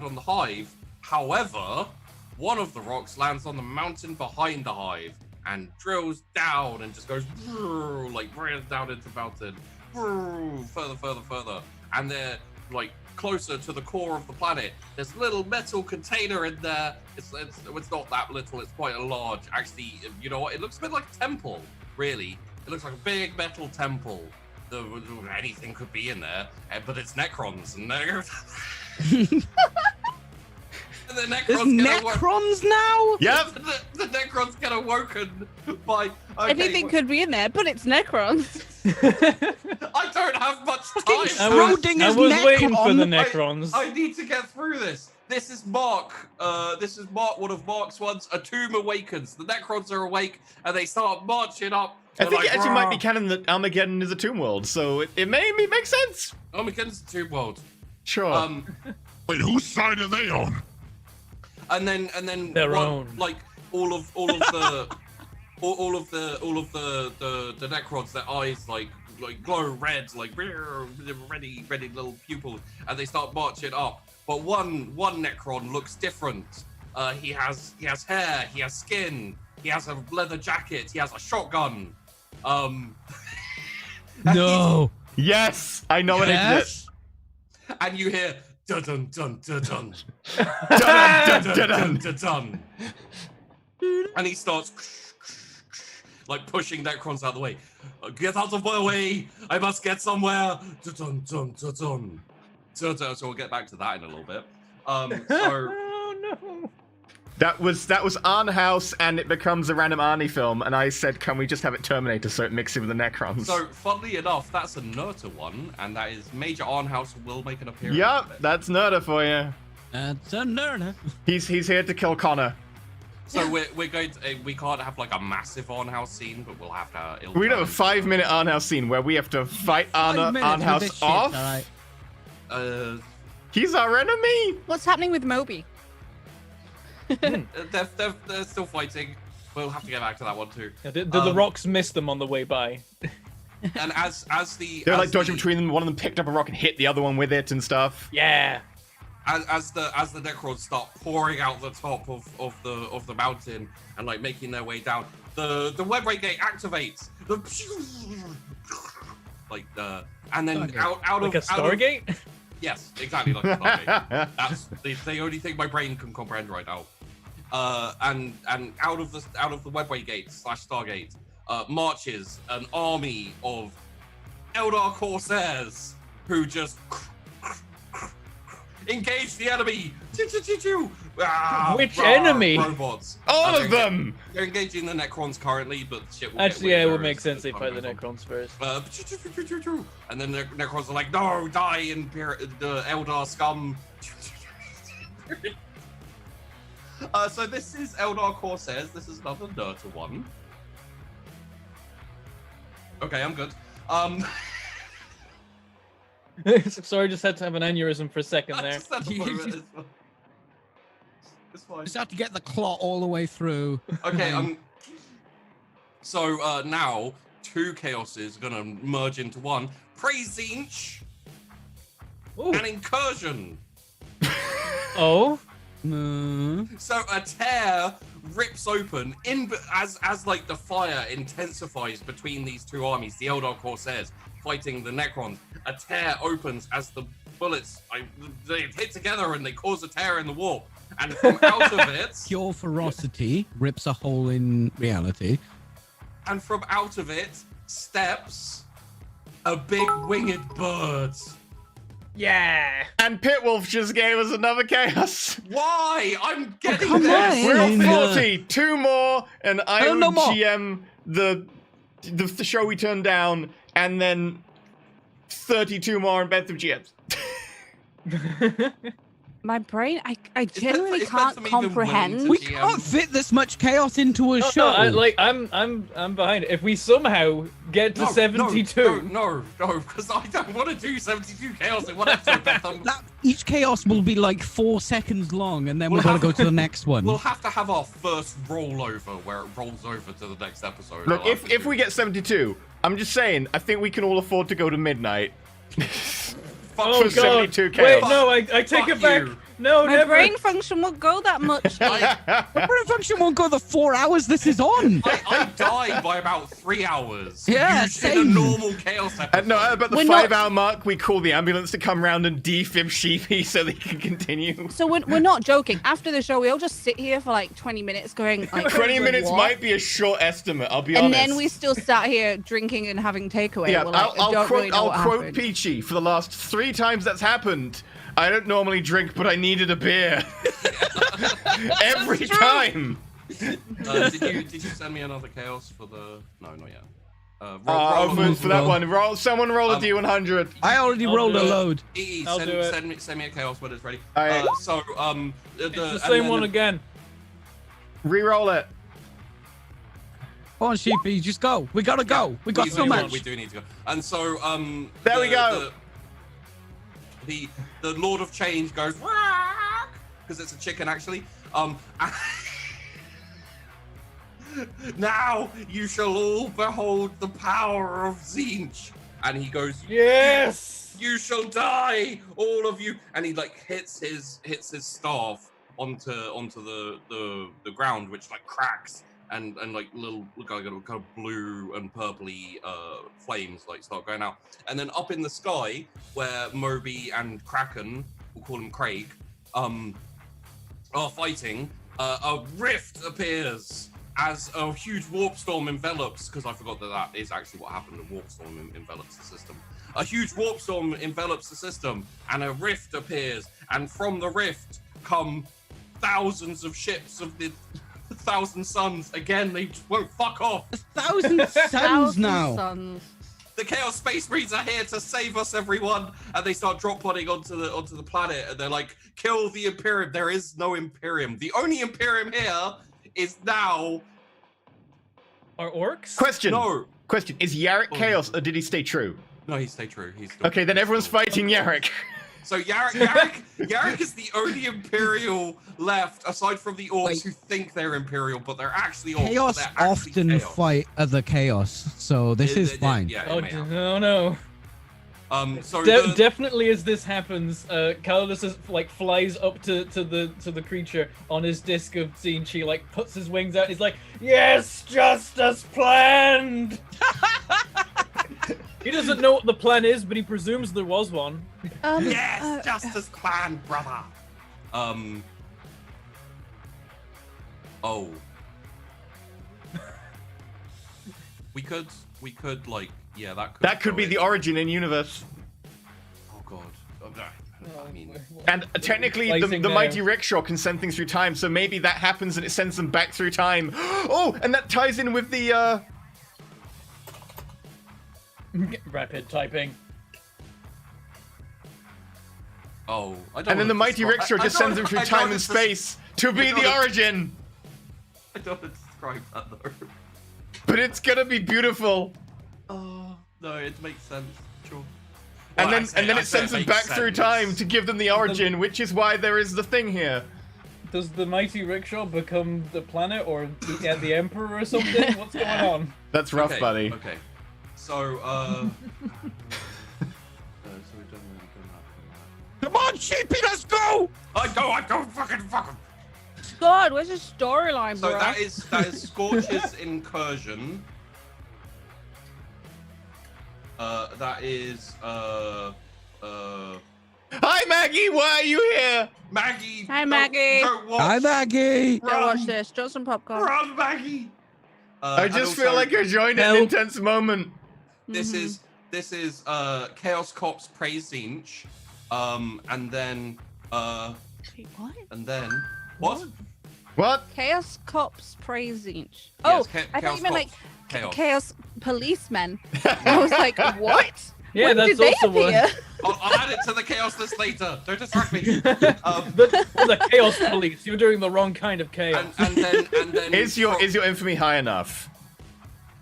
on the hive. However, one of the rocks lands on the mountain behind the hive and drills down and just goes like right down into the mountain, further, and they're like closer to the core of the planet. There's a little metal container in there. It's not that little. It's quite a large. Actually, you know what? It looks a bit like a temple. Really, it looks like a big metal temple. Anything could be in there, but it's Necrons, and they're the There's Necrons get Necrons now? Yep. the Necrons get awoken by. Anything could be in there, but it's Necrons. I don't have much time. I was Schrodinger's waiting for the Necron. Necrons. I need to get through this. This is Mark. This is Mark. One of Mark's ones. A tomb awakens. The Necrons are awake, and they start marching up. I think like, it actually might be "Rah!" canon that Armageddon is a tomb world, so it may make sense. Armageddon's a tomb world. Sure. Wait, whose side are they on? And then Their one- own. like all of the all of the Necrons, their eyes like glow red, like ready little pupils, and they start marching up. But one Necron looks different. He has hair, he has skin, he has a leather jacket, he has a shotgun. No. Yes, I know what it is. And you hear dun dun dun dun dun Dun, dun, dun, dun dun. dun dun, and he starts like pushing Necrons out of the way. Get out of my way! I must get somewhere. Dun dun dun dun dun. So we'll get back to that in a little bit. So Oh no. That was Arn House, and it becomes a random Arnie film, and I said, can we just have it Terminator so it mixes with the Necrons? So, funnily enough, that's a Nerta one, and that is Major Arnhouse will make an appearance. Yup, in it. that's Nerda for you. That's a nerd. He's here to kill Connor. So we're going to we can't have like a massive Arnhouse scene, but we'll have to. We have a 5-minute Arn House scene where we have to fight Arn House off. All right. He's our enemy. What's happening with Moby? They're still fighting. We'll have to get back to that one too. Yeah, did the rocks miss them on the way by? And as the They're as like dodging the- between them. One of them picked up a rock and hit the other one with it and stuff. Yeah. as the Necrons start pouring out the top of the mountain and like making their way down, the web ray gate activates. And then out of Like a Stargate? Yes, exactly like a Stargate. That's the only thing my brain can comprehend right now. And out of the webway gate / Stargate marches an army of Eldar Corsairs who just engage the enemy. Which enemy? Robots. All of them. They're engaging the Necrons currently, but shit will Actually, get yeah, it weirder would make as sense they time fight the goes on. Necrons first. And then the Necrons are like, no, die in the Eldar scum. So this is Eldar Corsairs. This is another Nerta one. Okay, I'm good. Sorry, just had to have an aneurysm for a second I there. just had to put it- it's fine. Just have to get the clot all the way through. Okay, so now two chaoses are gonna merge into one. Praise Zinch Ooh. and Incursion. Oh? So a tear rips open as like the fire intensifies between these two armies, the Eldar Corsairs fighting the Necrons. A tear opens as the bullets they hit together and they cause a tear in the wall. And from out of it, Pure ferocity rips a hole in reality. and from out of it steps a big winged bird. Yeah. And Pitwolf just gave us another chaos. Why? I'm getting come there. on. We're on Yeah. 40. 2 more, and I Oh, would no more. GM the show we turned down, and then 32 more and Beth of GMs. My brain, I meant genuinely it's meant can't to make them willing comprehend. to- We GM. can't fit this much chaos into a No, show. I'm behind it. If we somehow get to 72, No, because I don't want to do 72 chaos in one episode. Beth. Each chaos will be like 4 seconds long, and then We'll we're gonna have- go to the next one. We'll have to have our first rollover where it rolls over to the next episode. Look, I'll have to if do- we get 72, I'm just saying, I think we can all afford to go to midnight. oh for god! 72 Wait, chaos. no, I take Fuck it back. you. No, My never. brain function won't go that much. The brain function won't go the 4 hours this is on. I die by about 3 hours. Yeah, in a same. normal chaos episode. No, about the We're not- 5-hour mark, we call the ambulance to come round and defib Sheepy so they can continue. So we're not joking. After the show, we all just sit here for like 20 minutes going like 20 minutes what? might be a short estimate, I'll be And honest. then we still sat here drinking and having takeaway. Yeah, We're like, I I'll don't quote, really know what I'll quote happened. Peachy. For the last 3 times that's happened, I don't normally drink, but I needed a beer. Every time. Did you send me another chaos for the? No, not yet. For that one, someone roll a D100. I already I'll rolled do a it. load. I'll do it. Send me a chaos when it's ready. Alright. It's the same one again. Reroll it. Come on, Sheepy, just go. We gotta go. We got so much. We do need to go. And so There we go. The Lord of Change goes because it's a chicken actually. Now you shall all behold the power of Tzeentch. And he goes, Yes! You shall die, all of you. And he like hits his staff onto the ground, which like cracks and like little kind of blue and purpley flames like start going out. And then up in the sky, where Moby and Kraken, we'll call him Craig, are fighting, a rift appears as a huge warp storm envelops, because I forgot that is actually what happened. A warp storm envelops the system. A huge warp storm envelops the system, and a rift appears, and from the rift come thousands of ships of the Thousand Suns. Again, they just won't fuck off. 1,000 suns now. Suns. The Chaos Space Marines are here to save us, everyone. And they start drop podding onto the planet, and they're like, kill the Imperium. There is no Imperium. The only Imperium here is now. Are orcs? Question. No. Question. Is Yarrick Chaos, or did he stay true? No, he stayed true. He's still Okay, then everyone's fighting Yarrick. So Yarrick is the only Imperial left, aside from the orcs who think they're Imperial, but they're actually orcs. Chaos They're actually often chaos. fight other chaos, so this is fine. Yeah, Oh it may happen. no. So Definitely as this happens, Calidus like flies up to the creature on his disc of Tzeentch. He like puts his wings out and he's like, yes, just as planned! He doesn't know what the plan is, but he presumes there was one. yes, just as planned, brother. Oh. We could like, yeah, that could That could be the origin in universe. Oh god. I mean, And technically, Placing the there. mighty rickshaw can send things through time, so maybe that happens and it sends them back through time. Oh, and that ties in with the Rapid typing. oh, I don't. and then the wanna mighty describe- rickshaw I just don't- sends them through I don't time wanna and des- space to be I the don't- origin. I don't want to describe that though. But it's gonna be beautiful. Oh no, it makes sense. Sure. And Well, then I it say sends them makes back through sense. time to give them the origin, which is why there is the thing here. Does the mighty rickshaw become the planet or the emperor or something? What's going on? That's rough, Okay, buddy. Okay. So so we've done that. Come on, Sheepy, let's go! I go, fucking fuck 'em. God, where's his storyline, So bro? that is Scorch's incursion. That is Hi, Maggie. Why are you here? Maggie. Hi, Maggie. Don't watch. Hi, Maggie! Now watch this. Drop some popcorn. Run, Maggie. I and just feel also, like you're joining an Help. intense moment. this is Chaos Cops praise Tzeentch, and then Wait, what? what? What? Chaos Cops praise Tzeentch. Yes, Oh, I thought Chaos you meant like Cops. Chaos Policemen. I was like, what? Yeah, When that's did they also one. appear? I'll add it to the chaos list later. Don't distract me. The chaos police. You're doing the wrong kind of chaos. and then Is your infamy high enough?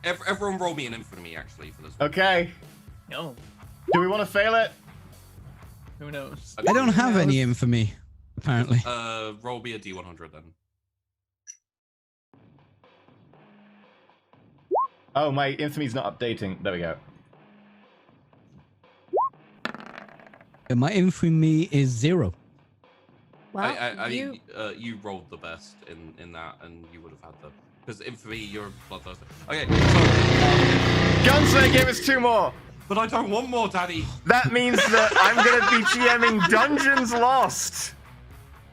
everyone roll me an infamy actually for this. Okay. No. Do we want to fail it? Who knows? I don't have any infamy, apparently. Roll me a D100 then. Oh, my infamy's not updating. There we go. And my infamy is 0. Well, You rolled the best in that, and you would have had the because infamy you're bloodthirsty. Okay, so Gunslinger gave us 2 more. but I don't want more, Daddy. That means that I'm gonna be GMing Dungeons Lost.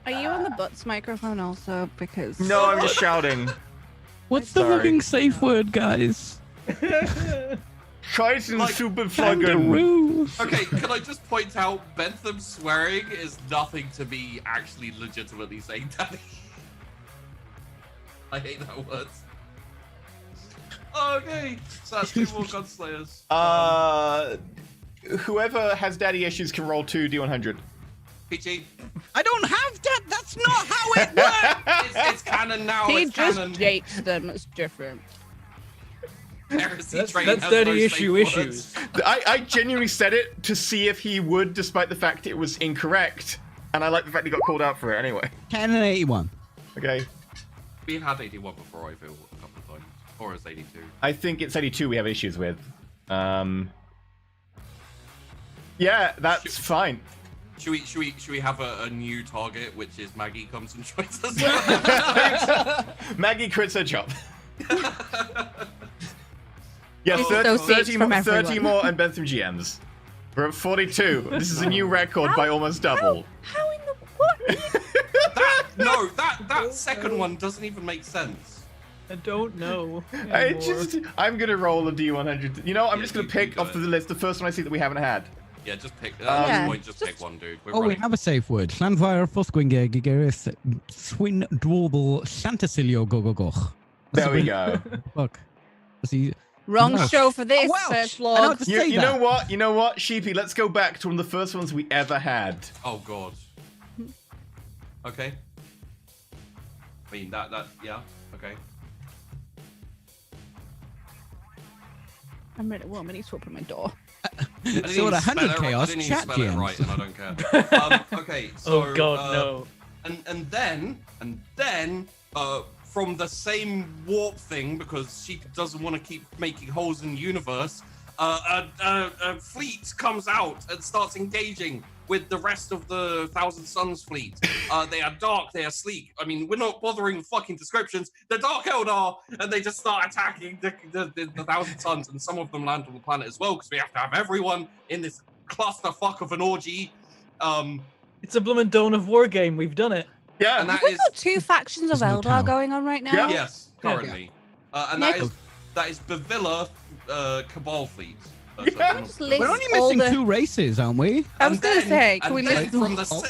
are you on the butts microphone also? Because No, I'm just shouting. What's the Sorry. fucking safe word, guys? Scheißen Like, Superflaggen. Kangaroo. Okay, can I just point out Bentham swearing is nothing to me actually legitimately saying Daddy. I hate that word. Okay, so that's 2 more Gunslayers. Whoever has daddy issues can roll 2 D100. PG. I don't have that. That's not how it works. It's canon now. He It's just canon. dates them. It's different. Heresy train That's has daddy no safe issue words. issues. I genuinely said it to see if he would, despite the fact it was incorrect. And I like the fact he got called out for it anyway. 10 and 81. Okay. We've had 81 before, I feel, a couple of times. Or it's 82. I think it's 82 we have issues with. Yeah, that's fine. Should we have a new target, which is Maggie comes and joins us? Maggie quits her job. Yeah, This 30, is so 30, from more, 30 everyone. more and Bentham GMs. We're at 42. This is a new record by almost double. How in the what? that second one doesn't even make sense. I don't know. I'm gonna roll a D100. You know, I'm Yeah, just gonna you pick do off it. the list the first one I see that we haven't had. Yeah, just pick. At Yeah, this point, just pick one, dude. We're Oh, we running. have a safe word. Llanfair, Fosgwinge, Gigeris, Swin, Dwobble, Shantasilio, Gogogoch. There we go. Look. See, Wrong Welsh. show for this, Welsh. first I know log. what to say You that. know what? You know what, Sheepy? Let's go back to one of the first ones we ever had. Oh god. Okay. I mean that yeah. Okay. I'm ready. Well, I'm ready to open my door. I didn't So even at 100 spell it- chaos, I didn't even chat spell it GMs. right, and I don't care. Okay, so Oh god, no. and then from the same warp thing, because she doesn't want to keep making holes in the universe, a fleet comes out and starts engaging with the rest of the Thousand Suns fleet. They are dark, they are sleek. I mean, we're not bothering with fucking descriptions. The Dark Eldar, and they just start attacking the Thousand Suns, and some of them land on the planet as well, because we have to have everyone in this clusterfuck of an orgy. It's a bloomin' Dawn of War game. We've done it. Yeah. And that We've is got 2 factions of There's no Eldar town. going on right now. Yeah. yes, currently, and Yeah. that is Bavilla Cabal fleet. Yeah. Just list We're only all missing the... 2 races, aren't we? I was going to say, can and we then list them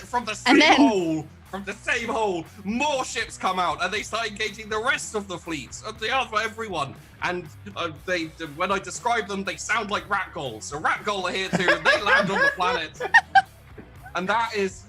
from all? the And same hole, more ships come out, and they start engaging the rest of the fleets. They are for everyone, and they when I describe them, they sound like Ratgol. So Ratgol are here too, and they land on the planet, and that is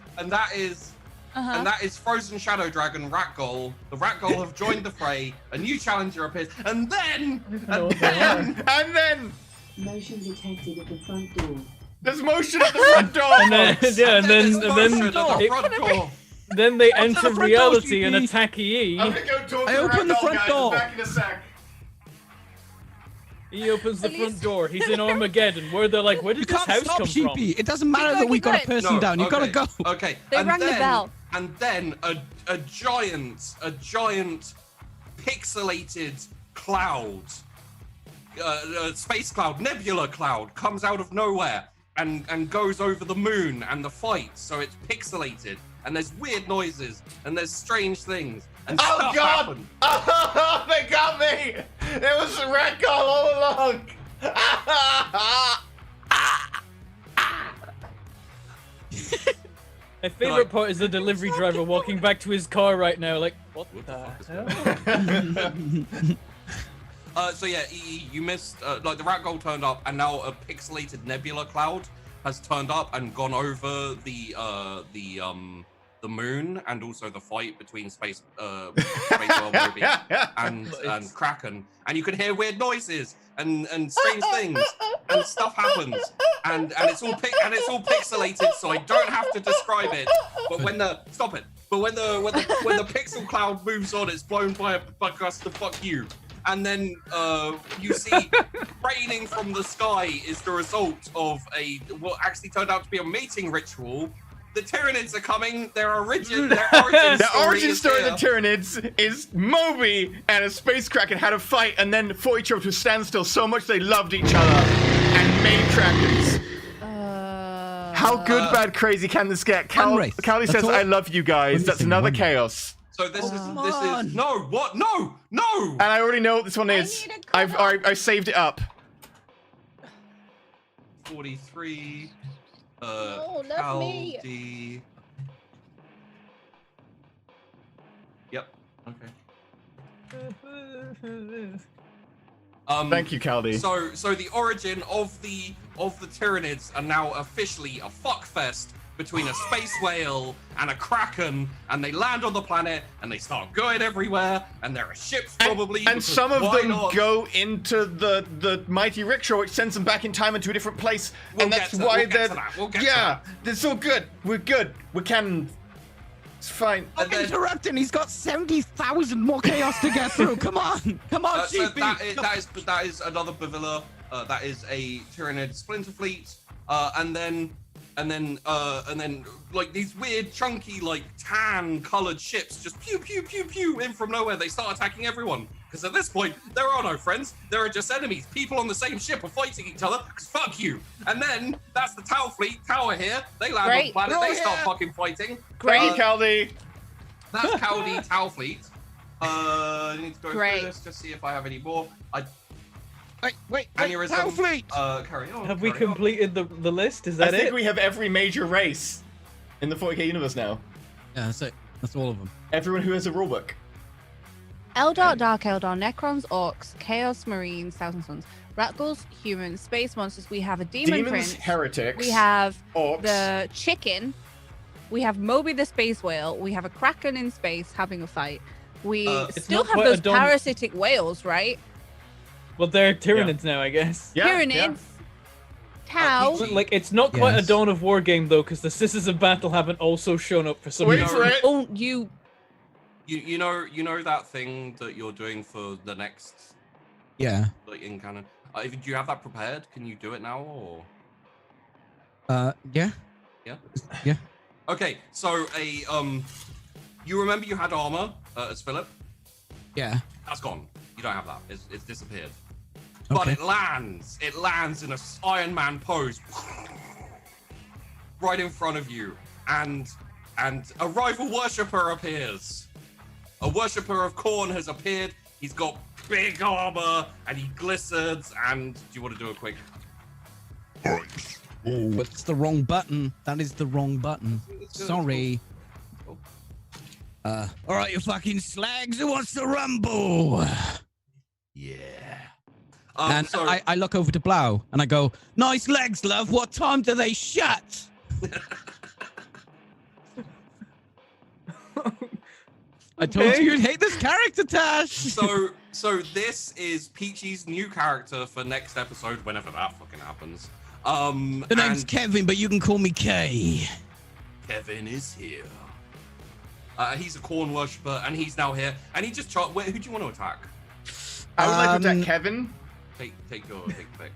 Frozen Shadow Dragon Ratgol. The Ratgol have joined the fray. A new challenger appears, and then And then Motion detected at the front door. there's motion at the front door. And then, yeah, and there's then motion at the it- front door. then they Open enter the front door, reality and GP. attack EE. I'm gonna go talk I to opened the Ragdoll, front guys. door. I'm back in a sec. He opens the At front least- door. He's in Armageddon. Where they're like, where You did this can't house stop come Sheepy. from? It doesn't matter Keep that we going, got a keep going. person down. You've got to go. Okay. They and rang the then, bell. And then a giant pixelated cloud, space cloud, nebula cloud, comes out of nowhere and goes over the moon and the fight. So it's pixelated, and there's weird noises and there's strange things. And Oh stuff god! happens. Oh, they got me! It was a Ragdoll all along! My favorite part is the delivery driver walking back to his car right now, like, what What the the fuck is hell? So yeah, you missed. Like the Ratgol turned up, and now a pixelated nebula cloud has turned up and gone over the moon, and also the fight between Space World Moby and Kraken, and you can hear weird noises and strange things, and stuff happens, and it's all pixelated, so I don't have to describe it. But when the when the pixel cloud moves on, it's blown by a gust of fuck you. And then you see raining from the sky is the result of what actually turned out to be a mating ritual. The Tyranids are coming. Their origin The story origin is story here. of the Tyranids is Moby and a space kraken had a fight and then fought each other to a standstill so much they loved each other and made krakens. How good, bad, crazy can this get? Unrace. Callie That's says, all- I love you guys. What That's do you another think? chaos. So this Come is on. no what no. And I already know what this one is. need a I saved it up. 43. No, not me. Caldi. Yep. Okay. Thank you, Caldi. So the origin of the Tyranids are now officially a fuckfest between a space whale and a kraken, and they land on the planet and they start going everywhere, and there are ships probably. And because some of why them not? go into the mighty rickshaw, which sends them back in time into a different place, We'll and get that's to- why we'll get they're. to that, we'll get to yeah, that. it's all good. We're good. We can. It's fine. And then- Interrupting. He's got 70,000 more chaos to get through. Come on, So Sheepy. that is another Bavilla. That is a Tyranid splinter fleet, and then like these weird chunky like tan colored ships just pew pew pew pew in from nowhere. They start attacking everyone because at this point there are no friends. There are just enemies. People on the same ship are fighting each other because fuck you. And then that's the Tau fleet. Tau are here. They land on the planet. They start fucking fighting. Thank you, Caldi. That's Caldi Tau fleet. I need to go Great. through this to see if I have any more. Wait, Aneurysm. Tau fleet. Carry on. Have we carry on. completed the list? Is I that think it? we have every major race in the 40k universe now. Yeah, that's it. That's all of them. Everyone who has a rulebook. Eldar, Dark Eldar, Necrons, Orcs, Chaos Marines, Thousand Suns, Rakghouls, Humans, Space Monsters. We have a Demon Demons, Prince. heretics. We have orcs. the Chicken. We have Moby the Space Whale. We have a Kraken in space having a fight. We It's still not have quite those a dom- parasitic whales, right? Well, they're Tyranids now, I guess. Yeah, Tyranids. yeah. Tau. PG. Like, it's not quite Yes. a Dawn of War game, though, because the Sisters of Battle haven't also shown up for some Wait reason. for it. Oh, you. You know that thing that you're doing for the next Yeah. like in canon. Do you have that prepared? Can you do it now or? Yeah. Yeah. Yeah. Okay, so you remember you had armor as Philip? Yeah. That's gone. You don't have that. It's disappeared. But Okay. it lands. It lands in a Iron Man pose, right in front of you, and a rival worshipper appears. A worshipper of Khorne has appeared. He's got big armor and he glistens. And do you want to do a quick? Alright. Oh, But it's the wrong button. That is the wrong button. Sorry. All right, you fucking slags. Who wants to rumble? Yeah. And so, I look over to Blau and I go, nice legs, love. What time do they shut? I told Okay. you you'd hate this character, Tash. so this is Peachy's new character for next episode, whenever that fucking happens. The name's and Kevin, but you can call me Kay. Kevin is here. He's a Khorne worshipper, and he's now here. And he just who do you want to attack? I would like to Um, attack Kevin. Take your pick.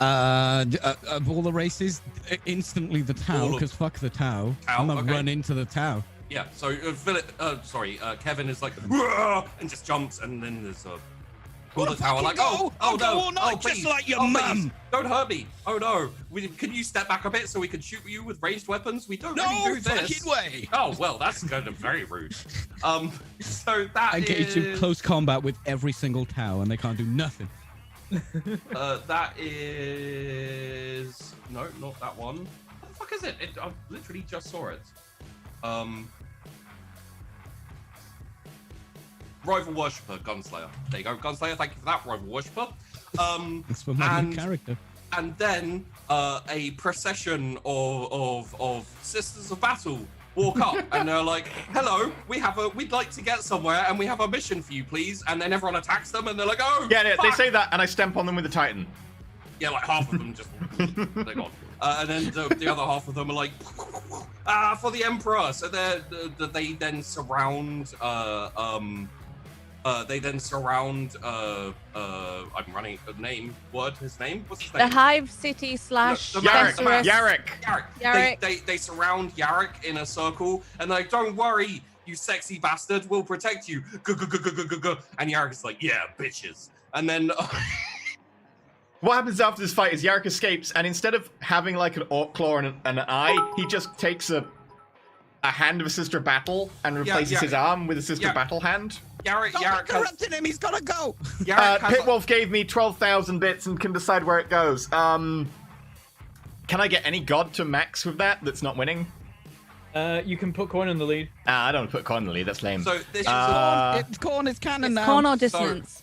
Of all the races, instantly the Tau, All of- because fuck the Tau. Tau, I'm gonna okay. run into the Tau. Yeah. So Kevin is like "Whoa," and just jumps, and then there's all the tower like go! I'll go no, all night, just please, like your please, mum. don't hurt me. Oh no, can you step back a bit so we can shoot you with ranged weapons? We don't No really do this. fucking way. Oh well, that's kind of very rude. So that I get is you to close combat with every single Tau, and they can't do nothing. that is no, not that one. What the fuck is it? I literally just saw it. Rival worshipper, Gunslayer. There you go, Gunslayer. Thank you for that, Rival worshipper. That's for my new And- character. And then a procession of Sisters of Battle walk up, and they're like, "Hello, we'd like to get somewhere, and we have a mission for you, please." And then everyone attacks them, and they're like, "Oh, Yeah, they fuck." say that, and I stamp on them with a Titan. Yeah, like half of them just they're gone. And then the other half of them are like, for the Emperor. So they then surround. I'm running a name. His name? What's his The name? Hive City slash The Yarrick. Sorceress. Yarrick. Yarrick. They surround Yarrick in a circle, and they're like, "Don't worry, you sexy bastard. We'll protect you." And Yarrick's like, "Yeah, bitches." And then. What happens after this fight is Yarrick escapes, and instead of having like an orc claw and an eye, he just takes a hand of a Sister of Battle and replaces his arm with a Sister of Battle hand. Yarrick Stop has. interrupting him. He's gotta go. Yarrick has. Pitwolf gave me 12,000 bits and can decide where it goes. Can I get any god to max with that that's not winning? You can put Khorne in the lead. I don't put Con in the lead, that's lame. So this is Khorne is canon It's now. Khorne or Dissonance.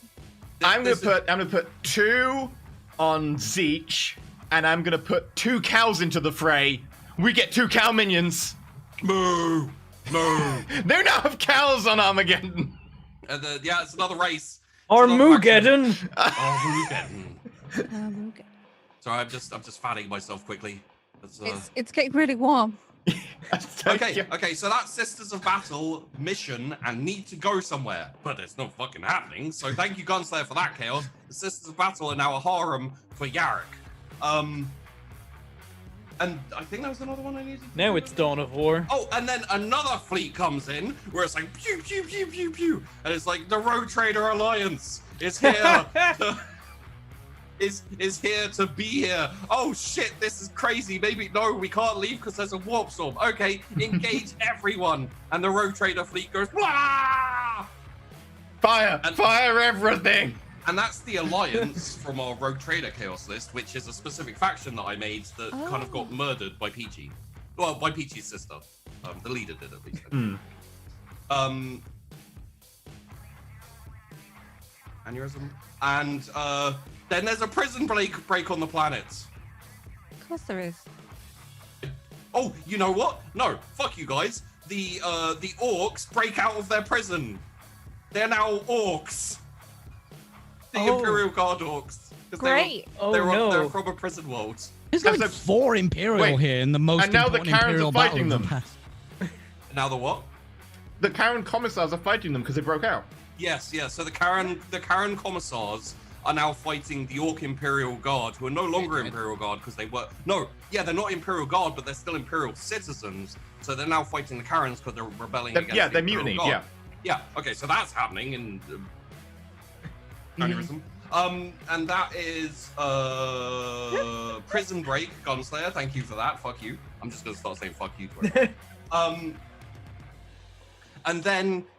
I'm gonna put 2 on Zeech, and I'm gonna put 2 cows into the fray. We get 2 cow minions. Moo! Moo! They now have cows on Armageddon. And yeah, it's another race. Armageddon! Armageddon. Okay. Sorry, I'm just fanning myself quickly. It's getting really warm. Okay, so that's Sisters of Battle mission and need to go somewhere, but it's not fucking happening. So thank you, Gunslayer, for that chaos. The Sisters of Battle are now a harem for Yarrick. And I think that was another one I needed. Now it's Dawn of War. Oh, and then another fleet comes in where it's like pew pew pew pew pew, and it's like the Road Trader Alliance is here. Is here to be here. Oh shit, this is crazy. Maybe no, we can't leave because there's a warp storm. Okay, engage everyone. And the Road Trader fleet goes blah! Fire everything. And that's the alliance from our Rogue Trader Chaos list, which is a specific faction that I made that kind of got murdered by Peachy. Well, by Peachy's sister. The leader did, at least. Aneurysm. And then there's a prison break on the planet. Of course there is. Oh, you know what? No, fuck you guys. The orcs break out of their prison. They're now orcs. The Imperial Guard orcs. Great. They're from a prison world. There's like 4 Imperial here in the most and now the important Karens Imperial are battle fighting of the them. past. Now the what? The Karen commissars are fighting them because they broke out. Yes. So the Karen commissars are now fighting the Orc Imperial Guard, who are no longer Imperial Guard because they were they're not Imperial Guard, but they're still Imperial citizens. So they're now fighting the Karens because they're rebelling against the they're Imperial mutinied. Guard. Yeah. Okay, so that's happening in aneurysm. And that is Prison Break, Gunslayer. Thank you for that. Fuck you. I'm just gonna start saying fuck you to everyone.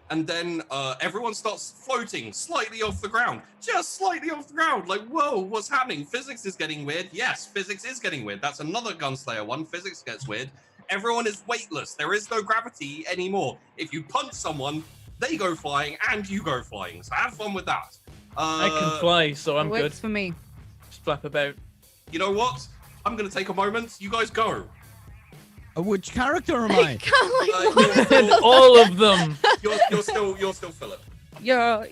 And then everyone starts floating slightly off the ground, just slightly off the ground. Like, whoa, what's happening? Physics is getting weird. Yes, physics is getting weird. That's another Gunslayer one. Physics gets weird. Everyone is weightless. There is no gravity anymore. If you punch someone, they go flying and you go flying. So have fun with that. I can fly, so I'm good. Works for me. Just flap about. You know what? I'm gonna take a moment. You guys go. Which character am I? All of them. You're still Philip. Yeah.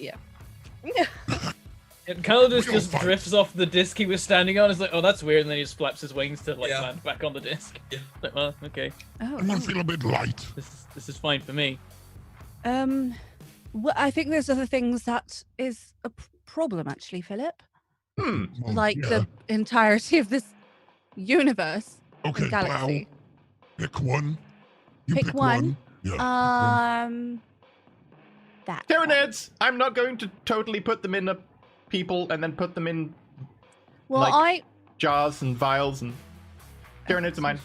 And Calidus just drifts off the disc he was standing on. It's like, oh, that's weird, and then he just flaps his wings to land back on the disc. Yeah. Like, well, okay. I feel a bit light. This is fine for me. Well, I think there's other things that is a problem, actually, Philip. Like the entirety of this universe. Okay, and galaxy. Plow. Pick one. You Pick one. Yeah. That. Tyranids! I'm not going to totally put them in a people and then put them in jars and vials and Tyranids are mine.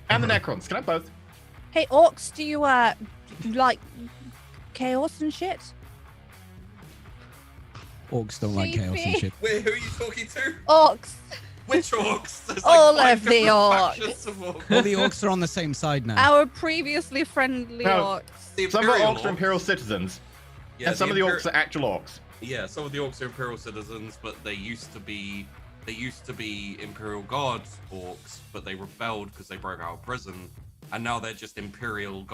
And the Necrons. Can I have both? Hey, orcs, do you like chaos and shit? Orcs don't like chaos and shit. Wait, who are you talking to? Orcs. Which orcs? There's All like of the orcs. All the orcs are on the same side now. Our previously friendly orcs. Some of the orcs are Imperial citizens. Yeah, and some of the orcs are actual orcs. Yeah, some of the orcs are Imperial citizens, but they used to be Imperial Guard orcs, but they rebelled because they broke out of prison, and now they're just Imperial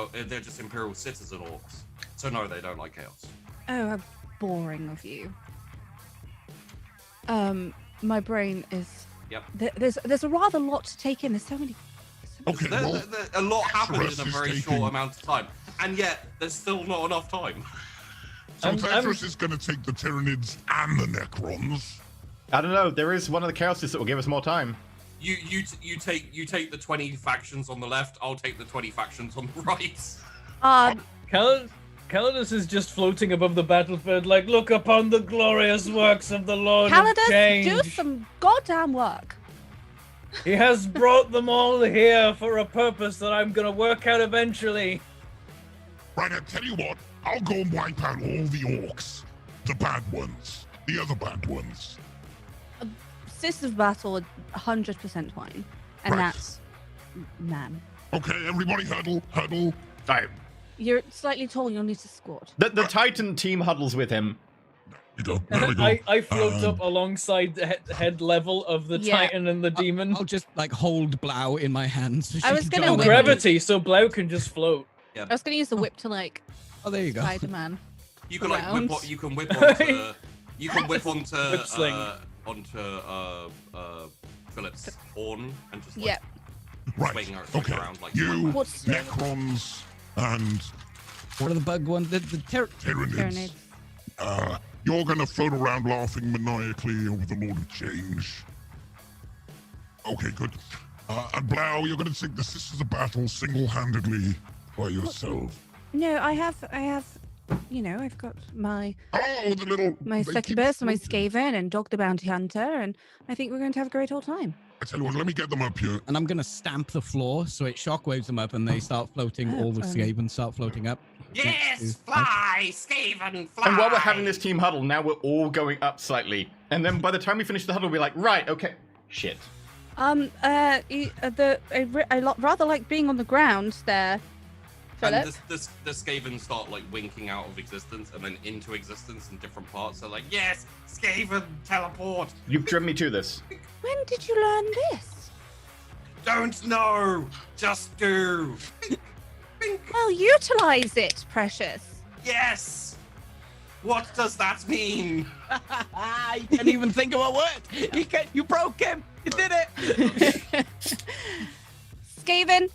citizen orcs. So no, they don't like chaos. Oh, how boring of you. My brain is. Yep. There's a rather lot to take in. There's so many. Okay, well, a lot happened in a Thrust is very taking- short amount of time, and yet there's still not enough time. So Tetris is going to take the Tyranids and the Necrons. I don't know. There is one of the Chaosists that will give us more time. You take the 20 factions on the left. I'll take the 20 factions on the right. Calidus is just floating above the battlefield, like, look upon the glorious works of the Lord of Calidus, Change. do some goddamn work. He has brought them all here for a purpose that I'm gonna work out eventually. Right, I tell you what, I'll go and wipe out all the orcs. The bad ones. The other bad ones. Sisters of Battle, 100% fine. And Right. that's... man. Okay, everybody huddle, huddle. Right. You're slightly tall, you'll need to squat. The Titan team huddles with him. You go. There we go. I float up alongside the head level of the Yeah. Titan and the demon. I'll just like hold Blau in my hands. So I she was can gonna join whip me. Gravity, so Blau can just float. I was gonna use the whip to like Oh, there you go. Spider-Man. You can like Around. whip. You can whip onto. You can whip onto. Whip sling. Philip's horn and just like Yep. Right. swing Okay. around like. You What's- Necrons and What are the bug ones? The Tyranids. You're gonna float around laughing maniacally over the Lord of Change. Okay, good. And Blau, you're gonna take the Sisters of Battle single-handedly by yourself. No, I have, I've got my Oh, the little... they keep succubus, my floating. Skaven, and Dog the Bounty Hunter, and I think we're going to have a great old time. I tell you what, let me get them up here. And I'm gonna stamp the floor so it shockwaves them up and they start floating. All the Skavens start floating up. Yes, fly, Skaven, fly. And while we're having this team huddle, now we're all going up slightly. And then by the time we finish the huddle, we'll be like, right, okay, shit. I rather like being on the ground there, Philip. And the Skaven start like winking out of existence and then into existence in different parts. So like, yes, Skaven, teleport. You've driven me to this. When did you learn this? Don't know, just do. Well, utilize it, precious. Yes. What does that mean? You can't even think of a word. You broke him. You did it. Skaven,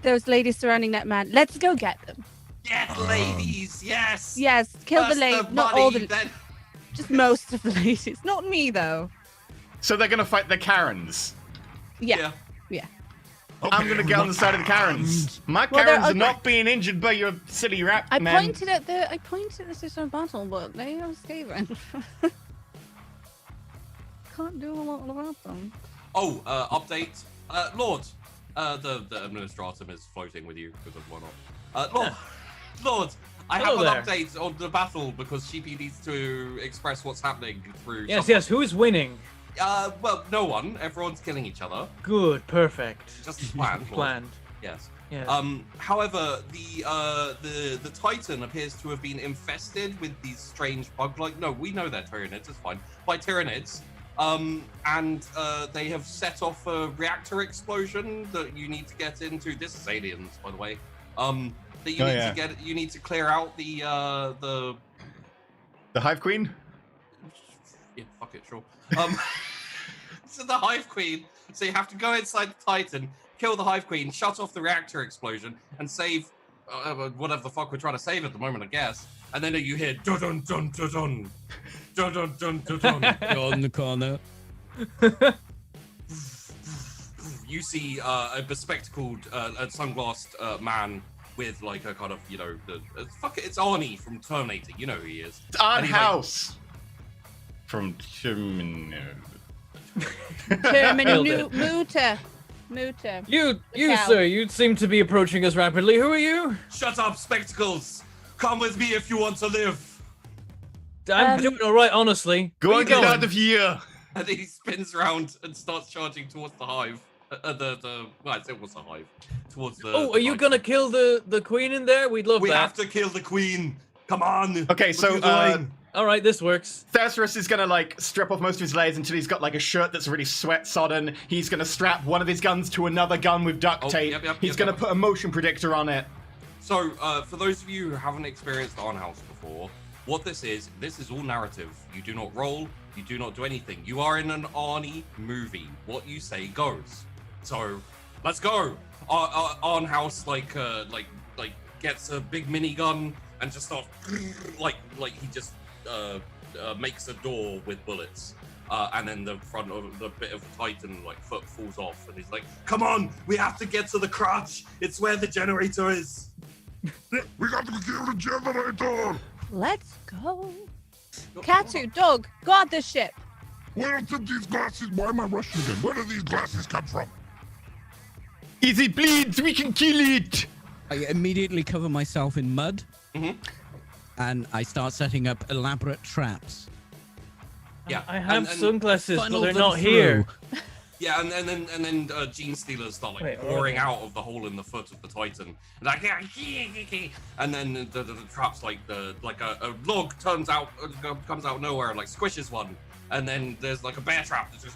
those ladies surrounding that man. Let's go get them. Yes, ladies, yes. Yes, kill the First ladies. Not money, all the, then... just most of the ladies. Not me though. So they're gonna fight the Karens. Yeah. I'm gonna get on the side of the Karens. My Well, they're Karens are ugly. not being injured by your silly rat I man. pointed at the system of battle, but they are Skaven. Can't do a lot about them. Oh, update. Lord, the administratum is floating with you because of why not? Lord, I Hello have an there. update on the battle because Sheepy needs to express what's happening through. Yes, who's winning? Well, no one. Everyone's killing each other. Good, perfect. Just as planned. Lord. Planned. Yes. Yes. However, the Titan appears to have been infested with these strange bug-like. No, we know they're Tyranids. It's fine. By Tyranids. And they have set off a reactor explosion that you need to get into. This is aliens, by the way. That you need to get. You need to clear out the Hive Queen? Yeah, fuck it, sure. So the Hive Queen. So you have to go inside the Titan, kill the Hive Queen, shut off the reactor explosion, and save whatever the fuck we're trying to save at the moment, I guess. And then you hear dun dun dun dun dun dun dun dun dun dun. You're in the corner. You see a bespectacled, sunglassed man with like a kind of, you know, fuck it, it's Arnie from Terminator. You know who he is. It's Arn And he's like, House. From Muta. You, cow. sir, you seem to be approaching us rapidly. Who are you? Shut up, spectacles! Come with me if you want to live. I'm doing all right, honestly. Go Where and you get going? out of here! And he spins around and starts charging towards the hive. Well, it was a hive. Towards the. Oh, the are you Titan. gonna kill the queen in there? We'd love We that. have to kill the queen. Come on. Okay, What so, are you doing? All right, this works. Thesaurus is gonna like strip off most of his layers until he's got like a shirt that's really sweat sodden. He's gonna strap one of his guns to another gun with duct Oh, tape. yep, He's gonna put a motion predictor on it. So, for those of you who haven't experienced Arn House before, what this is all narrative. You do not roll, you do not do anything. You are in an Arnie movie. What you say goes. So, let's go. Arn House gets a big minigun and just starts like he just makes a door with bullets. And then the front of the bit of the Titan foot falls off, and he's like, "Come on, we have to get to the crotch. It's where the generator is." We got to kill the generator! Let's go. Katu, dog, guard the ship. Where did these glasses? Why am I rushing again? Where do these glasses come from? If it bleeds, we can kill it! I immediately cover myself in mud. Mhm. And I start setting up elaborate traps. Yeah, I have and sunglasses, but Funnel they're them not here. through. Yeah, and then Gene Stealers start like Wait, pouring okay. out of the hole in the foot of the Titan, like, and then the traps like a log comes out of nowhere and like squishes one, and then there's like a bear trap that just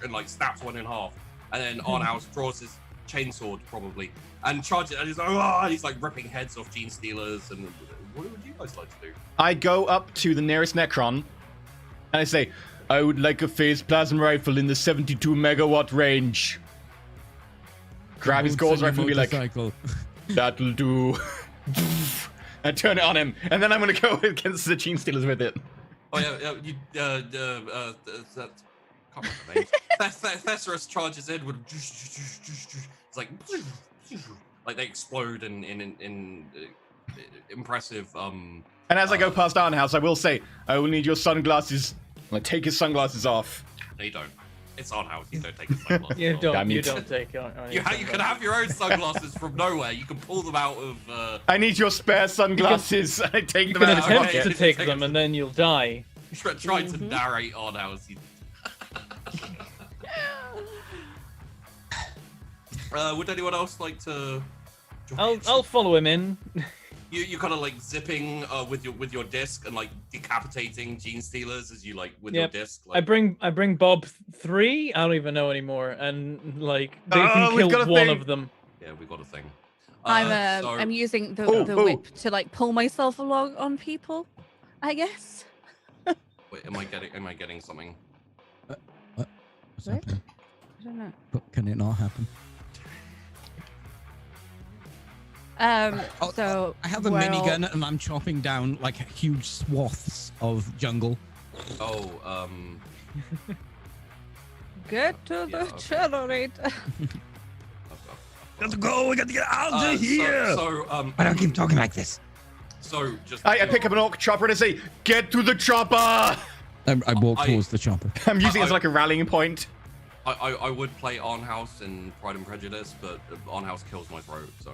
and like snaps one in half, and then Arnhouse draws his chainsword probably and charges, and he's like ripping heads off Gene Stealers. And what would you guys like to do? I go up to the nearest Necron, and I say, I would like a phased plasma rifle in the 72 megawatt range. Grab his goals rifle and be like, that'll do. And turn it on him, and then I'm gonna go against the Gene Stealers with it. Oh yeah, you can't remember the name. Thesaurus charges in with it's like they explode in impressive. And as I go past Arnhouse, I will say, I will need your sunglasses. I take his sunglasses off. No, you don't. It's on house. You don't take his sunglasses. You off. don't. mean- You don't take on. You can have your own sunglasses from nowhere. You can pull them out of. I need your spare sunglasses. I take You them can out of his attempt pocket. to take them and then you'll die. Try to narrate on house. Would anyone else like to? I'll follow him in. You kind of like zipping with your disc and like decapitating Gene Stealers as you like with your Yep. disc. I bring Bob 3. I don't even know anymore, and like they can we've got kill a one thing. of them. Yeah, we got a thing. I'm using the Oh. whip to like pull myself along on people, I guess. Wait, am I getting something? What's What? happening? I don't know. But can it not happen? So I have a minigun and I'm chopping down like huge swaths of jungle. Oh, Get to Yeah, the okay. generator. Let's go. We got to get out I don't keep talking like this. So just I pick up an orc chopper and I say, get to the chopper! I walk towards the chopper. I'm using it as like a rallying point. I would play On House in Pride and Prejudice, but On House kills my throat. So,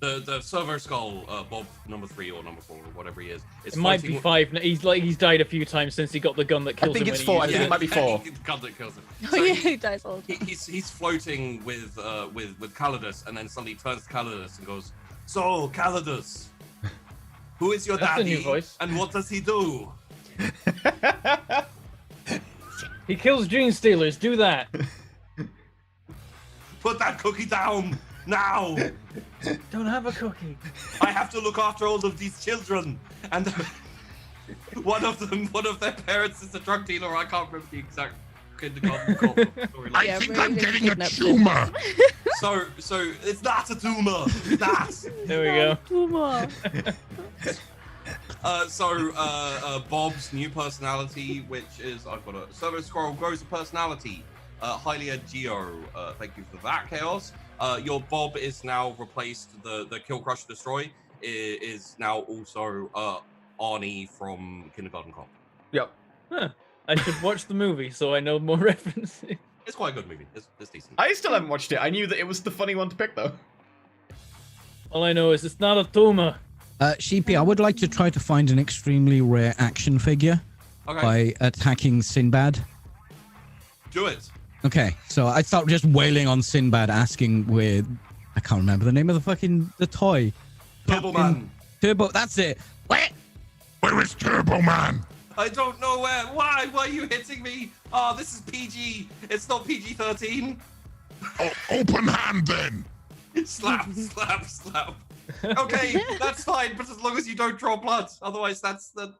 the servo skull, Bob number 3 or number 4 or whatever he is. It might be 5. He's died a few times since he got the gun that kills think him. it's when 4. I he think uses it might be 4. The gun that kills him. Oh So yeah, he dies all the time. he's floating with Calidus, and then suddenly turns to Calidus and goes, "So Calidus, who is your That's a daddy, new voice. and what does he do?" He kills Gene Stealers. Do that. Put that cookie down now. Don't have a cookie. I have to look after all of these children, and one of their parents is a drug dealer. I can't remember the exact kindergarten storyline. I Yeah, think really I'm getting a kidnapped him. tumor. So it's not a tumor. It's not. There we go. Tumor. Bob's new personality, which is I've got a servo scroll, grows a personality. Hylia Geo, thank you for that, Chaos. Your Bob is now replaced. The Kill Crush Destroy is now also Arnie from Kindergarten Cop. Yep. Huh. I should watch the movie so I know more references. It's quite a good movie. It's decent. I still haven't watched it. I knew that it was the funny one to pick, though. All I know is it's not a tumor. Sheepy, I would like to try to find an extremely rare action figure Okay, by attacking Sinbad. do it. Okay, so I start just wailing on Sinbad, asking where I can't remember the name of the toy. Turbo Man. Turbo. That's it. What? Where is Turbo Man? I don't know where. Why? Why are you hitting me? Oh, this is PG. It's not PG-13. Oh, open hand then. Slap, slap, slap. Okay, that's fine, but as long as you don't draw blood, otherwise that's the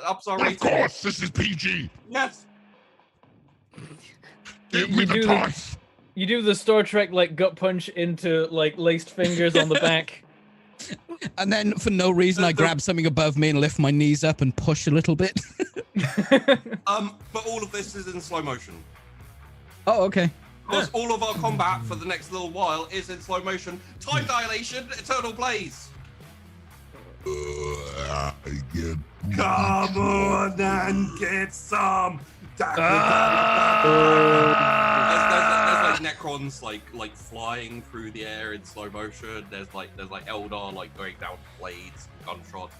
ups our Of rating. course, this is PG. Yes. Give You me the do- toys. You do the Star Trek like gut punch into like laced fingers on the back. And then for no reason, I grab something above me and lift my knees up and push a little bit. But all of this is in slow motion. Oh, okay. Because all of our combat for the next little while is in slow motion. Time dilation, eternal blaze. I get Come on and get some. There's like Necrons like flying through the air in slow motion. There's like Eldar like going down blades and gunshots.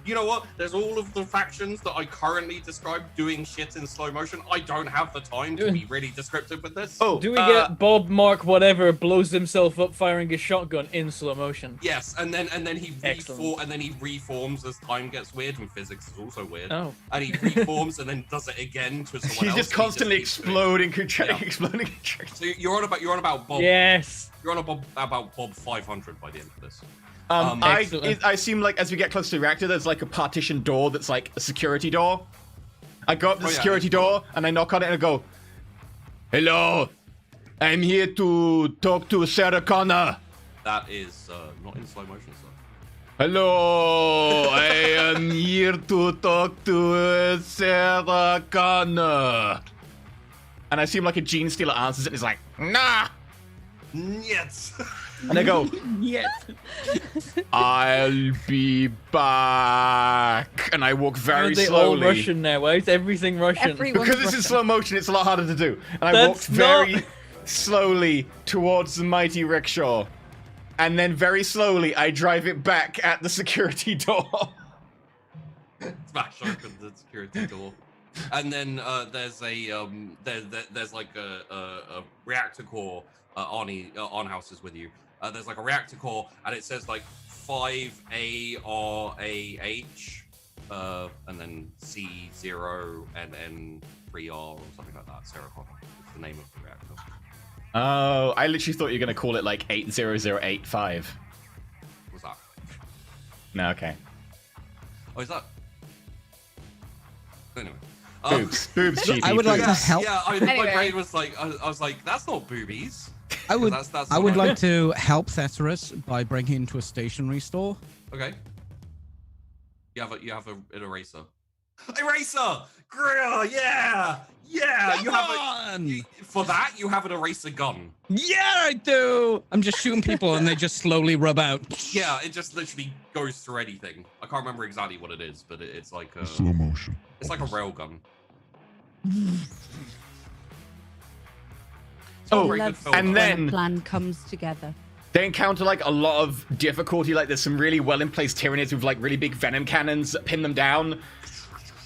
You know what? There's all of the factions that I currently describe doing shit in slow motion. I don't have the time to be really descriptive with this. Oh, Do we get Bob Mark whatever blows himself up firing his shotgun in slow motion? Yes, and then he Excellent. reforms as time gets weird, and physics is also weird. Oh. And he reforms and then does it again to someone He's else. just and he constantly keeps doing it. exploding, Yeah. exploding. So you're on about Bob. Yes. You're on about Bob 500 by the end of this. Excellent. I seem like as we get close to the reactor, there's like a partition door that's like a security door. I go up the security door and I knock on it and I go, "Hello, I'm here to talk to Sarah Connor." That is not in slow motion, sir. "Hello, I am here to talk to Sarah Connor." And I seem like a gene stealer answers it and is like, "Nah." Yes. And I go, Yes. "I'll be back." And I walk very They all slowly. Russian now. Why is everything Russian? Everyone's Because it's in Russian. slow motion, it's a lot harder to do. And I That's walked very slowly towards the mighty rickshaw. And then very slowly, I drive it back at the security door. Smash open the security door. And then there's a there's like a reactor core on houses with you. There's like a reactor core, and it says like 5ARAH, and then C0 and then 3R or something like that. Sarah Connor is the name of the reactor. Oh, I literally thought you were going to call it like 80085. What's that? No, okay. Oh, is that? Anyway. Boobs, cheapy. I would like to boobs. help. Yeah, my Anyway. brain was like, I was like, that's not boobies. I would. That's I would not like to help Thesaurus by breaking into a stationery store. Okay. You have an eraser. Eraser! Grill! Yeah! Yeah! Come you have on! for that you have an eraser gun. Yeah, I do. I'm just shooting people, and they just slowly rub out. Yeah, it just literally goes through anything. I can't remember exactly what it is, but it's like a Slow motion. it's like a rail gun. Oh, very good Love film, and when then- a plan comes together. They encounter like a lot of difficulty. Like there's some really well in place Tyranids with like really big venom cannons that pin them down.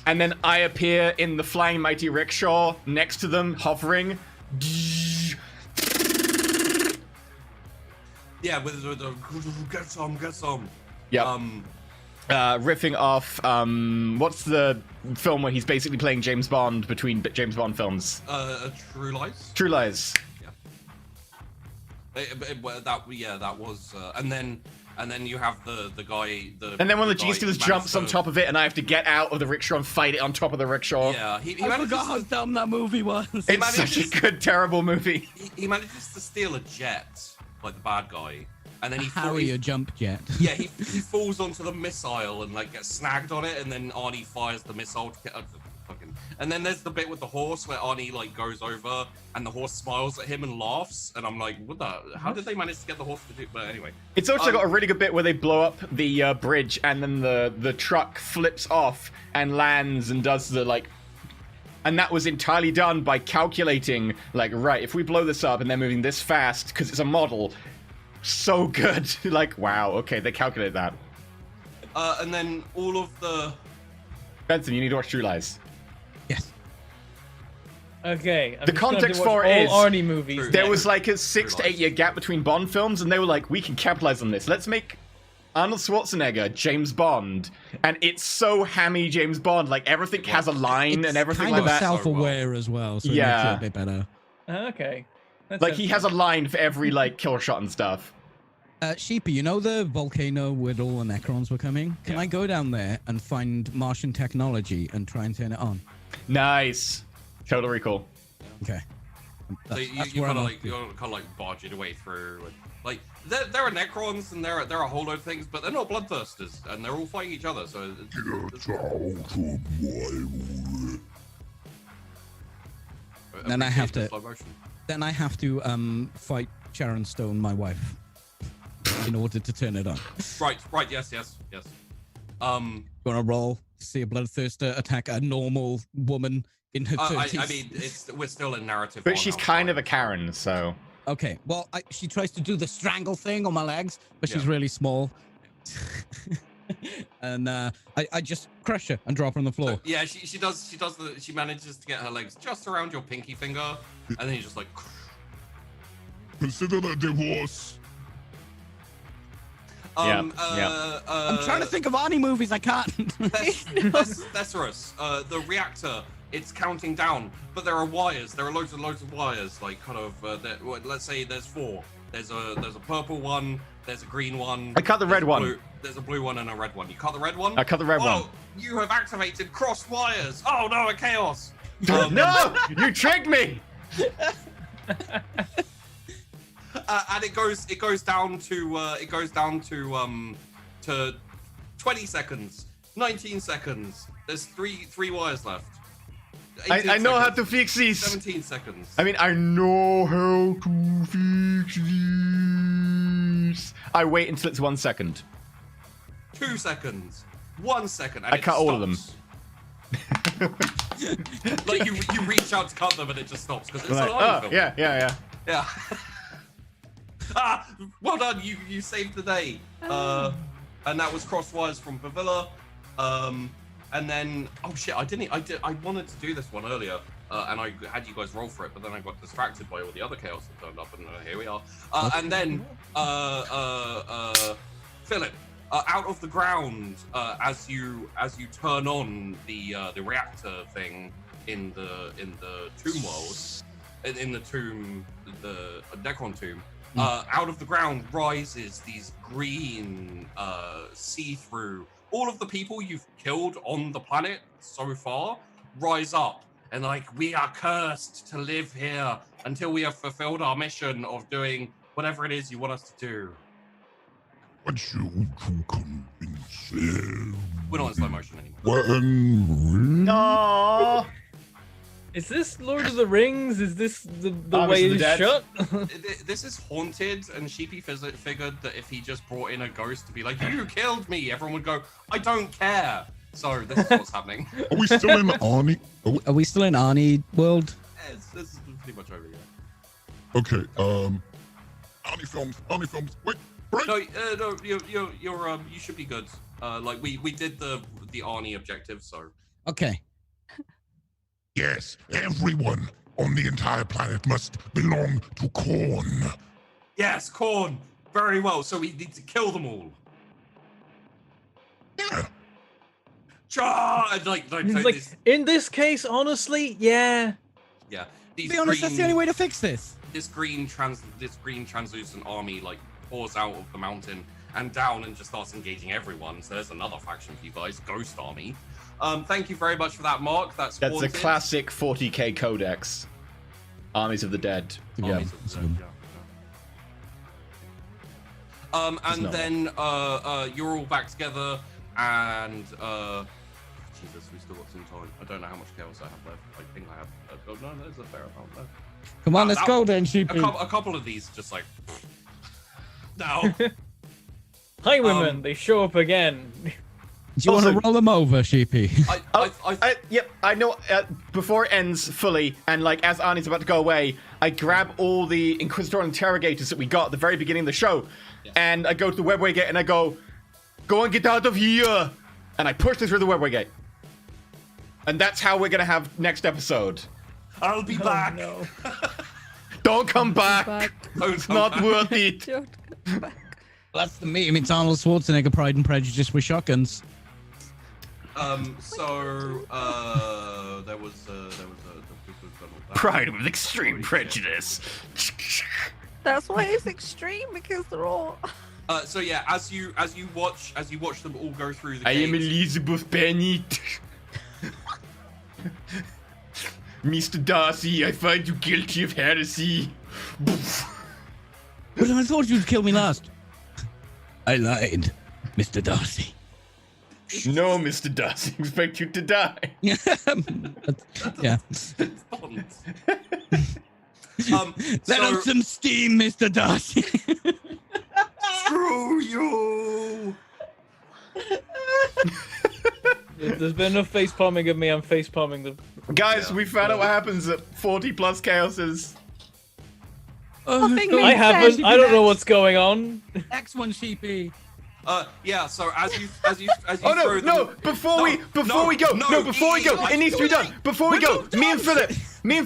And then I appear in the flying mighty rickshaw next to them, hovering. Yeah, with the get some. Yep. Riffing off, what's the film where he's basically playing James Bond between James Bond films? True Lies. True Lies. That was, and then you have the guy. And then when the guy G Steelers who jumps on managed top of it, and I have to get out of the rickshaw and fight it on top of the rickshaw. Yeah, he I manages forgot how to, dumb that movie was. It's such a good, terrible movie. he manages to steal a jet, like the bad guy, and then he Harry a jump jet. yeah, he falls onto the missile and like gets snagged on it, and then Arnie fires the missile to get fucking. And then there's the bit with the horse where Arnie like goes over and the horse smiles at him and laughs, and I'm like, what the? How did they manage to get the horse to do? But anyway, It's also got a really good bit where they blow up the bridge, and then the truck flips off and lands and does the like. And that was entirely done by calculating, like, right, if we blow this up and they're moving this fast, because it's a model, so good. Like, wow, okay, they calculated that. and then all of the Benson, you need to watch True Lies. Yes. Okay. I'm The just gonna context have to for watch it is- all Arnie movies. There next. was like a 6 to 8 year gap between Bond films, and they were like, we can capitalize on this. Let's make Arnold Schwarzenegger James Bond. And it's so hammy James Bond. Like, everything has a line It's and everything kind like of that. self-aware as well, so Yeah. it makes it a bit better. Okay. That Like, sounds he has a line for every, like, kill shot and stuff. Sheepy, you know the volcano where all the Necrons were coming? Can Yeah. I go down there and find Martian technology and try and turn it on? Nice. Total recall. Okay. So you where kind I'm of like you kind of like barge your way through. And, like there are Necrons and there are a whole load of things, but they're not bloodthirsters, and they're all fighting each other. So Get out of my way. Then I have appreciate to- the slow motion. Then I have to fight Sharon Stone, my wife, in order to turn it on. Right, yes. Gonna roll, see a bloodthirster attack a normal woman in her 30s. I mean, we're still in narrative. But on she's outside. kind of a Karen, so. Okay, well, she tries to do the strangle thing on my legs, but she's Yeah. really small. And I just crush her and drop her on the floor. So, yeah, she manages to get her legs just around your pinky finger, and then you just like. Consider the divorce. I'm trying to think of Arnie movies. I can't. Thesaurus, the reactor. It's counting down, but there are wires. There are loads of wires. Like kind of. Let's say there's 4. There's a purple one. There's a green one. I cut the red one. There's a blue one and a red one. You cut the red one? I cut the red one. You have activated cross wires. Oh no, a chaos. No, you tricked me. And it goes down to 20 seconds, 19 seconds. There's three wires left. I know how to fix these. 17 seconds. I mean, I know how to fix these. I wait until it's 1 second. 2 seconds. 1 second. And I cut all of them. Like you reach out to cut them and it just stops because it's Like, alive. Film. yeah. Well done. You saved the day. And that was cross wires from Bavilla. And then oh shit, I wanted to do this one earlier. And I had you guys roll for it, but then I got distracted by all the other chaos that turned up, and here we are. And then Philip, out of the ground, as you turn on the reactor thing in the tomb world, in the tomb, the Necron tomb, out of the ground rises these green, see-through. All of the people you've killed on the planet so far rise up. And like, we are cursed to live here until we have fulfilled our mission of doing whatever it is you want us to do. Want you to convince him. We're not in slow motion anymore. No. Is this Lord of the Rings? Is this the Armies way of the it's Dead? shut? This is haunted, and Sheepy figured that if he just brought in a ghost to be like, you killed me, everyone would go, I don't care. So this is what's happening. Are we still in Arnie? Are we still in Arnie world? It's pretty much over here. Okay. Arnie films. Wait. Break. No, you should be good. Like we did the Arnie objective, so. Okay. Yes, everyone on the entire planet must belong to Korn. Yes, Korn. Very well. So we need to kill them all. Yeah. And like in this case, honestly, yeah. Yeah. To be honest, that's the only way to fix this. This green translucent army like pours out of the mountain and down and just starts engaging everyone. So there's another faction for you guys, Ghost Army. Thank you very much for that, Mark. That's a haunted. classic 40k codex. Armies of the Dead. Yeah. Armies of the Dead, yeah. And then you're all back together, and Jesus, we still got some time. I don't know how much chaos I have left. I think I have. Oh no, there's a fair amount left. Come on, let's go then, Sheepy. A couple of these just like. No. Highwaymen, they show up again. Do you want to roll them over, Sheepy? Yep, I know. Before it ends fully, and like as Arnie's about to go away, I grab all the Inquisitor interrogators that we got at the very beginning of the show, and I go to the webway gate and I go and get out of here, and I push them through the webway gate, and that's how we're gonna have next episode. I'll be back. No. Don't come back. It's not worth it. Don't come back. That's the meme. It's Arnold Schwarzenegger, Pride and Prejudice with shotguns. There was Pride with extreme prejudice. That's why it's extreme, because they're all. So yeah, as you watch them all go through the I am gates, Elizabeth Bennet. Mr. Darcy, I find you guilty of heresy. But I thought you'd kill me last. I lied, Mr. Darcy. No, Mr. Darcy, I expect you to die. Yeah. Let out some steam, Mr. Darcy. Screw you! There's been enough face palming of me. I'm face palming the. Guys, we found out what happens at 40 plus chaoses. Nothing I makes haven't. sense. I don't know what's going on. Next one, Sheepy. Yeah. So as you Oh no, throw no! them- Before we go, it needs to be done. Before we go, me and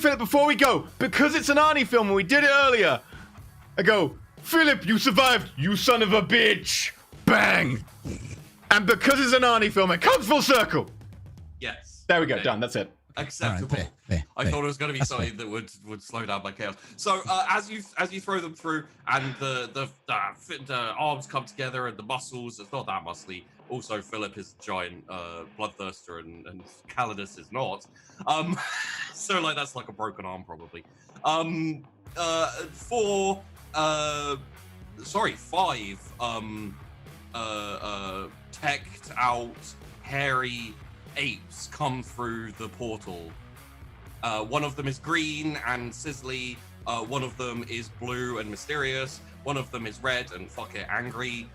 Philip, before we go, because it's an Arnie film and we did it earlier. I go, Philip, you survived, you son of a bitch! Bang! And because it's an Arnie film, it comes full circle. Yes. There we go, Okay. done. That's it. Acceptable. All right, fair, I fair. thought it was going to be That's something that would slow down my chaos. So as you throw them through, and the arms come together and the muscles, it's not that muscly. Also, Philip is a giant bloodthirster, and Calidus is not. So like that's like a broken arm probably. 5 teched out hairy apes come through the portal. One of them is green and sizzly. One of them is blue and mysterious. One of them is red and fuck it, angry.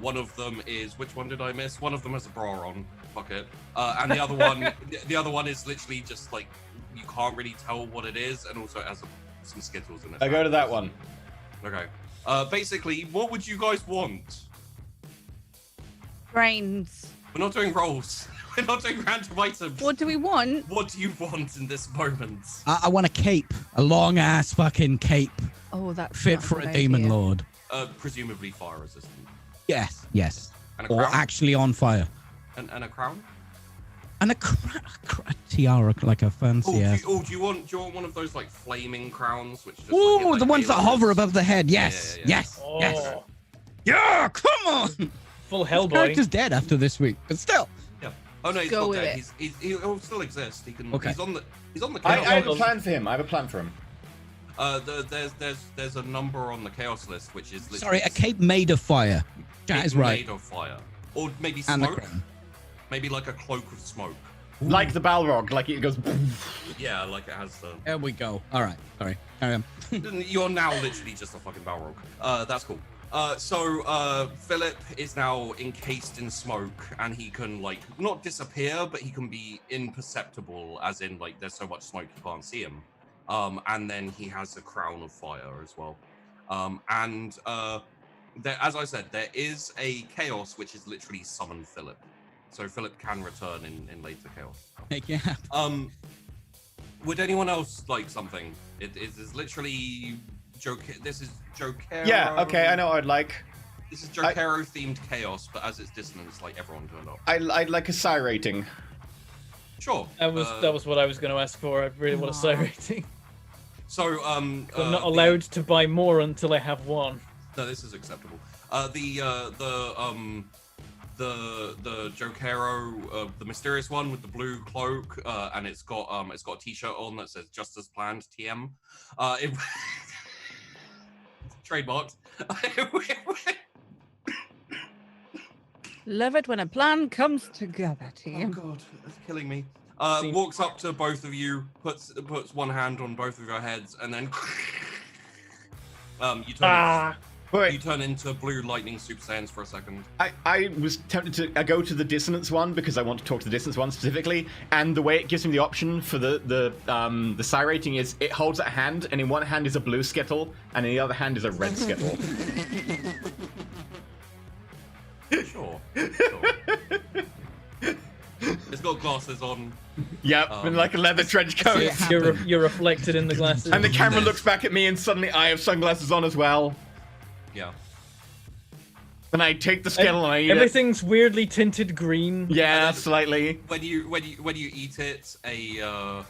One of them is, which one did I miss? One of them has a bra on, fuck it. And the other one is literally just like you can't really tell what it is, and also it has some skittles in it. I go to that one. Okay. Basically, what would you guys want? Brains. We're not doing rolls. We're not doing random items. What do we want? What do you want in this moment? I want a cape, a long ass fucking cape, Oh, that's fit not for good a demon idea. lord. Presumably fire resistant. Yes, yes. And a Or crown? actually on fire. And a crown? And a tiara, like a fancy ass. Do you want one of those like flaming crowns, which? Just, Ooh, like, the ones that halos? hover above the head. Yes, Yeah. yes, Oh, yes. Yeah, come on. full The Hellboy. character's dead after this week, but still. Yeah. Oh no, he's Go not with dead. it. He'll still exist. He can. Okay. He's on the I chaos. have a plan for him. I have a plan for him. There's a number on the chaos list which is Sorry, literally a cape made of fire. That it's is right. made of fire, or maybe And the smoke. crown. Maybe like a cloak of smoke. Like the Balrog, like it goes. Yeah, like it has the. There we go. All right, sorry. Carry on. You're now literally just a fucking Balrog. That's cool. So Philip is now encased in smoke, and he can like not disappear, but he can be imperceptible, as in like there's so much smoke you can't see him. And then he has a crown of fire as well. There, as I said, there is a chaos which is literally summon Philip. So Philip can return in later chaos. Heck yeah. Would anyone else like something? It is literally This is Jokero. Yeah. Okay. I know what I'd like. This is Jokero themed chaos, but as it's dissonance, like everyone turned up. I'd like a psi rating. Sure. That was what I was going to ask for. I really want a psi rating. So I'm not allowed to buy more until I have one. No, this is acceptable. The Jokero, the mysterious one with the blue cloak, and it's got a T-shirt on that says "Just as planned." TM. Trademarked. Love it when a plan comes together, Oh team. god, it's killing me. Seems- Walks up to both of you, puts one hand on both of your heads, and then you turn into blue lightning Super Saiyans for a second. I was tempted to go to the dissonance one because I want to talk to the dissonance one specifically, and the way it gives me the option for the psi rating is it holds a hand, and in one hand is a blue skittle, and in the other hand is a red skittle. Sure. It's got glasses on. Yep, and like a leather trench coat. it happen. You're reflected in the glasses. And the camera looks back at me, and suddenly I have sunglasses on as well. Yeah. And I take the skittle and I eat Everything's weirdly tinted green. it. Yeah, slightly. When you eat it, and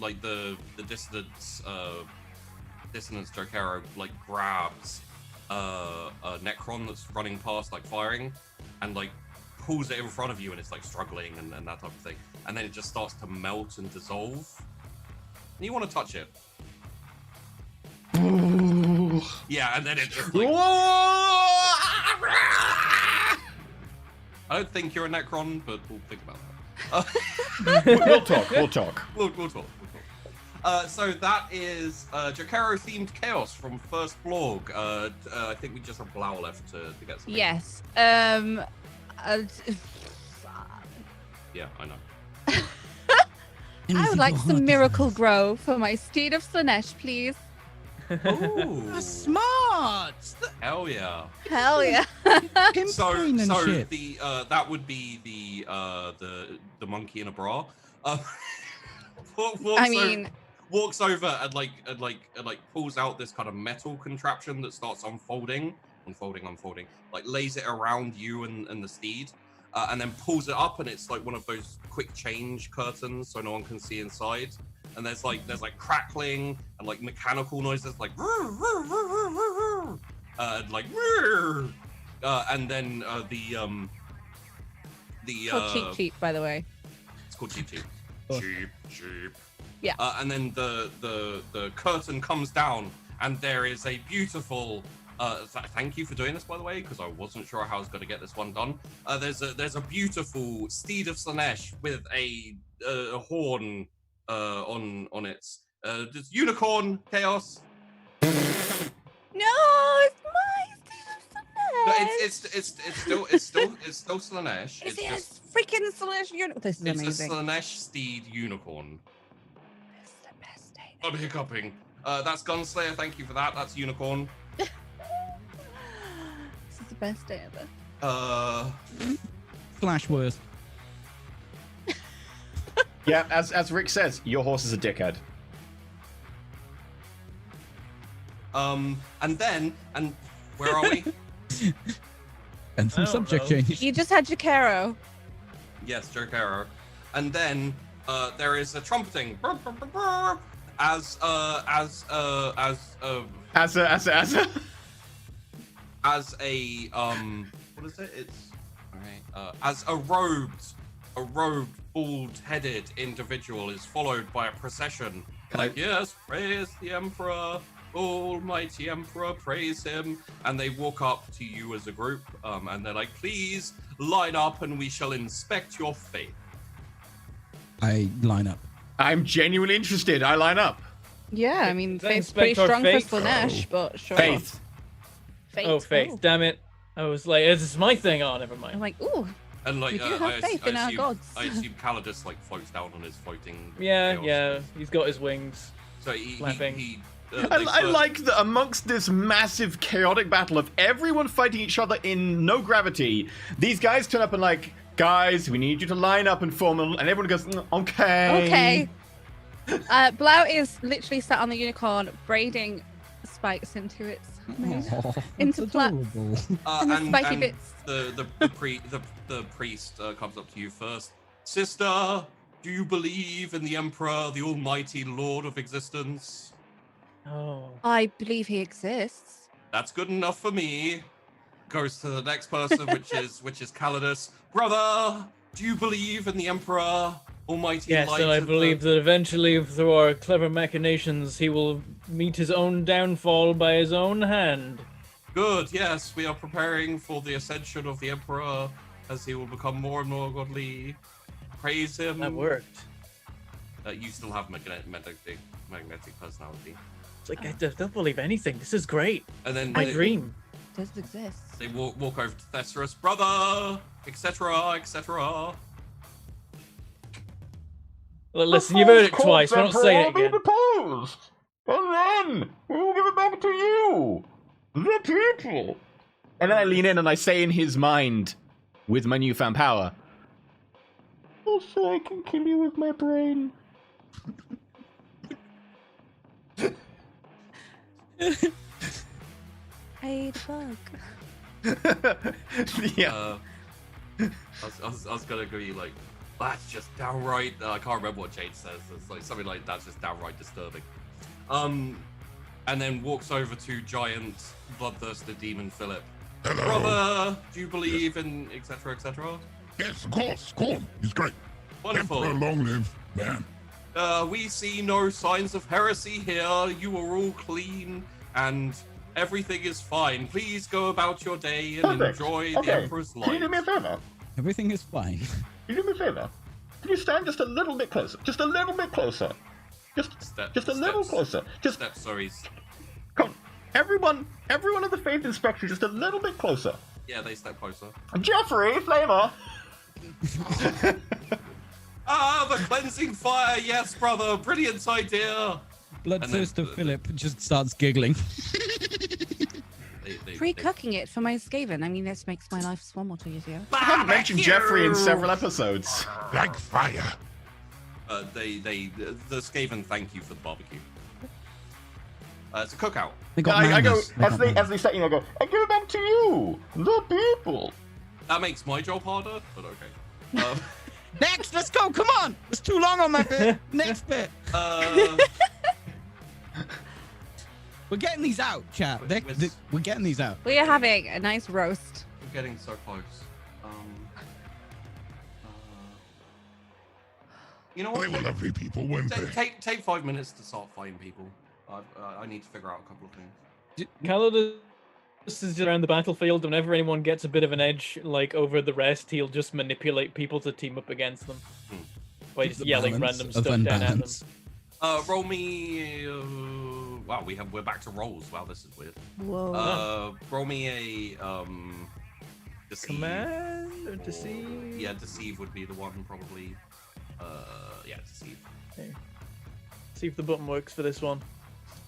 like the dissonance Jokero like grabs a Necron that's running past, like firing, and like pulls it in front of you, and it's like struggling and that type of thing, and then it just starts to melt and dissolve. And you want to touch it. Yeah, and then it just like, I don't think you're a Necron, but we'll think about that. We'll talk. We'll talk. We'll talk. So that is Jokero themed chaos from First Blog. I think we just have Blau left to get something. Yes. Yeah, I know. I would like some miracle grow for my steed of Slanesh, please. Ooh, Smart. hell yeah. Hell yeah. So shit. the that would be the monkey in a bra. Walks over and like pulls out this kind of metal contraption that starts unfolding, like lays it around you and the steed, and then pulls it up, and it's like one of those quick change curtains so no one can see inside. And there's like crackling and like mechanical noises like and like and then the called Cheap, by the way. it's called Cheap. Oh. Cheap. Yeah. And then the curtain comes down, and there is a beautiful. Thank you for doing this, by the way, because I wasn't sure how I was going to get this one done. There's a beautiful steed of Slanesh with a horn on it. Just unicorn chaos. No, it's No, it's still Slanesh. Is It's it just a freaking Slanesh unicorn? This is it's amazing. a Slanesh steed unicorn. This is the best day. I'm hiccuping. That's Gunslayer. Thank you for that. That's unicorn. This is the best day ever. Flash worse. Yeah, as Rick says, your horse is a dickhead. And where are we? And some I don't subject know. change. You just had your Caro. Yes, Joe Caro. And then there is a trumpeting as a what is it? It's as a robed, bald-headed individual is followed by a procession. Yes, praise the Emperor, Almighty Emperor, praise him. And they walk up to you as a group, and they're like, please line up and we shall inspect your faith. I line up. I'm genuinely interested. I line up. Yeah, I mean, Is that Faith's pretty Inspector strong Faith? for Slanesh, but sure. Faith. Faith. Oh, Faith, damn it. I was like, this is my thing. Oh, never I'm mind. like, ooh, And like, We do have faith in our gods. I assume Calidus like floats down on his floating. Yeah, chaos. yeah. He's got his wings. So he Flapping. I like that amongst this massive chaotic battle of everyone fighting each other in no gravity, these guys turn up and like, guys, we need you to line up and form, and everyone goes, okay. Okay. Blau is literally sat on the unicorn, braiding spikes into its nose. Into that's plaits. adorable. And the spiky bits. The priest comes up to you first. Sister, do you believe in the Emperor, the Almighty Lord of Existence? Oh. I believe he exists. That's good enough for me. Goes to the next person, which is Calidus. Brother, do you believe in the Emperor, Almighty Yes, Light and I of the- believe that eventually, through our clever machinations, he will meet his own downfall by his own hand. Good, yes, we are preparing for the ascension of the Emperor as he will become more and more godly. Praise him. That worked. You still have magnetic personality. It's like, I don't believe anything. This is great. And then My they, dream. Does exist. they walk over to Thesaurus, brother, etc., etc. Listen, you've heard it twice. We're not saying it again. Deposed, and then we will give it back to you, the people. And then I lean in and I say in his mind, with my newfound power, also I can kill you with my brain. I ate a bug. Yeah. I was gonna go like, that's just downright. I can't remember what Jade says. It's like something like that's just downright disturbing. And then walks over to giant bloodthirsty demon Philip. Hello. Brother, do you believe in etc. etc.? Yes, of course. Cool. He's great. Wonderful. Emperor, long live, man. We see no signs of heresy here. You are all clean and everything is fine. Please go about your day and Perfect. enjoy Okay. the Emperor's Can you do me a light. favor? Everything is fine. Can you do me a favor? Can you stand just a little bit closer? Just a little bit closer. Just a little closer. Just Steps, sorry. come. Everyone of the Faith Inspection, just a little bit closer. Yeah, they step closer. Jeffrey, Flamer. Ah, the cleansing fire. Yes, brother. Brilliant idea. Bloodthirster Philip just starts giggling. Pre-cooking it for my Skaven. I mean, this makes my life so much easier. I haven't mentioned Jeffrey in several episodes. Like fire. The Skaven thank you for the barbecue. It's a cookout. They got I go manners. They got as they setting. I go. I give it back to you, the people. That makes my job harder, but okay. Next, let's go. Come on. It's too long on that bit. Next bit. We're getting these out, chat. We're getting these out. We are having a nice roast. We're getting so close. You know what? They were lovely people, weren't they? Take 5 minutes to start fighting people. I need to figure out a couple of things. Calidus is just around the battlefield. Whenever anyone gets a bit of an edge, like over the rest, he'll just manipulate people to team up against them by just yelling random stuff down at them. Roll me. Wow, we're back to rolls. Wow, this is weird. Whoa. Roll me a deceive. Command or deceive? Yeah, deceive would be the one probably. Yeah, deceive. Okay. See if the button works for this one.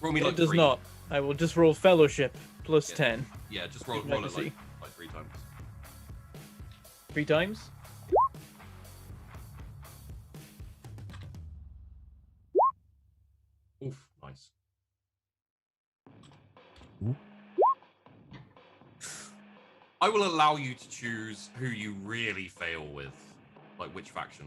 Roll me It like does 3. not. I will just roll fellowship plus 10. Yeah, just roll it Legacy. like 3 times. 3 times? Oof, nice. I will allow you to choose who you really fail with, like which faction.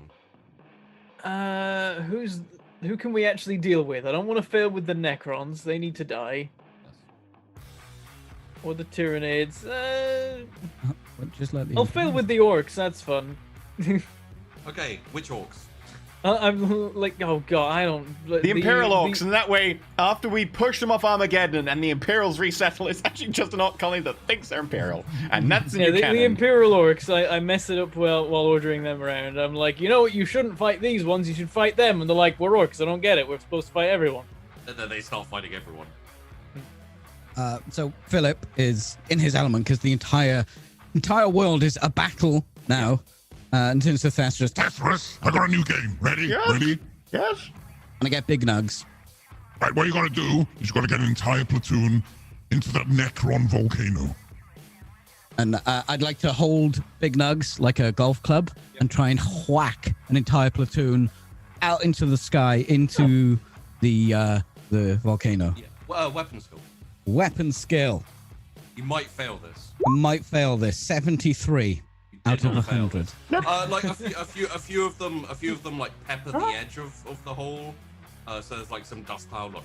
Who can we actually deal with? I don't want to fail with the Necrons. They need to die. Yes. Or the Tyranids. Just let I'll fail with the Orcs. That's fun. Okay, which orcs? I'm like, oh god, I don't. The Imperial Orcs, and that way, after we push them off Armageddon and the Imperials resettle, it's actually just an Orc colony that thinks they're Imperial. And that's in Yeah, your the canon. Imperial Orcs, I mess it up while ordering them around. I'm like, you know what, you shouldn't fight these ones, you should fight them. And they're like, we're Orcs, I don't get it, we're supposed to fight everyone. And then they start fighting everyone. So Philip is in his element because the entire world is a battle now. And since the Thestrus, Thestrus, I got a new game. Ready? Yes. Ready? Yes? and I get big nugs. Right, what you gotta do is you gotta get an entire platoon into that Necron volcano. And I'd like to hold big nugs like a golf club and try and whack an entire platoon out into the sky, into the volcano. Yeah. Well, weapon skill. Weapon skill. You might fail this. I might fail this. 73 You did out of not fail 100. this. Like a few of them like pepper the edge of the hole. So there's like some dust cloud, like.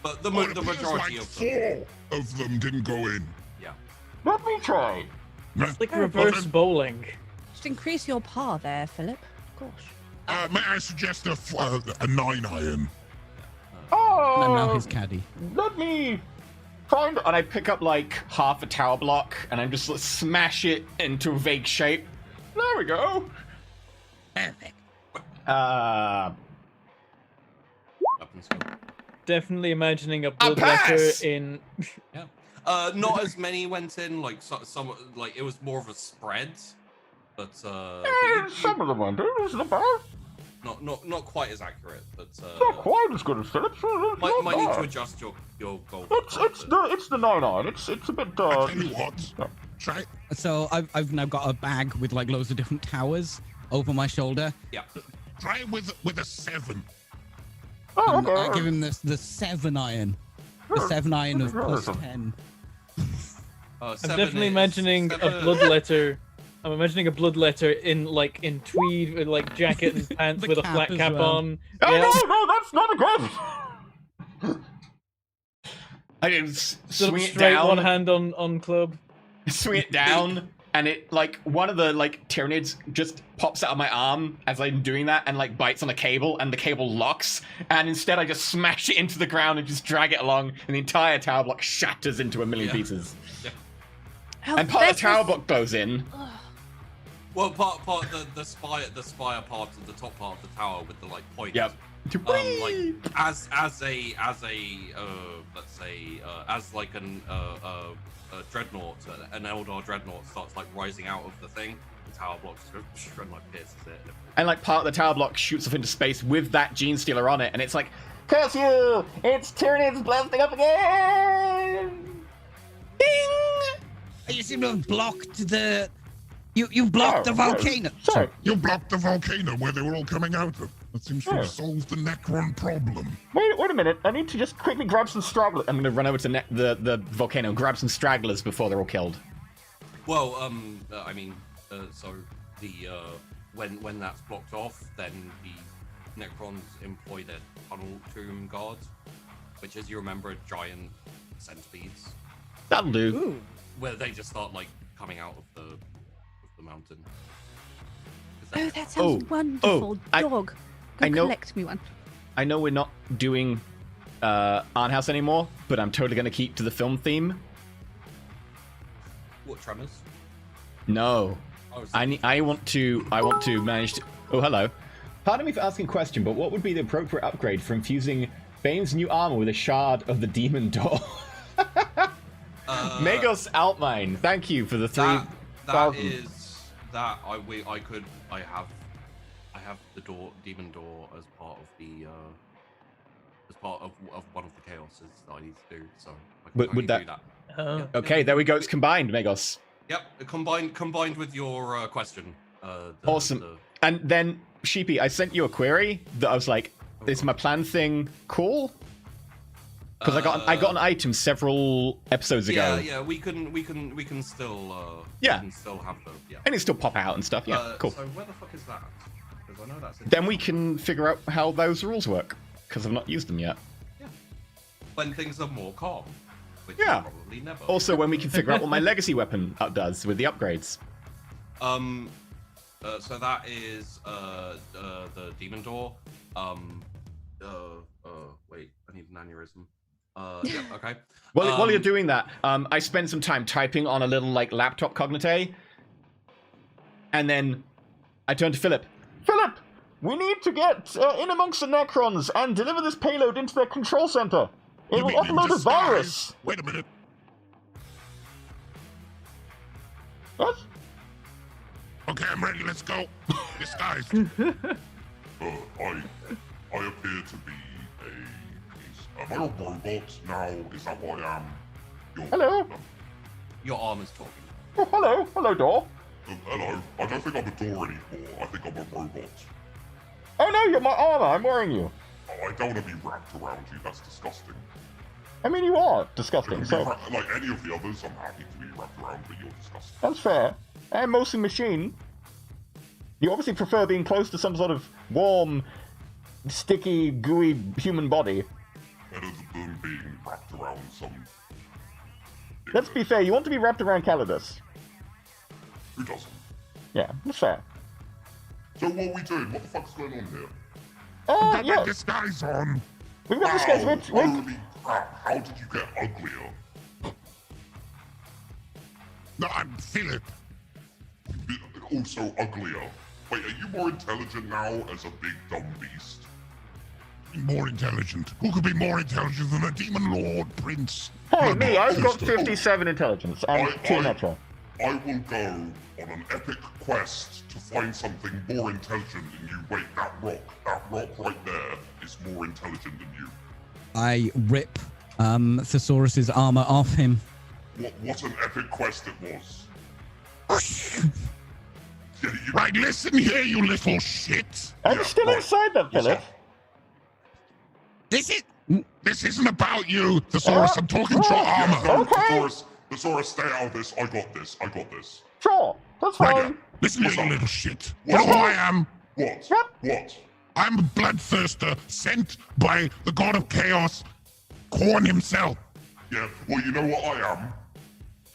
But the It appears majority like of them. 4 of them didn't go in. Yeah. Let me try. It's like reverse bowling. Just increase your par there, Philip. Gosh. May I suggest a 9-iron? Oh, I'm now his caddy. let me find. And I pick up like half a tower block and I just smash it into a vague shape. There we go. Perfect. Weapon skill. Definitely imagining a pass! bloodletter in. Yeah. Not as many went in. Like some like it was more of a spread. But Some of them went in. It's not bad. not quite as accurate. But Not quite as good as Philip's. might need to adjust your goal. It's the 9-iron. It's a bit. I tell you what. Try. So I've now got a bag with like loads of different towers over my shoulder. Yeah. Try it with a 7. Oh, And okay. I give him the 7-iron. The 7-iron of plus 10. I'm definitely imagining a bloodletter. I'm imagining a bloodletter in tweed with like jacket and pants The with a cap flat as cap well. on. Oh, Yeah. no, that's not a good. I can Sort swing of it straight one down, hand on club. swing it down, and it like one of the like Tyranids just pops out of my arm as I'm doing that, and like bites on a cable, and the cable locks. And instead, I just smash it into the ground and just drag it along, and the entire tower block shatters into a million pieces. Yeah. And part of the tower block blows in. Well, part the spire part of the top part of the tower with the like point. Yep. Like as a let's say as like a dreadnought, an Eldar dreadnought starts like rising out of the thing, the tower block just like pierces it. And like part of the tower block shoots off into space with that gene stealer on it, and it's like Curse you! It's Tyranids blasting up again! Ding! You seem to have blocked the... You blocked the volcano. Sorry. You blocked the volcano where they were all coming out of. That seems to have solved the Necron problem. Wait a minute. I need to just quickly grab some stragglers. I'm going to run over to the volcano and grab some stragglers before they're all killed. Well, so the when that's blocked off, then the Necrons employ their tunnel tomb guards, which, as you remember, are giant centipedes. That'll do. Ooh. Where they just start like coming out of the mountain. Oh, that sounds wonderful. Dog, go I know- collect me one. I know we're not doing Art House anymore, but I'm totally going to keep to the film theme. What, Tremors? No. Oh, so- I want to manage to... Oh, hello. Pardon me for asking a question, but what would be the appropriate upgrade for infusing Bane's new armor with a shard of the demon door? Magos Outmine, thank you for the that 3,000. is that I have the demon door as part of the of one of the chaoses that I need to do. So I can Would totally that- do that? Oh. Okay, there we go. It's combined, Magos. Yep, combined with your question. Awesome. And then, Sheepy, I sent you a query that I was like, is my plan thing cool? Because I got an item several episodes ago. Yeah, we can still Yeah. we can still have the And it still pop out and stuff. Yeah, cool. So where the fuck is that? Because I know that's Then we can figure out how those rules work. Because I've not used them yet. when things are more calm, which Yeah. is probably never. Also, when we can figure out what my legacy weapon does with the upgrades. So that is the demon door. Wait, I need an aneurysm. Yeah, okay. While you're doing that, I spend some time typing on a little like laptop cognite, and then I turn to Philip. Philip, we need to get in amongst the Necrons and deliver this payload into their control center. It will upload a virus. Wait a minute. What? Okay, I'm ready. Let's go. Disguise. I appear to be am I a robot now? Is that what I am? Hello. Your arm is talking. Oh, hello, door. Hello. I don't think I'm a door anymore. I think I'm a robot. Oh no, you're my armor. I'm wearing you. I don't want to be wrapped around you. That's disgusting. I mean, you are disgusting. So Like any of the others, I'm happy to be wrapped around, but you're disgusting. that's fair. I'm mostly machine. You obviously prefer being close to some sort of warm, sticky, gooey human body. Better than being wrapped around some... Let's be fair, you want to be wrapped around Calidus. Who doesn't? Yeah, that's fair. So what are we doing? What the fuck's going on here? Yeah, Got this guy's on. we got this guy's Holy crap, how did you get uglier? No, I'm Philip. Also uglier. Wait, are you more intelligent now as a big dumb beast? More intelligent? Who could be more intelligent than a demon lord, prince? Hey, me, I've got 57 intelligence. I'm too natural. I will go on an epic quest to find something more intelligent than you. Wait, that rock right there is more intelligent than you. I rip Thesaurus's armor off him. What an epic quest it was. Yeah, right, listen here, you little shit. I'm still inside that, Philip. This isn't about you, Thesaurus. I'm talking to your armor. no, okay. Thesaurus, stay out of this. I got this. Sure, that's Right, fine. listen here, you little shit. You know who I am? What? Yep. What? I'm a bloodthirster sent by the god of chaos, Khorne himself. Yeah, well, you know what I am?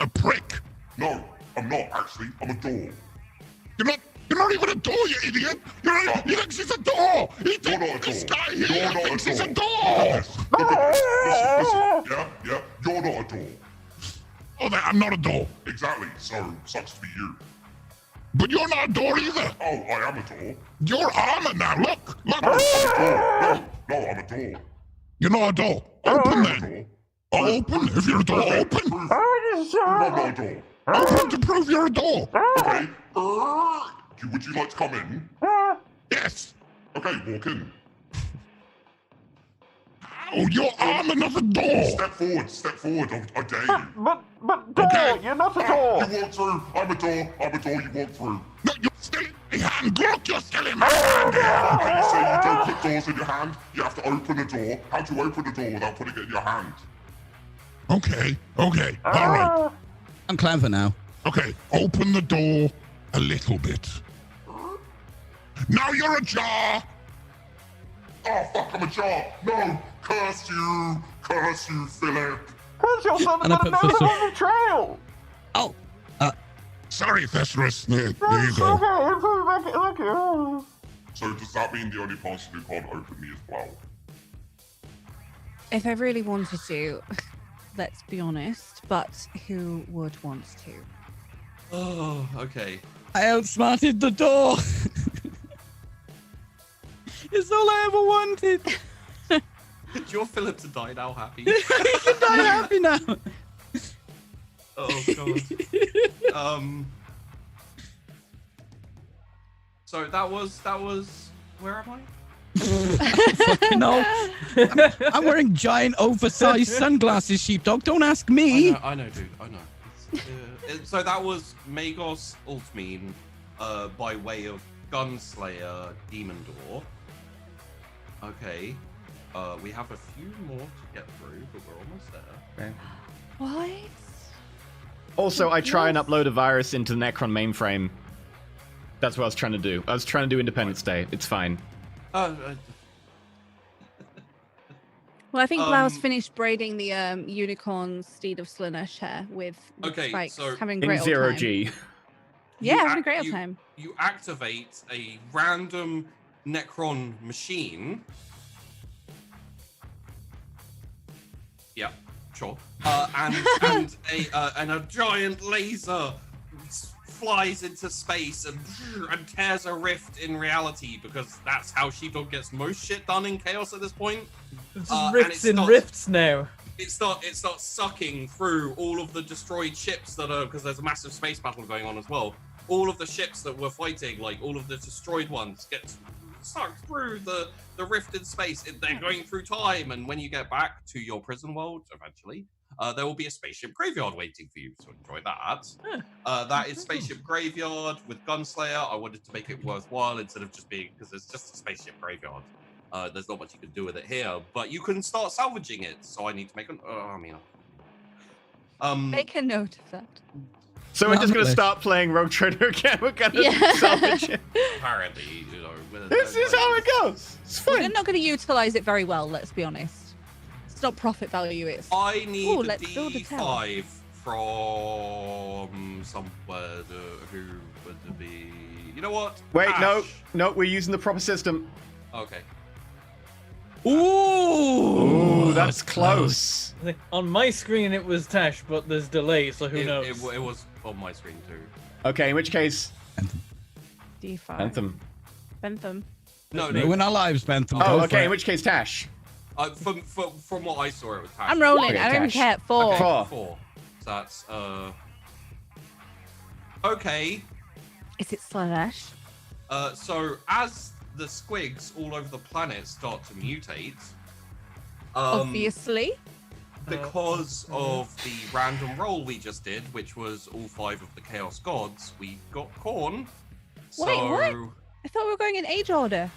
A prick. No, I'm not, actually. I'm a door. You're not even a door, you idiot! He thinks he's a door! You're not a This door. guy You're here not thinks a he's a door. door! Look at this. Listen. Yeah, you're not a door. Oh, I'm not a door. Exactly, so sucks to be you. But you're not a door either. Oh, I am a door. Your armor now, look! I'm a door. No, I'm a door. You're not a door. Open then. Open. If you're a door, open. I'm not a door. Open to prove you're a door. Okay. Would you like to come in? Yes. Okay, walk in. Now you're arm another door. Step forward. I dare you. But door, Okay. you're not a door. You walk through. I'm a door, you walk through. No, you're still in my hand. Look, you're still in my hand. Okay, you say you don't put doors in your hand. You have to open the door. How do you open the door without putting it in your hand? Okay. All right. I'm clever now. Okay, open the door a little bit. Now you're a jar. Oh, fuck, I'm a jar. No, curse you, Philip. Because your son And I got a put note for on the trail. Oh, Sorry, Thesaurus. There you It's go. okay, put it back in. Look, oh. So does that mean the only person who can't open me is Blau? If I really wanted to, let's be honest, but who would want to? Oh, okay. I outsmarted the door. It's all I ever wanted. Did your Philip to die now happy? I'm happy now. Oh god. So that was. Where am I? Fucking no. I'm wearing giant, oversized sunglasses, sheepdog. Don't ask me. I know, dude. I know. So that was Magos Ultmeen, by way of Gunslayer Demon Door. Okay. We have a few more to get through, but we're almost there. Okay. What? Also, I try and upload a virus into the Necron mainframe. That's what I was trying to do. I was trying to do Independence Day. It's fine. Well, I think Blau's finished braiding the unicorn steed of Slaanesh hair with Okay, spikes, so having In great old zero time. G. Yeah, You having a act- great old you- time. You activate a random Necron machine. Yeah, sure. And a giant laser flies into space and tears a rift in reality, because that's how Sheepdog gets most shit done in Chaos at this point. It's and rifts it in starts- rifts now. It starts sucking through all of the destroyed ships that are, because there's a massive space battle going on as well. All of the ships that were fighting, like all of the destroyed ones, get sucked through the rift in space. They're going through time, and when you get back to your prison world, eventually, there will be a spaceship graveyard waiting for you. So enjoy that. That is Spaceship Graveyard with Gunslayer. I wanted to make it worthwhile instead of just being, because it's just a spaceship graveyard. There's not much you can do with it here, but you can start salvaging it. So I need to make an. Make a note of that. So we're just going to Nonetheless. start playing Rogue Trader again. We're going to Yeah. salvage it. Apparently, This is how it goes. It's We're fine. not going to utilize it very well, let's be honest. It's not profit value, it's... I need Ooh, a let's build a tower. D5 from somewhere who would be. You know what? Wait, no. Ash. No, we're using the proper system. Okay. Ooh, that's close. On my screen it was Tash, but there's delay, so who knows? It was on my screen too. Okay, in which case, D5. Bentham. Bentham. No, Ruin our lives, Bentham. Oh, Go for okay, it. in which case, Tash. From what I saw, it was Tash. I'm rolling. Okay, I don't even Tash. care. 4. Okay, Four. 4. So that's Okay. Is it Slaanesh? So as the squigs all over the planet start to mutate, Obviously. because of the random roll we just did, which was all 5 of the Chaos Gods, we got Khorne. So, Wait, what? I thought we were going in age order.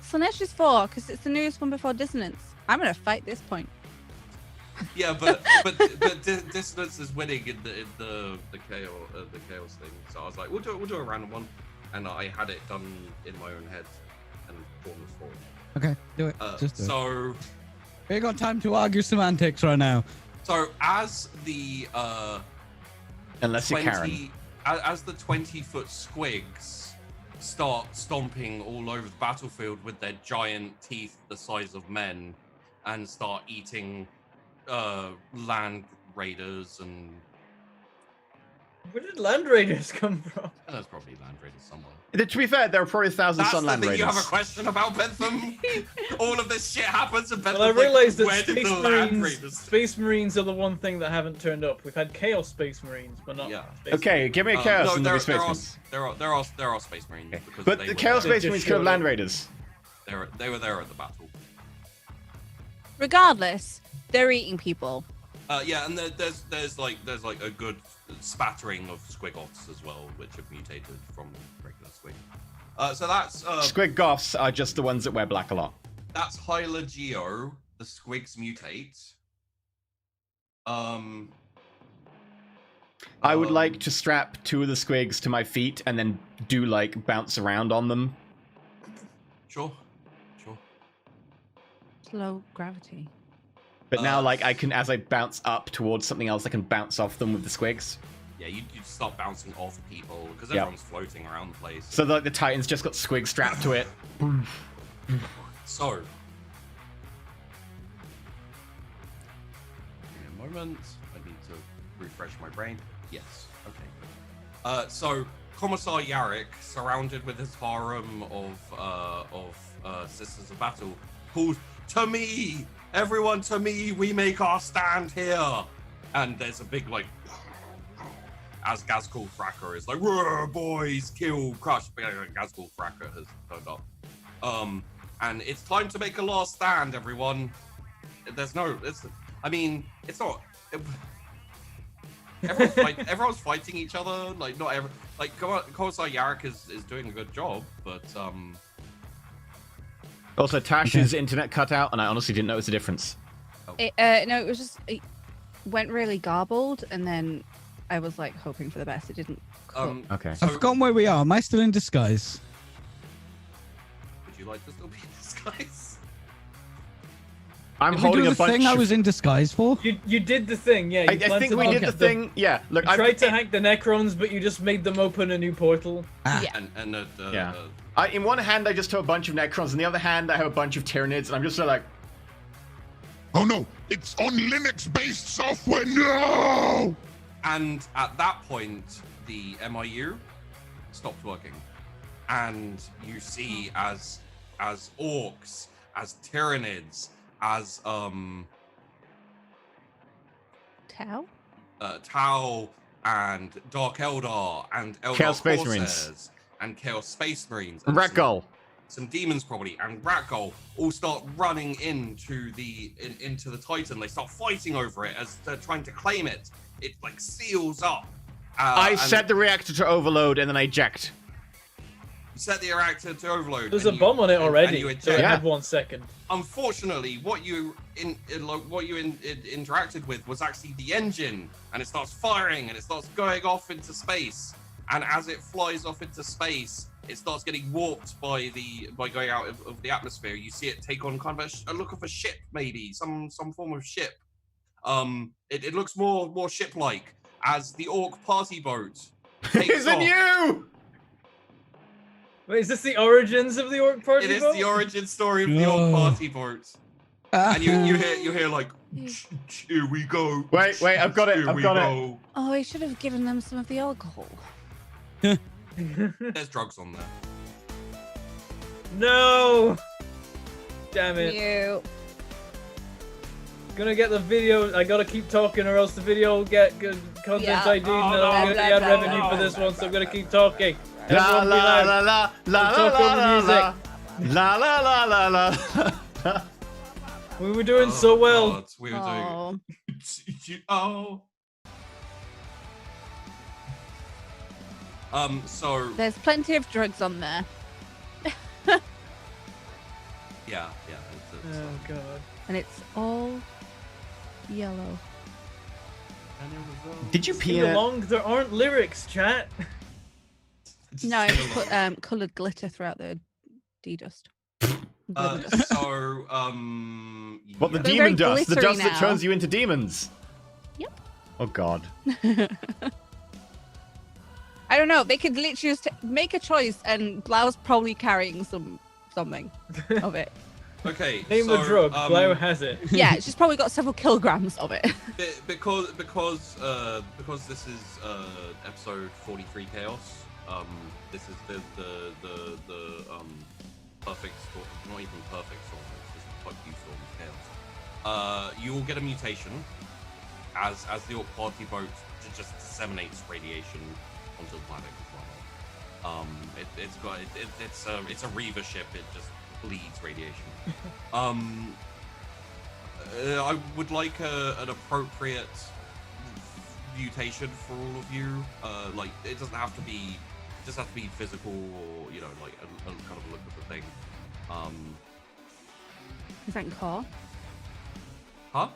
Slaanesh is 4, because it's the newest one before Dissonance. I'm going to fight this point. Yeah, but Dissonance is winning in the chaos thing. So I was like, we'll do a random one, and I had it done in my own head, and Khorne was 4. Okay, do it. Just do it. So We ain't got time to argue semantics right now. so as the Unless you're Karen. as the 20-foot squigs start stomping all over the battlefield with their giant teeth the size of men, and start eating land raiders, and Where did Land Raiders come from? there's probably land raiders somewhere. To be fair, there are probably thousands That's on the Land thing Raiders. you have a question about, Bentham? All of this shit happens, and Bentham's Well, I realized like, that where did Space the land Marines, raiders? Space Marines are the one thing that haven't turned up. We've had Chaos Space Marines, but not Yeah. Space Okay, give me a Chaos and there there'll be Space are Marines. Space Marines. Okay. Because But they the were- Chaos They Space just Marines could have showed Land up. Raiders. They were there at the battle. Regardless, they're eating people. Yeah, and there's like a good spattering of squigoths as well, which have mutated from regular squig. So that's Squig goths are just the ones that wear black a lot. that's Hyla Geo. The squigs mutate. I would like to strap 2 of the squigs to my feet and then do like bounce around on them. Sure. Low gravity. But now, like, I can, as I bounce up towards something else, I can bounce off them with the squigs. Yeah, you start bouncing off people because Yep. everyone's floating around the place. So, like, the Titan's just got squig strapped to it. So, give me a moment. I need to refresh my brain. Yes. Okay. So Commissar Yarrick, surrounded with his harem of Sisters of Battle, calls, "To me, everyone, to me! We make our stand here!" And there's a big like, as Gazkul Fracker is like, "Roar, boys, kill, crush!" Gazkul Fracker has turned up. And it's time to make a last stand, everyone. There's no, I mean, it's not. Everyone's fighting each other. Like not every, like Commissar Yarrick is doing a good job, but Also, Tash's internet cut out, and I honestly didn't notice the difference. No, it was just it went really garbled, and then I was like hoping for the best. It didn't. Okay. So, I've forgotten where we are. Am I still in disguise? would you like to still be in disguise? I'm Did we holding do a the bunch thing I of... was in disguise for? You did the thing, yeah. You I think planted we did the thing. Yeah, look, You tried to hack the Necrons, but you just made them open a new portal. Yeah. And Yeah. In one hand, I just have a bunch of Necrons, in the other hand, I have a bunch of Tyranids, and I'm just sort of like... Oh no, it's on Linux-based software. No! And at that point, the MIU stopped working, and you see as orcs, as Tyranids, as Tau and Dark Eldar and Eldar Chaos Space Corsairs Marines. and Chaos Space Marines And Ratgull. some demons probably, and Ratgull all start running into the Titan. They start fighting over it as they're trying to claim it. It like seals up. I and set the reactor to overload, and then I eject. you set the reactor to overload. There's a and bomb on it and already, you so eject. it Yeah. had 1 second. Unfortunately, what you interacted with was actually the engine, and it starts firing and it starts going off into space. And as it flies off into space, it starts getting warped by going out of the atmosphere. You see it take on kind of a look of a ship, maybe some form of ship. It looks more ship-like as the Orc party boat takes Is it off. you? Wait, is this the origins of the Orc party? It is boat? the origin story of the Orc party boat. And you hear like, here we go. Wait, I've got it. Here I've we got it. go. Oh, I should have given them some of the alcohol. There's drugs on there. No! Damn it. You. Gonna get the video. I gotta keep talking, or else the video will get good content Yeah. ID, and Oh, then no, I'll get the blah, ad blah, revenue blah, for this blah, one, so I'm blah, gonna keep talking. La Everyone la be loud. la la la Talk over la music. la la la la. We were doing so well. God, we were doing. Oh. So There's plenty of drugs on there. yeah. Oh god. And it's all yellow. Did you pee Sing in it? along. There aren't lyrics, chat. No, I just put coloured glitter throughout the D-dust. So What the They're demon very dust? The glittery dust that now. turns you into demons. Yep. Oh god. I don't know. They could literally just make a choice, and Blau's probably carrying something of it. Okay. Name so, the drug. Blau has it. Yeah, she's probably got several kilograms of it. because this is episode 43 Chaos. This is the perfect storm, not even perfect storm. It's just a fuck you storm of Chaos. You will get a mutation as the Orc party boat just disseminates radiation onto the planet as well. It's a Reaver ship. It just bleeds radiation. I would like an appropriate mutation for all of you. Like it doesn't have to be, just have to be physical or like a kind of look at the thing. Is that in core? Huh?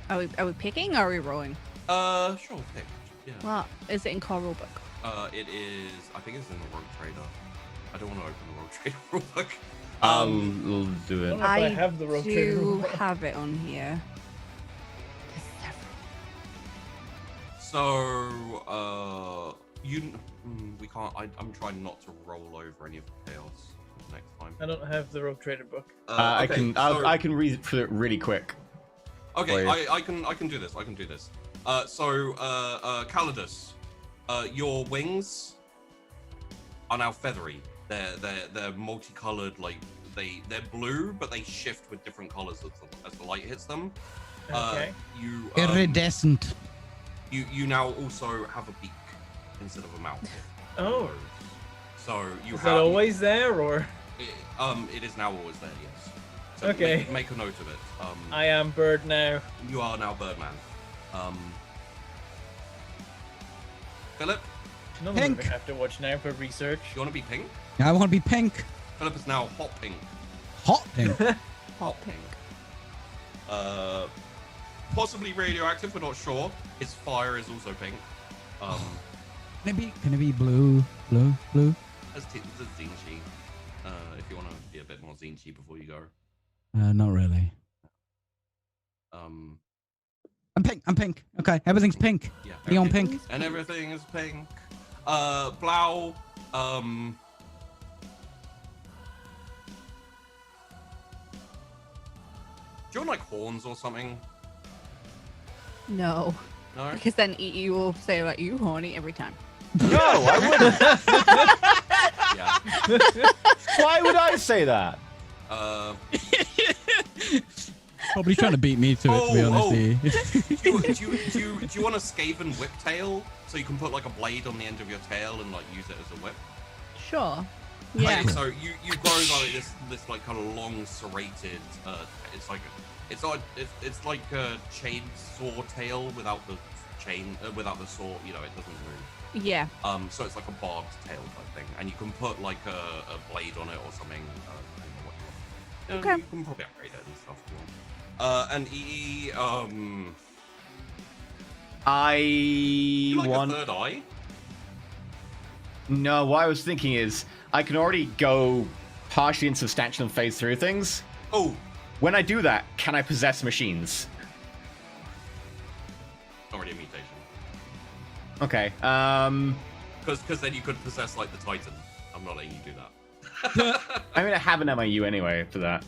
Are we picking or are we rolling? Sure, pick. Yeah. Well, is it in core rulebook? It is. I think it's in the Rogue Trader. I don't want to open the Rogue Trader rulebook. We'll do I it. don't know if I have the road do trader. have it on here. So, we can't. I'm trying not to roll over any of the chaos next time. I don't have the rogue trader book. I can read through it really quick. Okay, Please. I can do this. I can do this. Calidus, your wings are now feathery. They're multicolored. Like they're blue, but they shift with different colors as the light hits them. Okay. Iridescent. You now also have a beak instead of a mouth. Oh. So you Is have. that always there, or? It is now always there. Yes. So Okay. Make a note of it. I am bird now. You are now Birdman. Philip, No Pink. one have to watch now for research. you want to be pink? I want to be pink. Philip is now hot pink. Hot pink. Hot pink. Possibly radioactive, we're not sure. His fire is also pink. Can it be blue? Blue? There's Zinchi. If you want to be a bit more Zinchi before you go. Not really. I'm pink. Okay, everything's pink. Yeah. Neon everything- pink. And everything is pink. Blau. Do you want like horns or something? No, No. because then EE will say like you horny every time. No, I wouldn't. Yeah. Why would I say that? Probably trying to beat me to it, to be honest. Do you want a Skaven whip tail so you can put like a blade on the end of your tail and like use it as a whip? Sure. Yeah. Like, so you grow like this like kind of long serrated. It's like a chainsaw tail without the chain, without the saw. It doesn't move. Yeah. So it's like a barbed tail type thing, and you can put like a blade on it or something. Depending on what you want. Okay. You can probably upgrade it and stuff. If you want. And EE, you like want. a third eye? No, what I was thinking is I can already go partially insubstantial and phase through things. Oh, When I do that, can I possess machines? already a mutation. Okay. Because then you could possess like the Titan. I'm not letting you do that. I mean, I have an MIU anyway for that.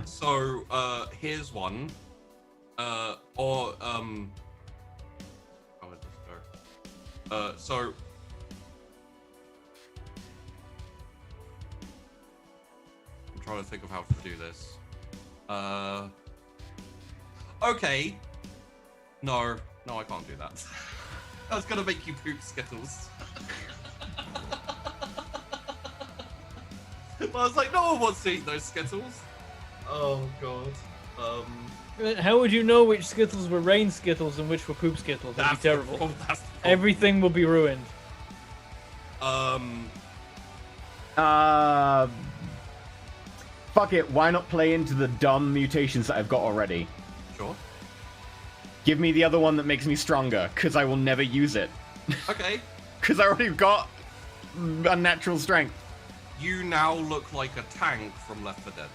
So here's one. Where did this go? So I'm trying to think of how to do this. Okay. No, I can't do that. I was gonna make you poop Skittles. But I was like, no one wants to eat those Skittles. Oh god. How would you know which Skittles were rain Skittles and which were poop Skittles? That'd be terrible. That's the problem. Everything will be ruined. Fuck it. Why not play into the dumb mutations that I've got already? Sure. Give me the other one that makes me stronger, because I will never use it. Okay. Because I already got unnatural strength. You now look like a tank from Left 4 Dead.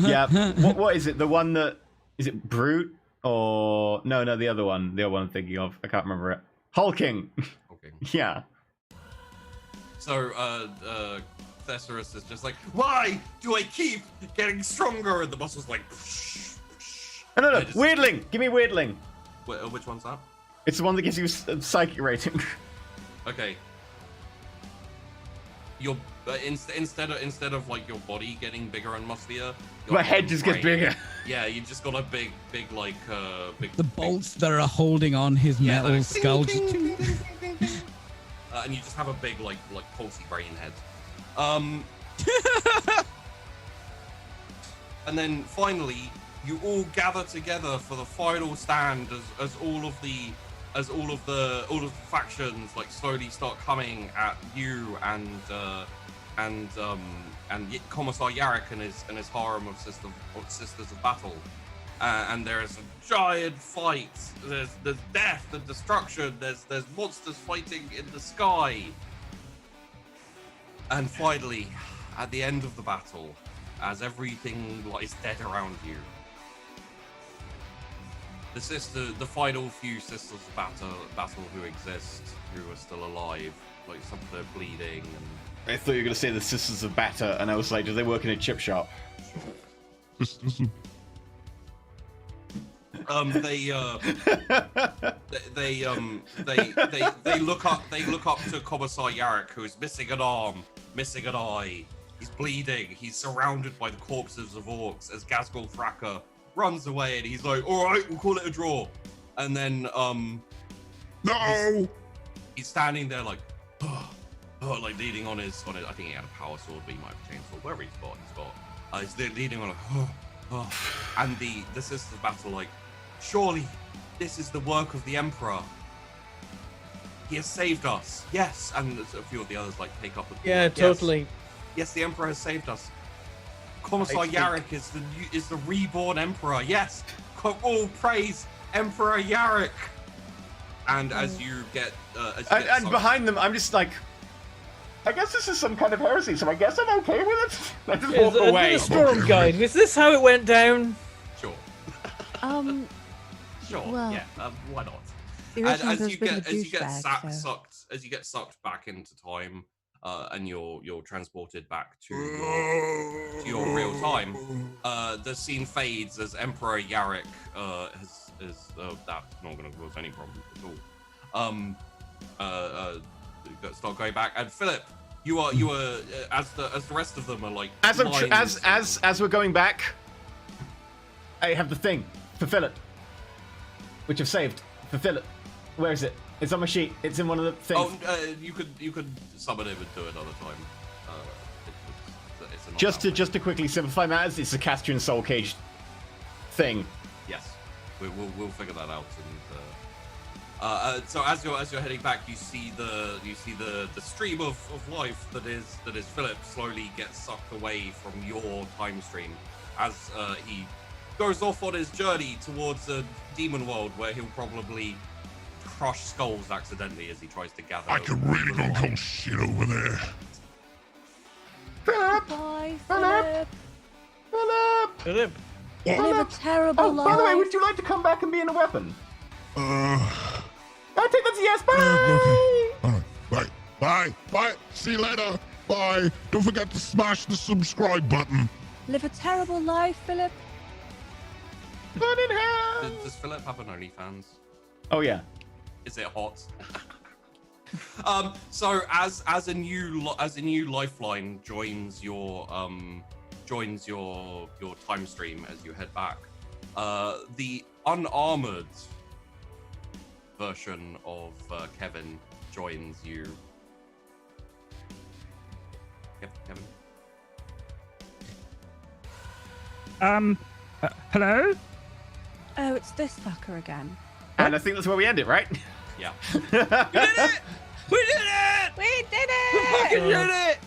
Yeah. What is it? The one that is it Brute or no? The other one. The other one I'm thinking of. I can't remember it. Hulking. Okay. Yeah. So, Thesaurus is just like, why do I keep getting stronger? And the boss was like, No. I just- Weirdling. Give me Weirdling. Which one's that? It's the one that gives you a psychic rating. Okay. Your instead of like your body getting bigger and musclier, your My head just gets brain- bigger. Yeah, you just got a big like big. The bolts that are holding on his Yeah, metal those- skull. and you just have a big like pulsy brain head. And then finally, you all gather together for the final stand as all of the factions like slowly start coming at you and Commissar Yarrick and his harem of sisters of battle. And there's a giant fight. There's death and destruction. There's monsters fighting in the sky. And finally, at the end of the battle, as everything lies dead around you, the final few sisters of battle who exist, who are still alive, like some of them are bleeding. And I thought you were going to say the Sisters of Batter, and I was like, do they work in a chip shop? They look up to Commissar Yarrick, who is missing an arm, missing an eye. He's bleeding. He's surrounded by the corpses of orcs as Ghazghkull Thraka runs away, and he's like, "All right, we'll call it a draw." And then No! he's standing there like, like leaning on his. I think he had a power sword, but he might have a chainsaw. Wherever he's got. He's leaning on like, and the Sisters of Battle like, surely this is the work of the Emperor. He has saved us. Yes, and a few of the others like take up the call. Yeah, Yes. totally. Yes, the Emperor has saved us. Commissar Yarrick is the reborn Emperor. Yes, all praise Emperor Yarrick. And as you get, And behind them, I'm just like, I guess this is some kind of heresy, so I guess I'm okay with it. I just walk away. The storm guide. Is this how it went down? Sure. Sure. Well, yeah. Why not? The And original as has you been a get douchebag, so- sucked back into time, and you're transported back to your real time, the scene fades as Emperor Yarrick that's not going to cause any problems at all. Start going back, and Philip, you are as the rest of them are like As we're going back, I have the thing for Philip, which I've saved for Philip. Where is it? It's on my sheet. It's in one of the things. You could summon him and do it another time. It's Just to quickly simplify matters, it's a Castrian Soul Cage thing. Yes, we'll figure that out. And so as you're heading back, you see the stream of life that is Philip slowly gets sucked away from your time stream as he goes off on his journey towards a demon world where he'll probably crush skulls accidentally as he tries to gather. I could really go cold shit over there. Philip! Bye, Philip! Philip. Philip. Live a terrible Oh, life. by the way, would you like to come back and be in a weapon? I think that's a yes. Bye! Okay. All right. Bye. See you later. Bye. Don't forget to smash the subscribe button. Live a terrible life, Philip. Fun in hell! Does Philip have an OnlyFans? Oh, yeah. Is it hot? So as a new lifeline joins your time stream as you head back, the unarmored version of Kevin joins you. Kevin. Hello? Oh, it's this fucker again. And I think that's where we end it, right? Yeah. We did it! We did it! We did We it! fucking did it!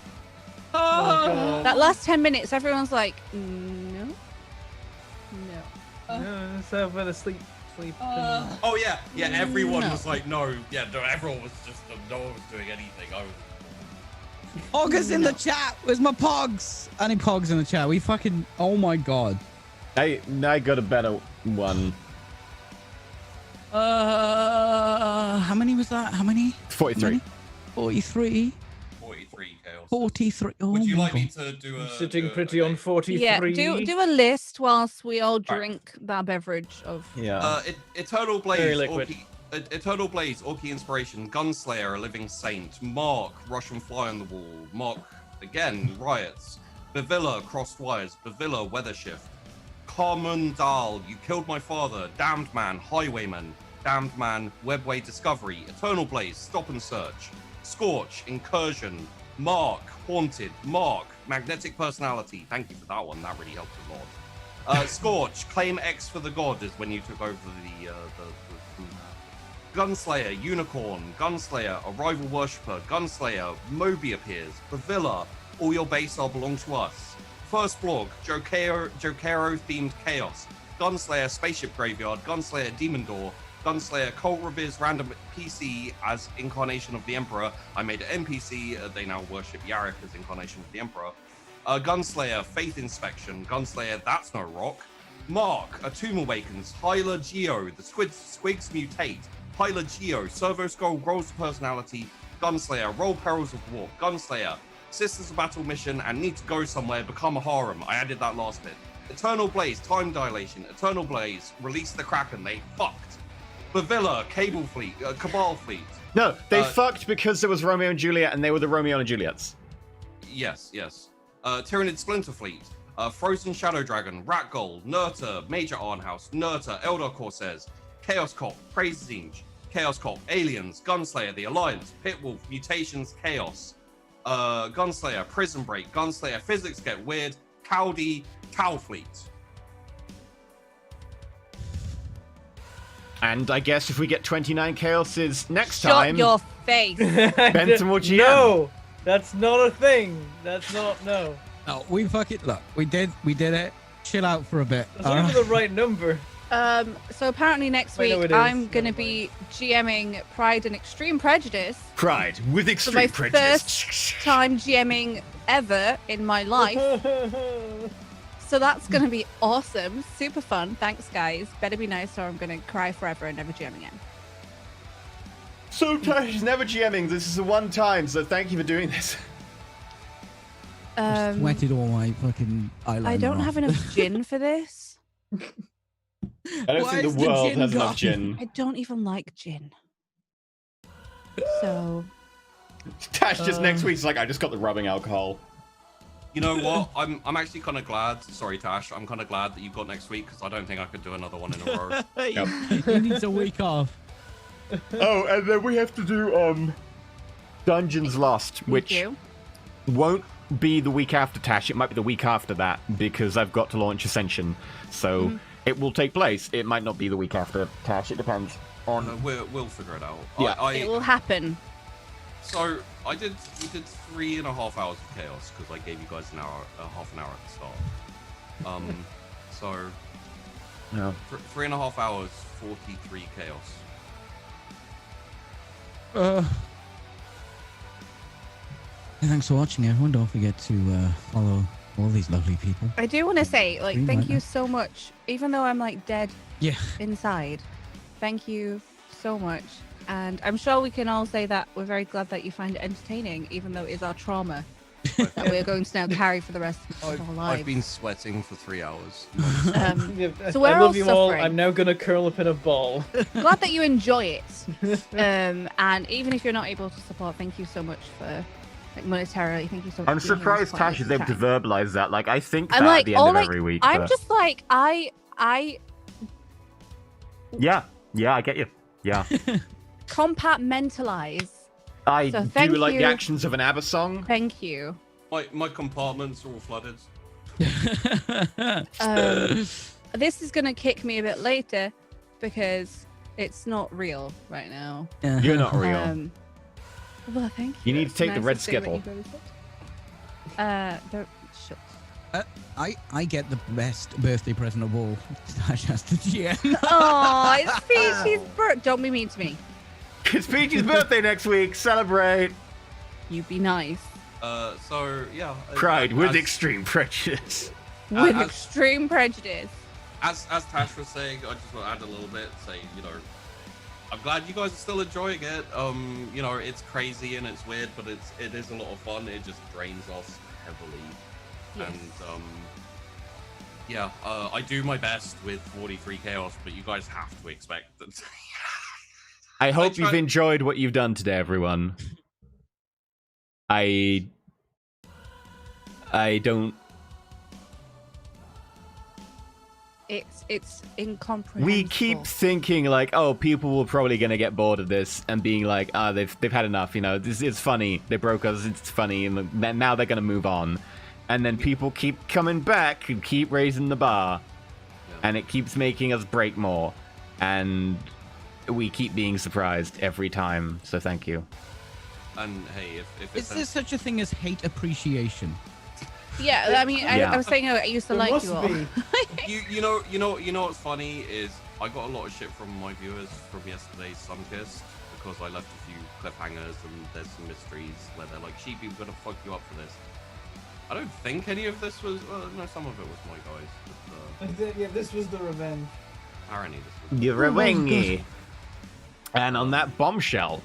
Oh, That last 10 minutes, everyone's like, no. No. no, so better sleep. Oh yeah. Everyone No. was like, no. Yeah, no. Everyone was just no one was doing anything. Poggers in the chat. Where's my pogs? Any pogs in the chat? We fucking. Oh my god. I got a better one. How many was that? How many? 43. 43. 43 chaos. 43. Oh Would you my like me god. to do a? Sitting do a- pretty on 43. Yeah, do a list whilst we all drink that beverage of. Yeah. Eternal Blaze, Very liquid. Eternal Blaze, Orky Inspiration, Gunslayer, A Living Saint, Mark, Russian Fly on the Wall, Mark again, Riots, Bavilla, Crossed Wires, Bavilla, Weather Shift, Carmundal, You Killed My Father, Damned Man, Highwayman, Damned Man, Webway Discovery, Eternal Blaze, Stop and Search, Scorch, Incursion, Mark, Haunted, Mark, magnetic personality. Thank you for that one. That really helped a lot. Scorch, claim X for the god is when you took over the Gunslayer, Unicorn, Gunslayer, a rival worshipper, Gunslayer, Moby appears, Bavilla, all your base are belong to us. First blog, Jokero themed chaos, Gunslayer, spaceship graveyard, Gunslayer, demon door, Gunslayer, Cult Reviz, random PC as incarnation of the Emperor. I made an NPC, they now worship Yarrick as incarnation of the Emperor. Gunsslayer, Faith Inspection, Gunslayer, That's No Rock. Mark, A Tomb Awakens, Hyla Geo, the Squigs Mutate, Hyla Geo, Servo Skull, Rolls Personality, Gunslayer, Roll Perils of War, Gunslayer, Sisters of Battle Mission, and Need to Go Somewhere, Become a Harem. I added that last bit. Eternal Blaze, Time Dilation, Eternal Blaze, Release the Kraken, they fucked. Bavilla, Cable Fleet, Cabal Fleet. No, they fucked because there was Romeo and Juliet, and they were the Romeo and Juliets. Yes. Tyranid Splinter Fleet, Frozen Shadow Dragon, Rat Gold, Nurta, Major Arnhouse, Nurta, Eldar Corsairs, Chaos Cop, Praise Zinj, Chaos Cop, Aliens, Gunslayer, The Alliance, Pitwolf, Mutations, Chaos, Gunslayer, Prison Break, Gunslayer, Physics Get Weird, Cowdy, Cow Fleet. And I guess if we get 29 Chaoses next Shut time, your face. Benton will GM. No, that's not a thing. That's not no. No, we fucking look. We did it. Chill out for a bit. That's not even the right number. So apparently next Wait, no, week it is. I'm going to be GMing Pride and Extreme Prejudice. Pride with For extreme my prejudice. first time GMing ever in my life. So that's going to be awesome. Super fun. Thanks, guys. Better be nice or I'm going to cry forever and never GM again. So Tash is never GMing. This is the one time, so thank you for doing this. I sweated all my fucking eyeliner I don't have off. enough gin for this. I don't Why think is the the world gin has enough gone? gin. I don't even like gin. So Tash just next week's like, I just got the rubbing alcohol. You know what? I'm actually kind of glad. Sorry, Tash. I'm kind of glad that you've got next week because I don't think I could do another one in a row. He needs a week off. Oh, and then we have to do Dungeons Lost, which you. won't be the week after Tash. It might be the week after that because I've got to launch Ascension. So it will take place. It might not be the week after Tash. It depends on. We'll figure it out. Yeah. It will happen. So we did 3.5 hours of chaos because I gave you guys half an hour at the start. So No. 3.5 hours, 43 chaos. Thanks for watching, everyone. Don't forget to follow all these lovely people. I do want to say, like, Green thank light you now. so much. Even though I'm like dead Yeah. inside, thank you so much. And I'm sure we can all say that we're very glad that you find it entertaining, even though it is our trauma that we're going to now carry for the rest of our lives. I've been sweating for 3 hours. So we're I all love you all. suffering. I'm now gonna curl up in a ball. Glad that you enjoy it. And even if you're not able to support, thank you so much for, like, monetarily. Thank you so much. I'm for being here and surprised supporting Tash us is able to time. verbalize that. Like, I think that I'm like, at the end all of like, every week. I'm but- just like, I Yeah, I get you. Yeah. compartmentalize. I So do thank like the you. actions of an ABBA song. Thank you. My compartments are all flooded. This is gonna kick me a bit later because it's not real right now. You're not real. Well, thank you. You need to It's take the nice red to see what skittle. you guys did. Don't shut. I get the best birthday present of all. Tash has to GM. Oh, it's Peachy's birthday. Don't be mean to me. It's Peachy's birthday next week. Celebrate. You be nice. So yeah. Pride with as- extreme prejudice. With as- extreme prejudice. As Tash was saying, I just want to add a little bit. Say, I'm glad you guys are still enjoying it. It's crazy and it's weird, but it is a lot of fun. It just drains us heavily, Yes. and I do my best with 43 chaos, but you guys have to expect that. I hope try- you've enjoyed what you've done today, everyone. I don't. It's incomprehensible. We keep thinking like, oh, people will probably gonna get bored of this and being like, they've had enough. This is funny. They broke us. It's funny, and now they're gonna move on. And then people keep coming back and keep raising the bar. And it keeps making us break more. And we keep being surprised every time. So thank you. And hey, if Is there such a thing as hate appreciation? Yeah, I mean, I was saying I used to There like must you all. be. you know what's funny is I got a lot of shit from my viewers from yesterday's Sunkist because I left a few cliffhangers and there's some mysteries where they're like, Sheepy, we're gonna fuck you up for this. I don't think any of this was. Well, no, some of it was my guys. But, Yeah, this was the revenge. apparently this was. You're a And on that bombshell.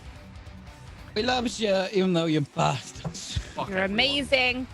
We love you, even though you're bastards. Fuck You're everyone. amazing.